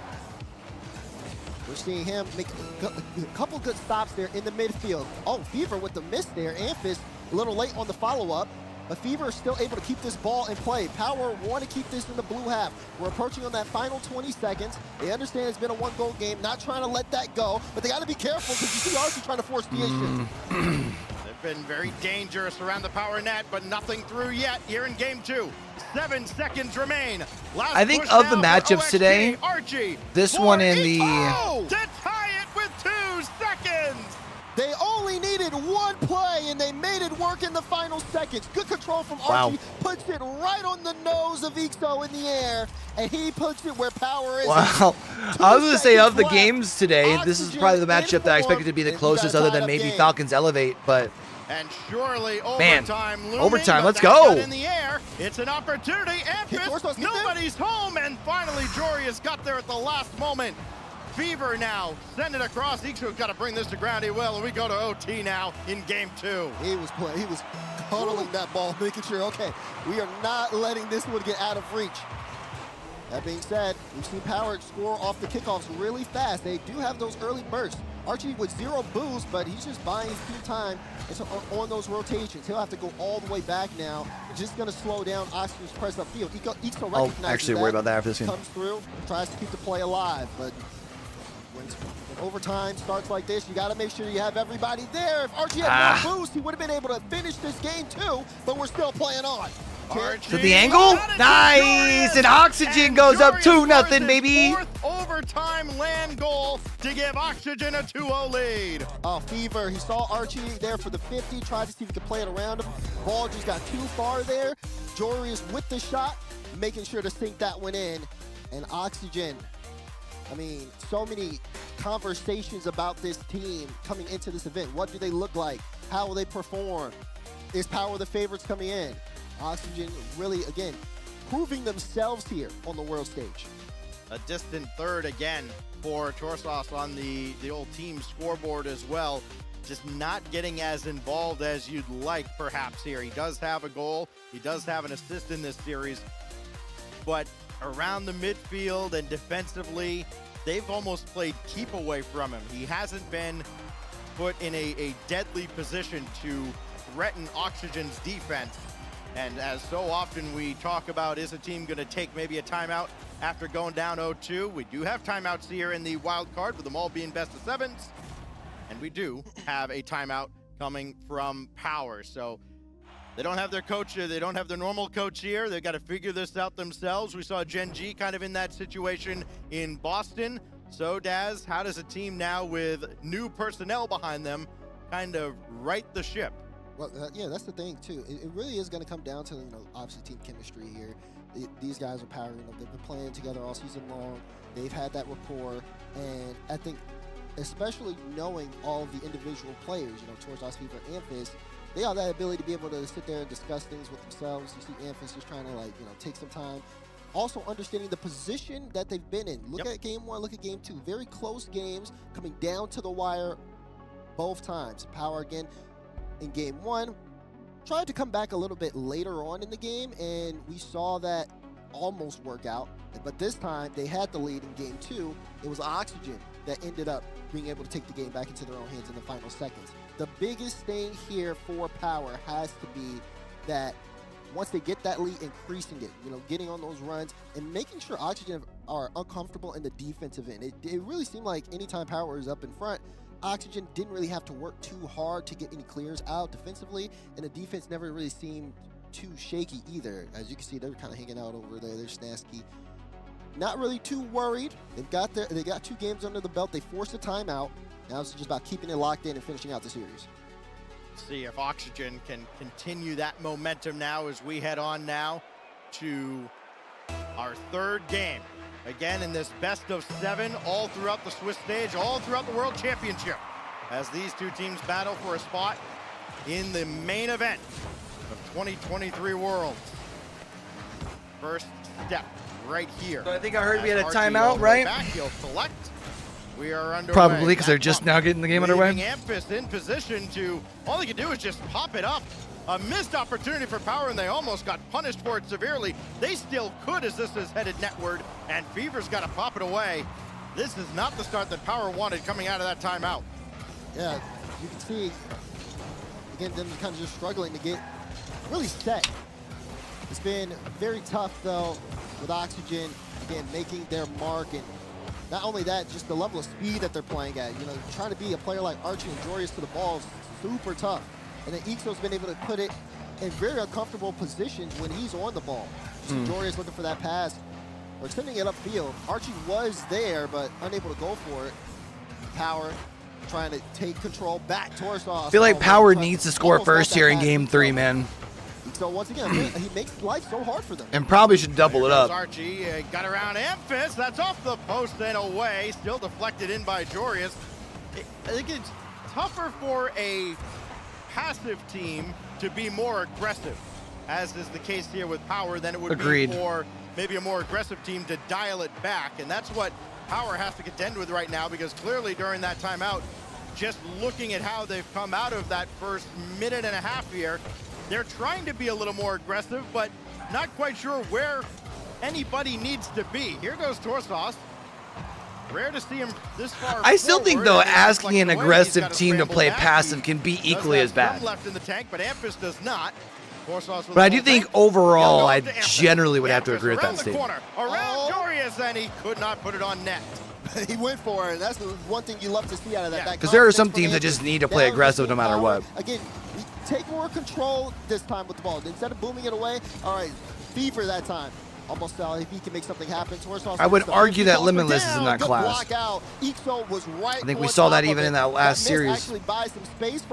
We're seeing him make a couple good stops there in the midfield. Oh, Fever with the miss there. Amphis a little late on the follow-up. But Fever is still able to keep this ball in play. Power want to keep this in the blue half. We're approaching on that final 20 seconds. They understand it's been a 1-goal game, not trying to let that go, but they got to be careful because you see Archie trying to force the issue. They've been very dangerous around the Power net, but nothing through yet here in game 2. 7 seconds remain. Last I think push of the now for matchups OXG. today, Archie this one in the... to tie it with 2 seconds. They only needed one play, and they made it work in the final seconds. Good control from Archie. Puts it right on the nose of Ixo in the air, and he puts it where Power is. Wow. I was going to say, of the games today, this is probably the matchup that I expected to be the closest, other than maybe Falcons Elevate, but... And surely Man, overtime looming, overtime, but let's that go. got in the air. It's an opportunity. Amphis, nobody's home, and finally Jorius got there at the last moment. Fever now, send it across. Ixo's got to bring this to ground. He will, and we go to OT now in game 2. He was cuddling that ball, making sure, okay, we are not letting this one get out of reach. That being said, we've seen Power score off the kickoffs really fast. They do have those early bursts. Archie with 0 boost, but he's just buying his team time on those rotations. He'll have to go all the way back now. Just going to slow down Oxygen's press upfield. Ixo I'll actually worry about that after this game. Comes through, tries to keep the play alive, but when Overtime starts like this. You got to make sure you have everybody there. If Archie had more boost, he would have been able to finish this game too, but we're still playing on. To the angle? Nice! And Oxygen goes up 2-0, baby. Fourth overtime land goal to give Oxygen a 2-0 lead. Fever, he saw Archie there for the 50, tried to see if he could play it around him. Ball just got too far there. Jory with the shot, making sure to sink that one in. And Oxygen, I mean, so many conversations about this team coming into this event. What do they look like? How will they perform? Is Power the favorites coming in? Oxygen really, again, proving themselves here on the world stage. A distant third again for Torsos on the old team scoreboard as well. Just not getting as involved as you'd like, perhaps, here. He does have a goal. He does have an assist in this series. But around the midfield and defensively, they've almost played keep away from him. He hasn't been put in a deadly position to threaten Oxygen's defense. And as so often we talk about, is a team going to take maybe a timeout after going down 0-2? We do have timeouts here in the wild card, with them all being best of sevens. And we do have a timeout coming from Power. So they don't have their coach here. They don't have their normal coach here. They've got to figure this out themselves. We saw Gen G kind of in that situation in Boston. So Daz, how does a team now with new personnel behind them kind of right the ship? Well, yeah, that's the thing too. It really is going to come down to, obviously team chemistry here. These guys are powering them. They've been playing together all season long. They've had that rapport, and I think, especially knowing all of the individual players, Torsos, Fever, and Fizz, they have that ability to be able to sit there and discuss things with themselves. You see Amphis just trying to take some time. Also understanding the position that they've been in. Look at game 1, look at game 2. Very close games coming down to the wire both times. Power again in game 1 tried to come back a little bit later on in the game, and we saw that almost work out. But this time they had the lead in game 2. It was Oxygen that ended up being able to take the game back into their own hands in the final seconds. The biggest thing here for Power has to be that once they get that lead, increasing it, getting on those runs and making sure Oxygen are uncomfortable in the defensive end. It really seemed like anytime Power is up in front, Oxygen didn't really have to work too hard to get any clears out defensively, and the defense never really seemed too shaky either. As you can see, they're kind of hanging out over there. They're Snasky. Not really too worried. They got 2 games under the belt. They forced a timeout. Now it's just about keeping it locked in and finishing out the series. See if Oxygen can continue that momentum now as we head on now to our 3rd game. Again, in this best of 7, all throughout the Swiss stage, all throughout the World Championship, as these 2 teams battle for a spot in the main event of 2023 Worlds. First step right here. So I think I heard we had a timeout, right? Back, he'll select. We are underway. Probably because they're just now getting the game underway. Amphis in position to, all they can do is just pop it up. A missed opportunity for Power, and they almost got punished for it severely. They still could, as this is headed netward, and Fever's got to pop it away. This is not the start that Power wanted coming out of that timeout. Yeah, you can see, again, them kind of just struggling to get really set. It's been very tough, though, with Oxygen, again, making their mark. And not only that, just the level of speed that they're playing at. Trying to be a player like Archie and Jorius to the ball is super tough. And then Ixo's been able to put it in very uncomfortable positions when he's on the ball. Jorius looking for that pass, or sending it upfield. Archie was there, but unable to go for it. Power trying to take control back towards us. I feel like Power needs to score first here in game 3, man. So once again, he makes life so hard for them. And probably should double it up. Archie got around Amphis. That's off the post and away. Still deflected in by Jorius. I think it's tougher for a passive team to be more aggressive, as is the case here with Power, than it would be for maybe a more aggressive team to dial it back. And that's what Power has to contend with right now, because clearly during that timeout, just looking at how they've come out of that first minute and a half here, they're trying to be a little more aggressive, but not quite sure where anybody needs to be. Here goes Torsos. Rare to see him this far. I still think, though, asking an aggressive team to play passive can be equally as bad. Left in the tank, but Amphis does not. But I do think overall, I generally would have to agree with that statement. Around Jorius, and he could not put it on net. He went for it. That's the one thing you love to see out of that. Because there are some teams that just need to play aggressive no matter what. Again, take more control this time with the ball. Instead of booming it away, all right, Fever that time. Almost if he can make something happen. I would argue that Limitless is in that class. I think we saw that even in that last series.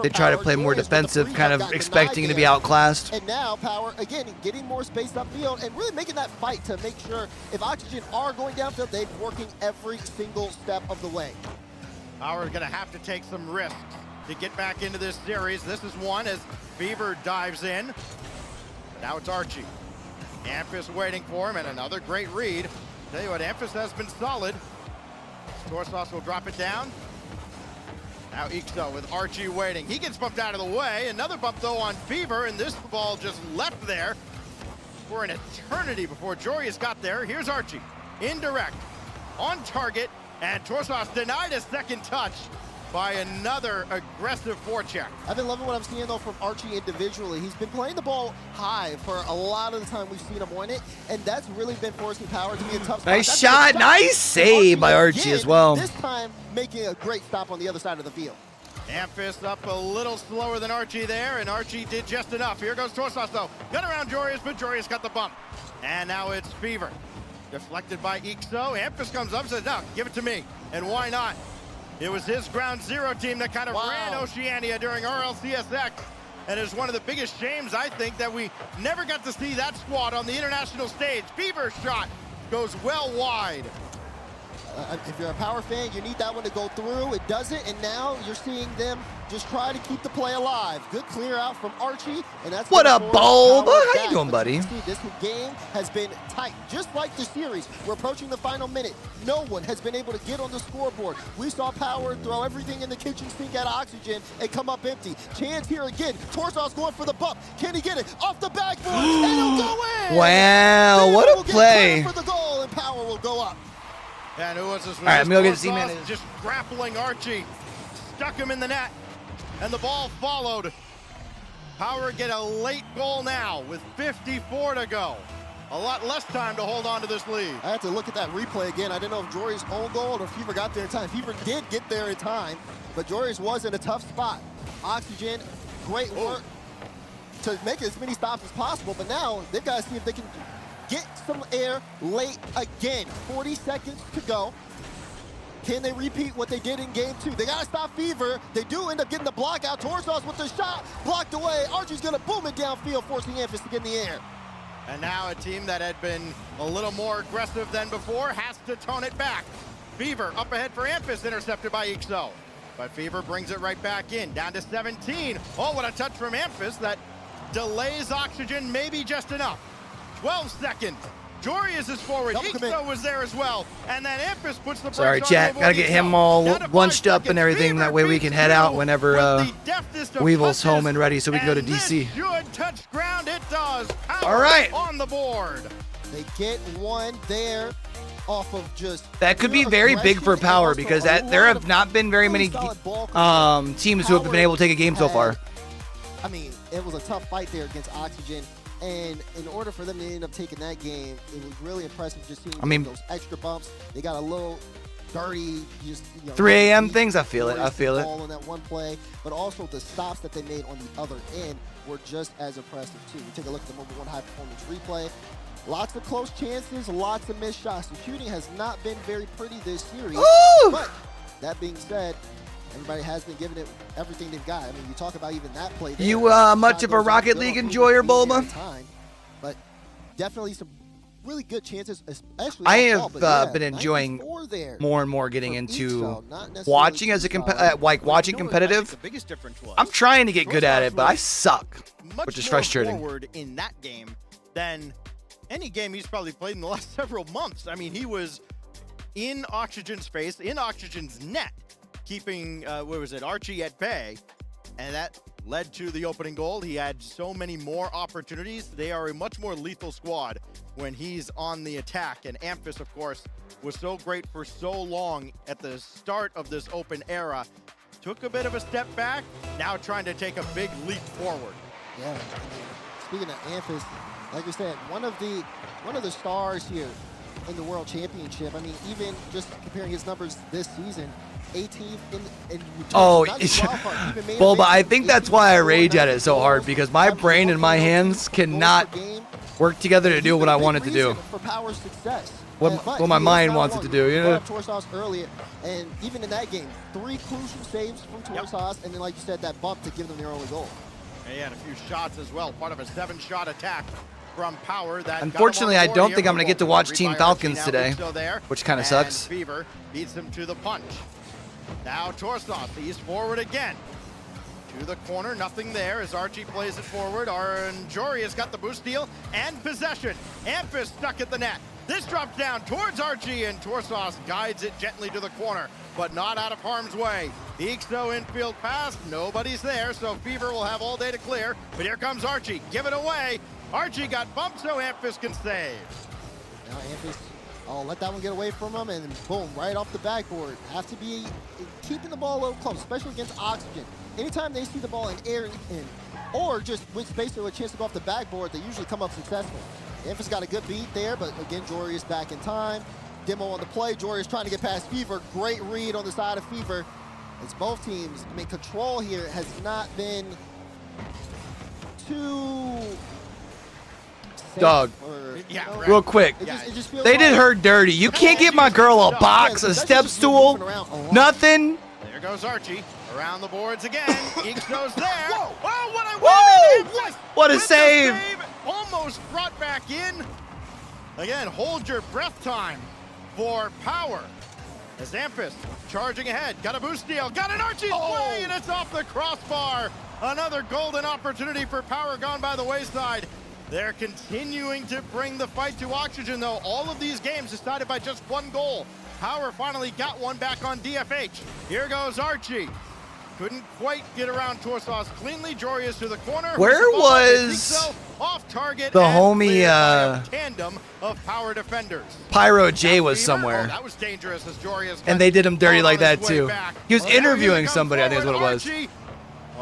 They try to play more defensive, kind of expecting to be outclassed. And now Power, again, getting more space upfield and really making that fight to make sure if Oxygen are going downfield, they're working every single step of the way. Power going to have to take some risks to get back into this series. This is one as Fever dives in. Now it's Archie. Amphis waiting for him, and another great read. Tell you what, Amphis has been solid. Torsos will drop it down. Now Ixo with Archie waiting. He gets bumped out of the way. Another bump, though, on Fever, and this ball just left there for an eternity before Jorius got there. Here's Archie, indirect, on target, and Torsos denied a second touch by another aggressive forecheck. I've been loving what I'm seeing, though, from Archie individually. He's been playing the ball high for a lot of the time we've seen him on it, and that's really been forcing Power to be a tough spot. Nice shot. Nice save by Archie as well. This time, making a great stop on the other side of the field. Amphis up a little slower than Archie there, and Archie did just enough. Here goes Torsos, though. Gun around Jorius, but Jorius got the bump. And now it's Fever. Deflected by Ixo. Amphis comes up and says, no, give it to me. And why not? It was his ground zero team that kind of ran Oceania during RLCSX, and it's one of the biggest shames, I think, that we never got to see that squad on the international stage. Fever shot goes well wide. If you're a Power fan, you need that one to go through. It doesn't, and now you're seeing them just try to keep the play alive. Good clear out from Archie, and that's what up, Bulb? How you doing, buddy? This game has been tight, just like the series. We're approaching the final minute. No one has been able to get on the scoreboard. We saw Power throw everything in the kitchen sink at Oxygen and come up empty. Chance here again. Torsos going for the bump. Can he get it off the backboard? And it'll go in. Wow, what a play! For the goal, and Power will go up. And who was this? All right, I'm gonna get Z-Man. Just grappling Archie, stuck him in the net, and the ball followed. Power get a late goal now with 54 to go. A lot less time to hold on to this lead. I had to look at that replay again. I didn't know if Jorius' own goal or Fever got there in time. Fever did get there in time, but Jorius was in a tough spot. Oxygen, great work to make as many stops as possible, but now they've got to see if they can get some air late again. 40 seconds to go. Can they repeat what they did in game 2? They got to stop Fever. They do end up getting the block out. Torsos with the shot blocked away. Archie's going to boom it downfield, forcing Amphis to get in the air. And now a team that had been a little more aggressive than before has to tone it back. Fever up ahead for Amphis, intercepted by Ixo. But Fever brings it right back in, down to 17. Oh, what a touch from Amphis that delays Oxygen maybe just enough. 12 seconds. Jorius is forward. Ixo was there as well. And then Amphis puts the Sorry, chat. Gotta get him all lunched up and everything. That way we can head out whenever Weevil's home and ready so we can go to DC. Should touch ground. It does. All right. On the board. They get one there off of just... That could be very big for Power because there have not been very many teams who have been able to take a game so far. I mean, it was a tough fight there against Oxygen. And in order for them to end up taking that game, it was really impressive just seeing those extra bumps. They got a little dirty, just 3 a.m. things. I feel it. I feel it. On that one play, but also the stops that they made on the other end were just as impressive too. We take a look at the number 1 high performance replay. Lots of close chances, lots of missed shots. The shooting has not been very pretty this series. Ooh! But that being said, everybody has been giving it everything they've got. I mean, you talk about even that play there. You much of a Rocket League enjoyer, Bulma? But definitely some really good chances, especially. I have been enjoying more and more getting into watching as a watching competitive. I'm trying to get good at it, but I suck, which is frustrating. Forward in that game than any game he's probably played in the last several months. I mean, he was in Oxygen's face, in Oxygen's net, keeping, Archie at bay, and that led to the opening goal. He had so many more opportunities. They are a much more lethal squad when he's on the attack, and Amphis, of course, was so great for so long at the start of this open era. Took a bit of a step back, now trying to take a big leap forward. Yeah, I mean, speaking of Amphis, like I said, one of the stars here in the World Championship. I mean, even just comparing his numbers this season, 18th in oh, well, but I think that's why I rage at it so hard, because my brain and my hands cannot work together to do what I want it to do. For Power's success. What my mind wants it to do, you know? Torsauce earlier, and even in that game, 3 crucial saves from Torsauce, and then, like you said, that bump to give them their only goal. And he had a few shots as well, part of a 7-shot attack from Power. That unfortunately, I don't think I'm going to get to watch Team Falcons today, which kind of sucks. Fever beats him to the punch. Now Torsauce, he's forward again. To the corner, nothing there as Archie plays it forward. Jory's got the boost steal and possession. Ampus stuck at the net. This drops down towards Archie, and Torsauce guides it gently to the corner, but not out of harm's way. Ixo infield pass, nobody's there, so Fever will have all day to clear. But here comes Archie, give it away. Archie got bumped, so Ampus can save. Now Ampus, let that one get away from him, and boom, right off the backboard. Have to be keeping the ball a little close, especially against Oxygen. Anytime they see the ball in air or just with space or a chance to go off the backboard, they usually come up successful. Ampus got a good beat there, but again, Jory is back in time. Demo on the play. Jory is trying to get past Fever. Great read on the side of Fever. It's both teams. I mean, control here has not been too... Dog, real quick, they did her dirty. You can't get my girl a box, a step stool, nothing. There goes Archie, around the boards again. Ixo's there. Whoa! Oh, what a what a save! Almost brought back in. Again, hold your breath time for Power. As Ampus charging ahead, got a boost steal, got an Archie's way, and it's off the crossbar. Another golden opportunity for Power gone by the wayside. They're continuing to bring the fight to Oxygen, though. All of these games decided by just 1 goal. Power finally got one back on DFH. Here goes Archie. Couldn't quite get around Torsauce cleanly. Jory is to the corner. Where was off target the homie tandem of Power defenders? Pyro J was somewhere. That was dangerous as Jory is and they did him dirty like that too. He was interviewing somebody, I think is what it was.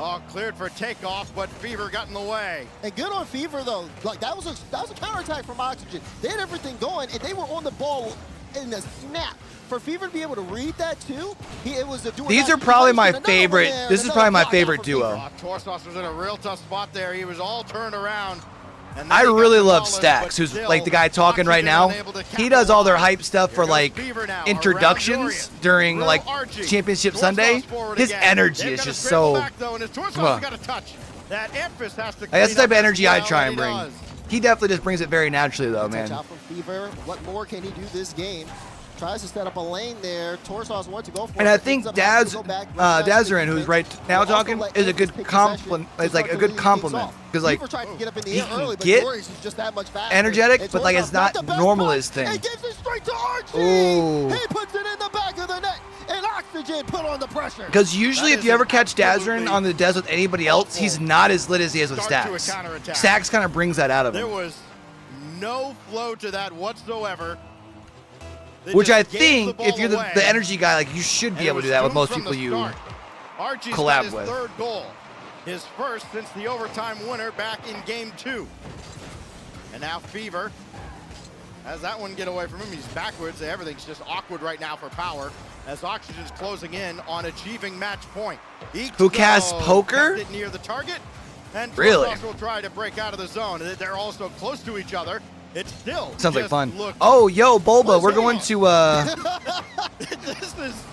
Oh, cleared for takeoff, but Fever got in the way. And good on Fever, though. Like, that was a counterattack from Oxygen. They had everything going, and they were on the ball in a snap. For Fever to be able to read that, too, it was a These are probably my favorite. This is probably my favorite duo. Torsauce was in a real tough spot there. He was all turned around. I really love Stacks, who's like the guy talking right now. He does all their hype stuff for like introductions during like Championship Sunday. His energy is just so... That's the type of energy I try and bring. He definitely just brings it very naturally though, man. What more can he do this game? Tries to set up a lane there. Torsauce wants to go for it. And I think Dazarin, who's right now talking, is a good compliment. It's like a good compliment because like he can get energetic, but like it's not normal his thing. He gives it straight to Archie. Ooh. He puts it in the back of the net, and Oxygen put on the pressure. Because usually, if you ever catch Dazarin on the Des with anybody else, he's not as lit as he is with Stacks. Stacks kind of brings that out of him. There was no flow to that whatsoever. Which I think, if you're the energy guy, like you should be able to do that with most people you collab with. Third goal, his first since the overtime winner back in Game 2. And now Fever has that one get away from him. He's backwards. Everything's just awkward right now for Power as Oxygen's closing in on achieving match point. Who casts poker? Near the target, and really will try to break out of the zone. They're also close to each other. It still sounds like fun. Oh, yo, Bulba, we're going to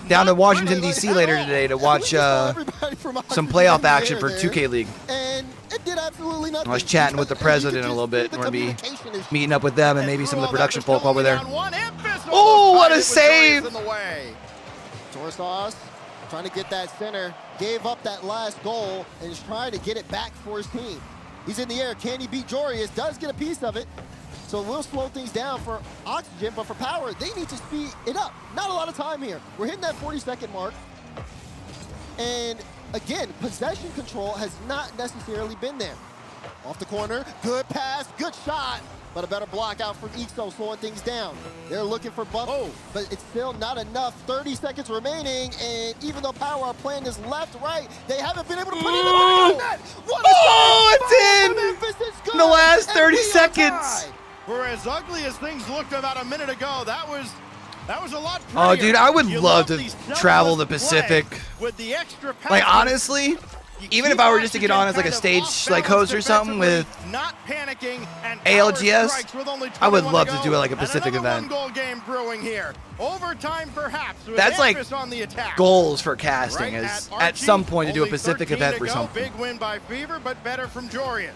down to Washington, D.C. later today to watch some playoff action for 2K League. And it did absolutely nothing. I was chatting with the president a little bit. We're going to be meeting up with them and maybe some of the production folk while we're there. Oh, what a save! Torsauce trying to get that center. Gave up that last goal and is trying to get it back for his team. He's in the air. Can he beat Jory's? Does get a piece of it. So we'll slow things down for Oxygen, but for Power, they need to speed it up. Not a lot of time here. We're hitting that 40-second mark. And again, possession control has not necessarily been there. Off the corner, good pass, good shot, but a better block out from Ixo, slowing things down. They're looking for bump, but it's still not enough. 30 seconds remaining, and even though Power are playing this left, right, they haven't been able to put it in the back of the net. Oh, it's in! The last 30 seconds! for as ugly as things looked about a minute ago, that was a lot prettier. Oh, dude, I would You love to the travel the selfless Pacific. play with the extra Like, passes. honestly, even if I were just to get on as like a stage like host or something with not panicking and ALGS, I would love to do like a Pacific event. One-goal game brewing here. Overtime perhaps. With That's like Amphis on the attack. goals for casting Right is at at some point to do a only Pacific 13 event to for go. something. Big win by Fever, but better from Jorius.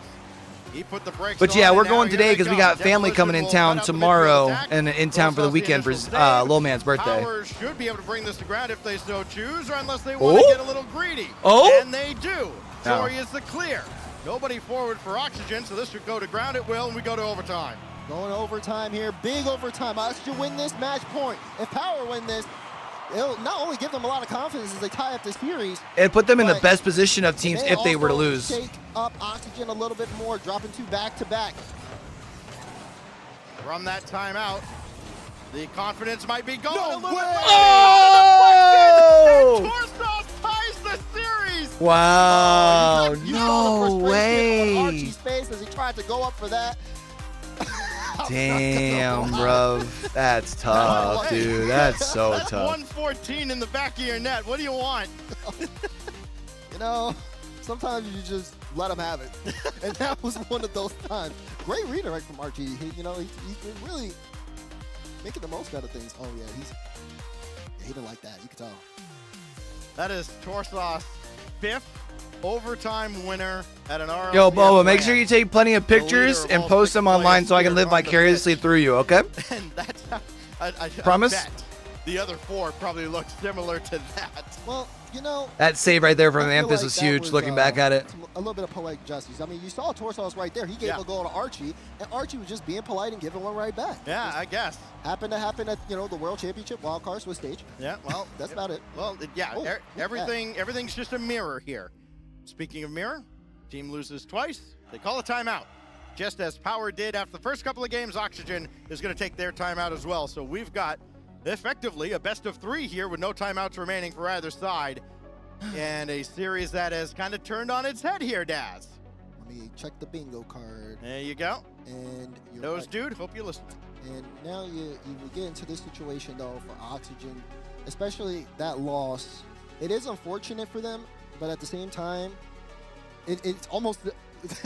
He put the brakes But on, yeah, and we're now going here today they because we go. got family Demolition coming in will town cut up the midfield tomorrow attack. and in town for the Cross off weekend for initial save. Lil Man's birthday. Powers should be able to bring this to ground if they so choose, or unless they want to Oh. get a little greedy. Oh. And they do. No. Jory is the clear. Nobody forward for Oxygen, so this should go to ground at will, and we go to overtime. Going to overtime here, big overtime. Oxygen win this match point. If Power win this, it'll not only give them a lot of confidence as they tie up the series, And put them in the but best position of teams if they were to also lose. Take up Oxygen a little bit more, dropping 2 back-to-back. From that timeout, the confidence might be gone a little bit. Oh! And Torsos ties the series. Wow, You saw the no frustration on way. Archie's face as he tried to go up for that. Damn, bro. That's tough, dude. That's so tough. 114 in the back of your net. What do you want? You know, sometimes you just let him have it. And that was one of those times. Great redirect from Archie. He's really making the most out of things. Oh, yeah, he didn't like that. You can tell. That is Torsos' 5th overtime winner at an RLCS. Yo, Boba, make land. sure you take plenty of pictures and post them online so I can live vicariously through you, okay? And that's how I Promise? bet the other 4 probably look similar to that. Well, you know, That save right there from I feel Amphis like was that huge, looking back at it. A little bit of poetic justice. I mean, you saw Torsos right there. He gave a goal to Archie, and Archie was just being polite and giving one right back. Yeah, I guess. Happened to happen at, the World Championship Wildcards Swiss stage. Yeah, well, That's about it. Well, yeah, Oh, everything's just a mirror here. Speaking of mirror, team loses twice. They call a timeout. Just as Power did after the first couple of games, Oxygen is going to take their timeout as well. So we've got effectively a best of 3 here with no timeouts remaining for either side. And a series that has kind of turned on its head here, Daz. Let me check the bingo card. There you go. And Nose dude, hope you listen. And now you get into this situation, though, for Oxygen, especially that loss. It is unfortunate for them, but at the same time, it's almost,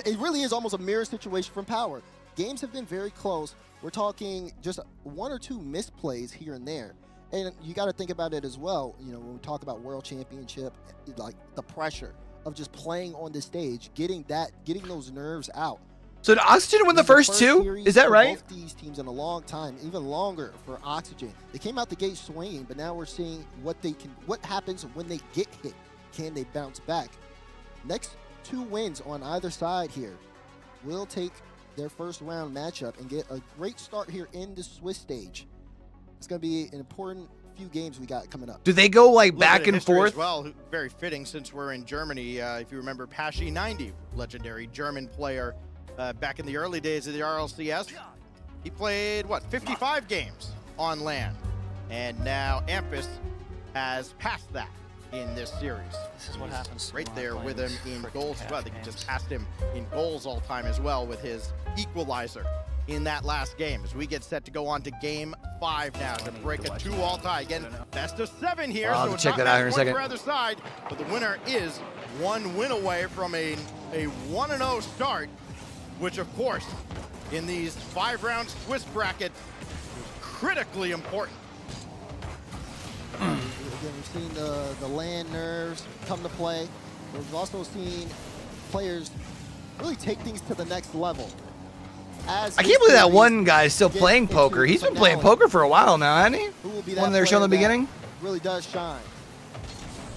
it really is almost a mirror situation from Power. Games have been very close. We're talking just 1 or 2 misplays here and there. And you got to think about it as well. When we talk about World Championship, like the pressure of just playing on the stage, getting those nerves out. So did Oxygen win the first 2? Is that right? Both these teams in a long time, even longer for Oxygen. They came out the gate swinging, but now we're seeing what happens when they get hit. Can they bounce back? Next 2 wins on either side here will take their first round matchup and get a great start here in the Swiss stage. It's going to be an important few games we got coming up. Do they go like Little back bit of and history forth? As well, very fitting since we're in Germany. If you remember Pashy 90, legendary German player back in the early days of the RLCS. He played, 55 games on LAN. And now Amphis has passed that in this series. This is what happens. Right there with him in goals as well. I think he just passed him in goals all time as well with his equalizer in that last game as we get set to go on to game 5 now to break a 2-all tie. Again, best of 7 here. I'll so have to it's check not that out here in a match point second. for either side, but the winner is 1 win away from a 1-0 start, which of course in these 5-round Swiss bracket is critically important. Again, we've seen the LAN nerves come to play. We've also seen players really take things to the next level. I can't believe that one guy is still playing poker. He's been playing poker for a while now, hasn't he? Who will be One that they were showing in the player that beginning? really does shine.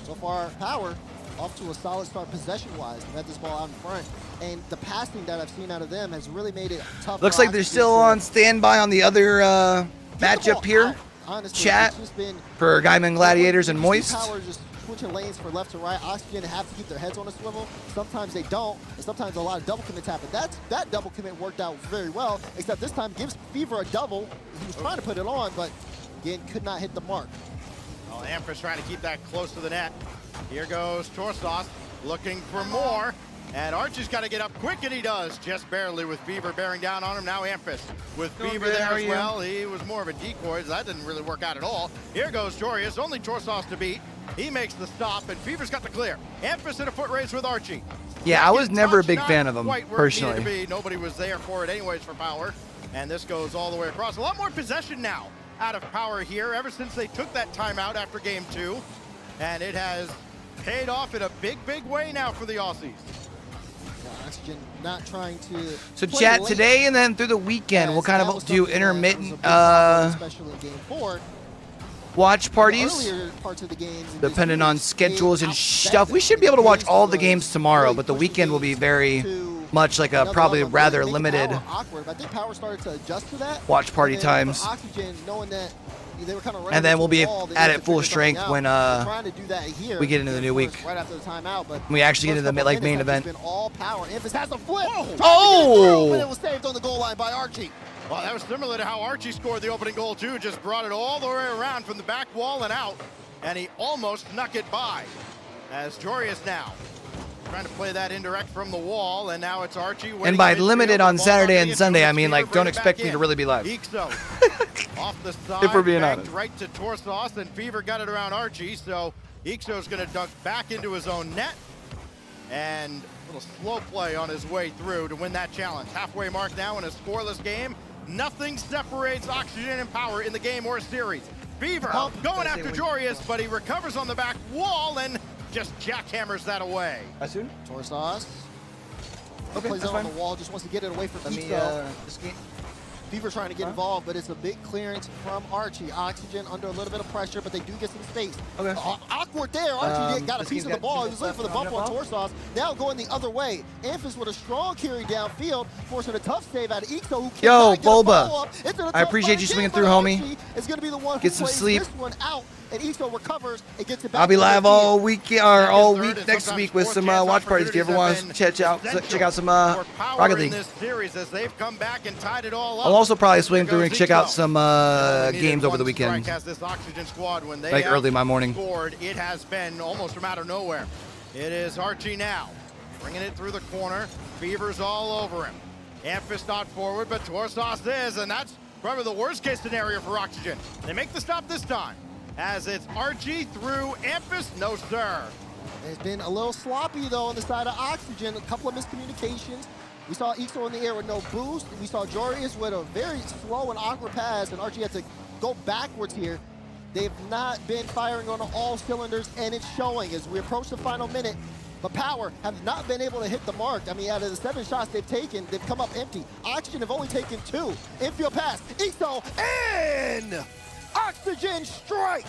So far, Power off to a solid start possession-wise. They've had this ball out in front, and the passing that I've seen out of them has really made it tough. Looks for like they're Oxygen still to on standby on the other matchup here. Honestly, Chat it's just been for Gaimin Gladiators and you see Moist. Power just switching lanes for left to right. Oxygen have to keep their heads on a swivel. Sometimes they don't, and sometimes a lot of double commits happen. That double commit worked out very well, except this time gives Fever a double. He was trying to put it on, but again, could not hit the mark. Well, Amphis trying to keep that close to the net. Here goes Torsos looking for more. And Archie's got to get up quick, and he does, just barely, with Fever bearing down on him. Now Amphis with Fever there as well. He was more of a decoy, so that didn't really work out at all. Here goes Jorius, only Torsauce to beat. He makes the stop, and Fever's got the clear. Amphis in a foot race with Archie. Yeah, I was never a big fan of him, personally. Nobody was there for it anyways for Power. And this goes all the way across. A lot more possession now out of Power here, ever since they took that timeout after game 2. And it has paid off in a big, big way now for the Aussies. Oxygen not trying to. So chat today and then through the weekend, we'll kind of do intermittent especially in game 4. watch parties, depending on schedules and stuff. We should be able to watch all the games tomorrow, but the weekend will be very much like a probably rather limited watch party times. And then we'll be at it full strength when we get into the new week. Right after the timeout, but we actually get into the main event. All power. Infus has a flip. Oh! But it was saved on the goal line by Archie. Well, that was similar to how Archie scored the opening goal, too. Just brought it all the way around from the back wall and out. And he almost snuck it by. As Jorius now trying to play that indirect from the wall, and now it's Archie. And by limited on Saturday and Sunday, I mean, like, don't expect me to really be live. Off the side, if we're being honest. Right to Torsauce, and Fever got it around Archie, so Ixo's going to dunk back into his own net. And a little slow play on his way through to win that challenge. Halfway mark now in a scoreless game. Nothing separates Oxygen and Power in the game or series. Fever going after Jorius, but he recovers on the back wall and just jackhammers that away. Torsauce. Okay, plays it on the wall, just wants to get it away from Ixo. Fever trying to get involved, but it's a big clearance from Archie. Oxygen under a little bit of pressure, but they do get some space. Awkward there. Archie got a piece of the ball. He was looking for the bump on Torsauce. Now going the other way. Amphis with a strong carry downfield, forcing a tough save out of Ixo. Yo, Bulba. I appreciate you swinging through, homie. It's going to be the one get some sleep. This one out. And Ixo recovers and gets it back. I'll be live all week next week with some watch parties. If you ever want to check out some Rocket League. I'll also probably swing through and check out some games over the weekend, like early in my morning. It has been almost from out of nowhere. It is Archie now, bringing it through the corner. Fever's all over him. Amphis not forward, but Torsauce is, and that's probably the worst case scenario for Oxygen. They make the stop this time. As it's Archie through Amphis, no sir. It's been a little sloppy though on the side of Oxygen, a couple of miscommunications. We saw Ixo in the air with no boost. We saw Jorius with a very slow and awkward pass, and Archie had to go backwards here. They've not been firing on all cylinders, and it's showing as we approach the final minute. But Power have not been able to hit the mark. I mean, out of the 7 shots they've taken, they've come up empty. Oxygen have only taken 2. Infield pass, Ixo in! Oxygen strike!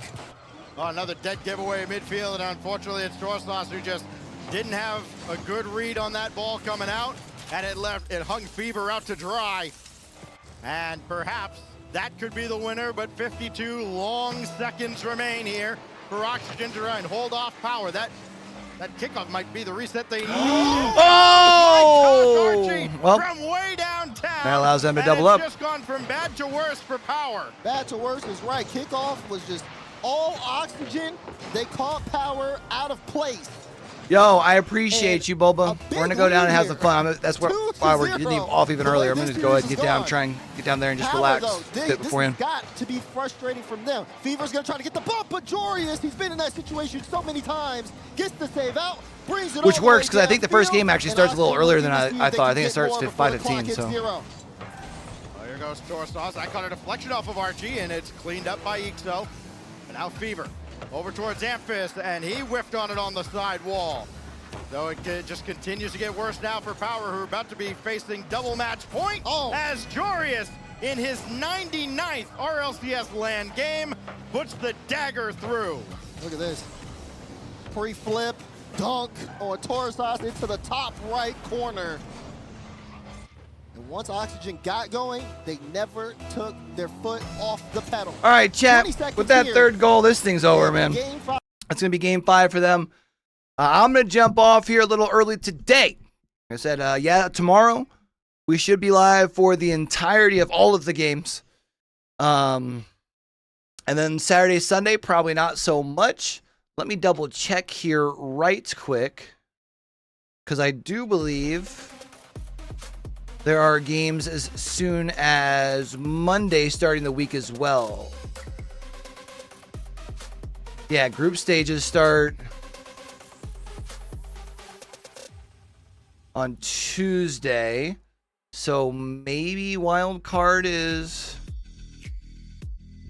Oh, another dead giveaway midfield, and unfortunately it's Torsauce who just didn't have a good read on that ball coming out, and it hung Fever out to dry. And perhaps that could be the winner, but 52 long seconds remain here for Oxygen to try and hold off Power. That kickoff might be the reset they need. Oh! Archie, well, from way downtown. That allows them to double up. It's just gone from bad to worse for Power. Bad to worse is right. Kickoff was just all Oxygen. They caught Power out of place. Yo, I appreciate you, Boba. We're going to go down and have some fun. That's why we're getting off even earlier. I'm going to just go ahead and get down, try and get down there and just relax a bit beforehand. This has got to be frustrating from them. Fever's going to try to get the bump, but Jorius, he's been in that situation so many times, gets the save out, brings it which all works, the way because I think the first game actually starts a little earlier than I thought. I think it starts at 5:15, so. Oh, here goes Torsauce. I caught a deflection off of Archie, and it's cleaned up by Ixo. And now Fever over towards Amphis, and he whiffed on it on the side wall. So it just continues to get worse now for Power, who are about to be facing double match point as Jorius, in his 99th RLCS LAN game, puts the dagger through. Look at this. Pre-flip, dunk on Torsauce into the top right corner. And once Oxygen got going, they never took their foot off the pedal. All right, chat, with that third goal, this thing's over, man. It's going to be game 5 for them. I'm going to jump off here a little early today. Like I said, yeah, tomorrow we should be live for the entirety of all of the games. And then Saturday, Sunday, probably not so much. Let me double check here right quick. because I do believe there are games as soon as Monday starting the week as well. Yeah, group stages start on Tuesday. So maybe wild card is...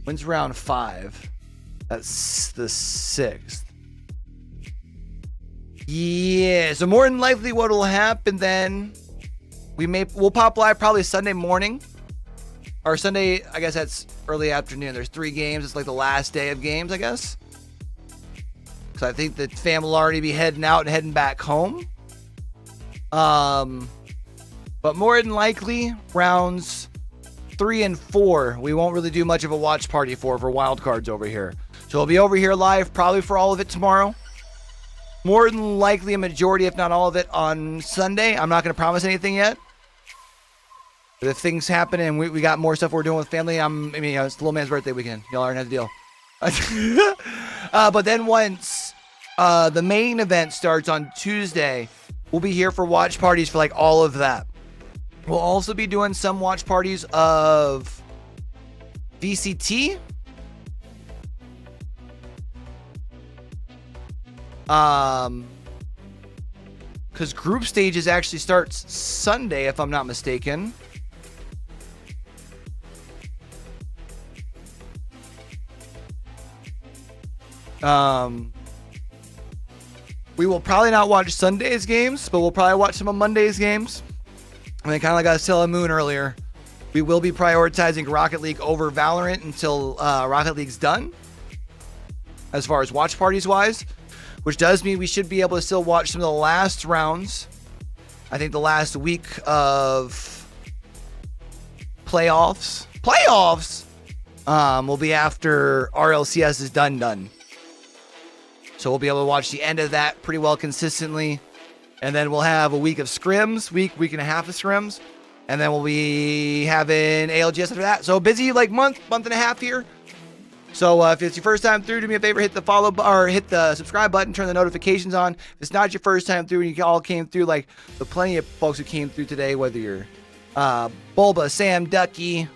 When's round 5? That's the 6th. Yeah, so more than likely what will happen then, we'll pop live probably Sunday morning. Or Sunday, I guess that's early afternoon. There's 3 games. It's like the last day of games, I guess. Because I think the fam will already be heading out and heading back home. But more than likely, rounds 3 and 4, we won't really do much of a watch party for wildcards over here. So we'll be over here live probably for all of it tomorrow. More than likely a majority, if not all of it, on Sunday. I'm not going to promise anything yet. But if things happen and we got more stuff we're doing with family, it's the little man's birthday weekend. Y'all already have the deal. But then once the main event starts on Tuesday, we'll be here for watch parties for like all of that. We'll also be doing some watch parties of VCT. Because group stages actually starts Sunday, if I'm not mistaken. We will probably not watch Sunday's games, but we'll probably watch some of Monday's games. And then kind of like I was telling Moon earlier, we will be prioritizing Rocket League over Valorant until Rocket League's done. As far as watch parties wise, which does mean we should be able to still watch some of the last rounds. I think the last week of playoffs will be after RLCS is done. So we'll be able to watch the end of that pretty well consistently. And then we'll have a week of scrims, week and a half of scrims. And then we'll be having ALGS after that. So busy like month and a half here. So if it's your first time through, do me a favor, hit the follow or hit the subscribe button, turn the notifications on. If it's not your first time through and you all came through, like the plenty of folks who came through today, whether you're Bulba, Sam, Ducky,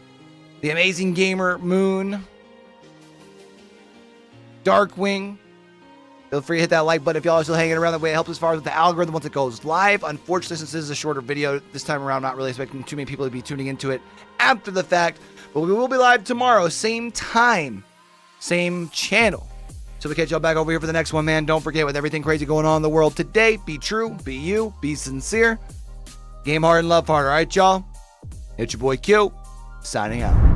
the amazing gamer, Moon, Darkwing, feel free to hit that like button if y'all are still hanging around. That way it helps as far as the algorithm once it goes live. Unfortunately, since this is a shorter video this time around, not really expecting too many people to be tuning into it after the fact. But we will be live tomorrow, same time, same channel. So we'll catch y'all back over here for the next one, man. Don't forget, with everything crazy going on in the world today, be true, be you, be sincere. Game hard and love hard, all right, y'all? It's your boy Q, signing out.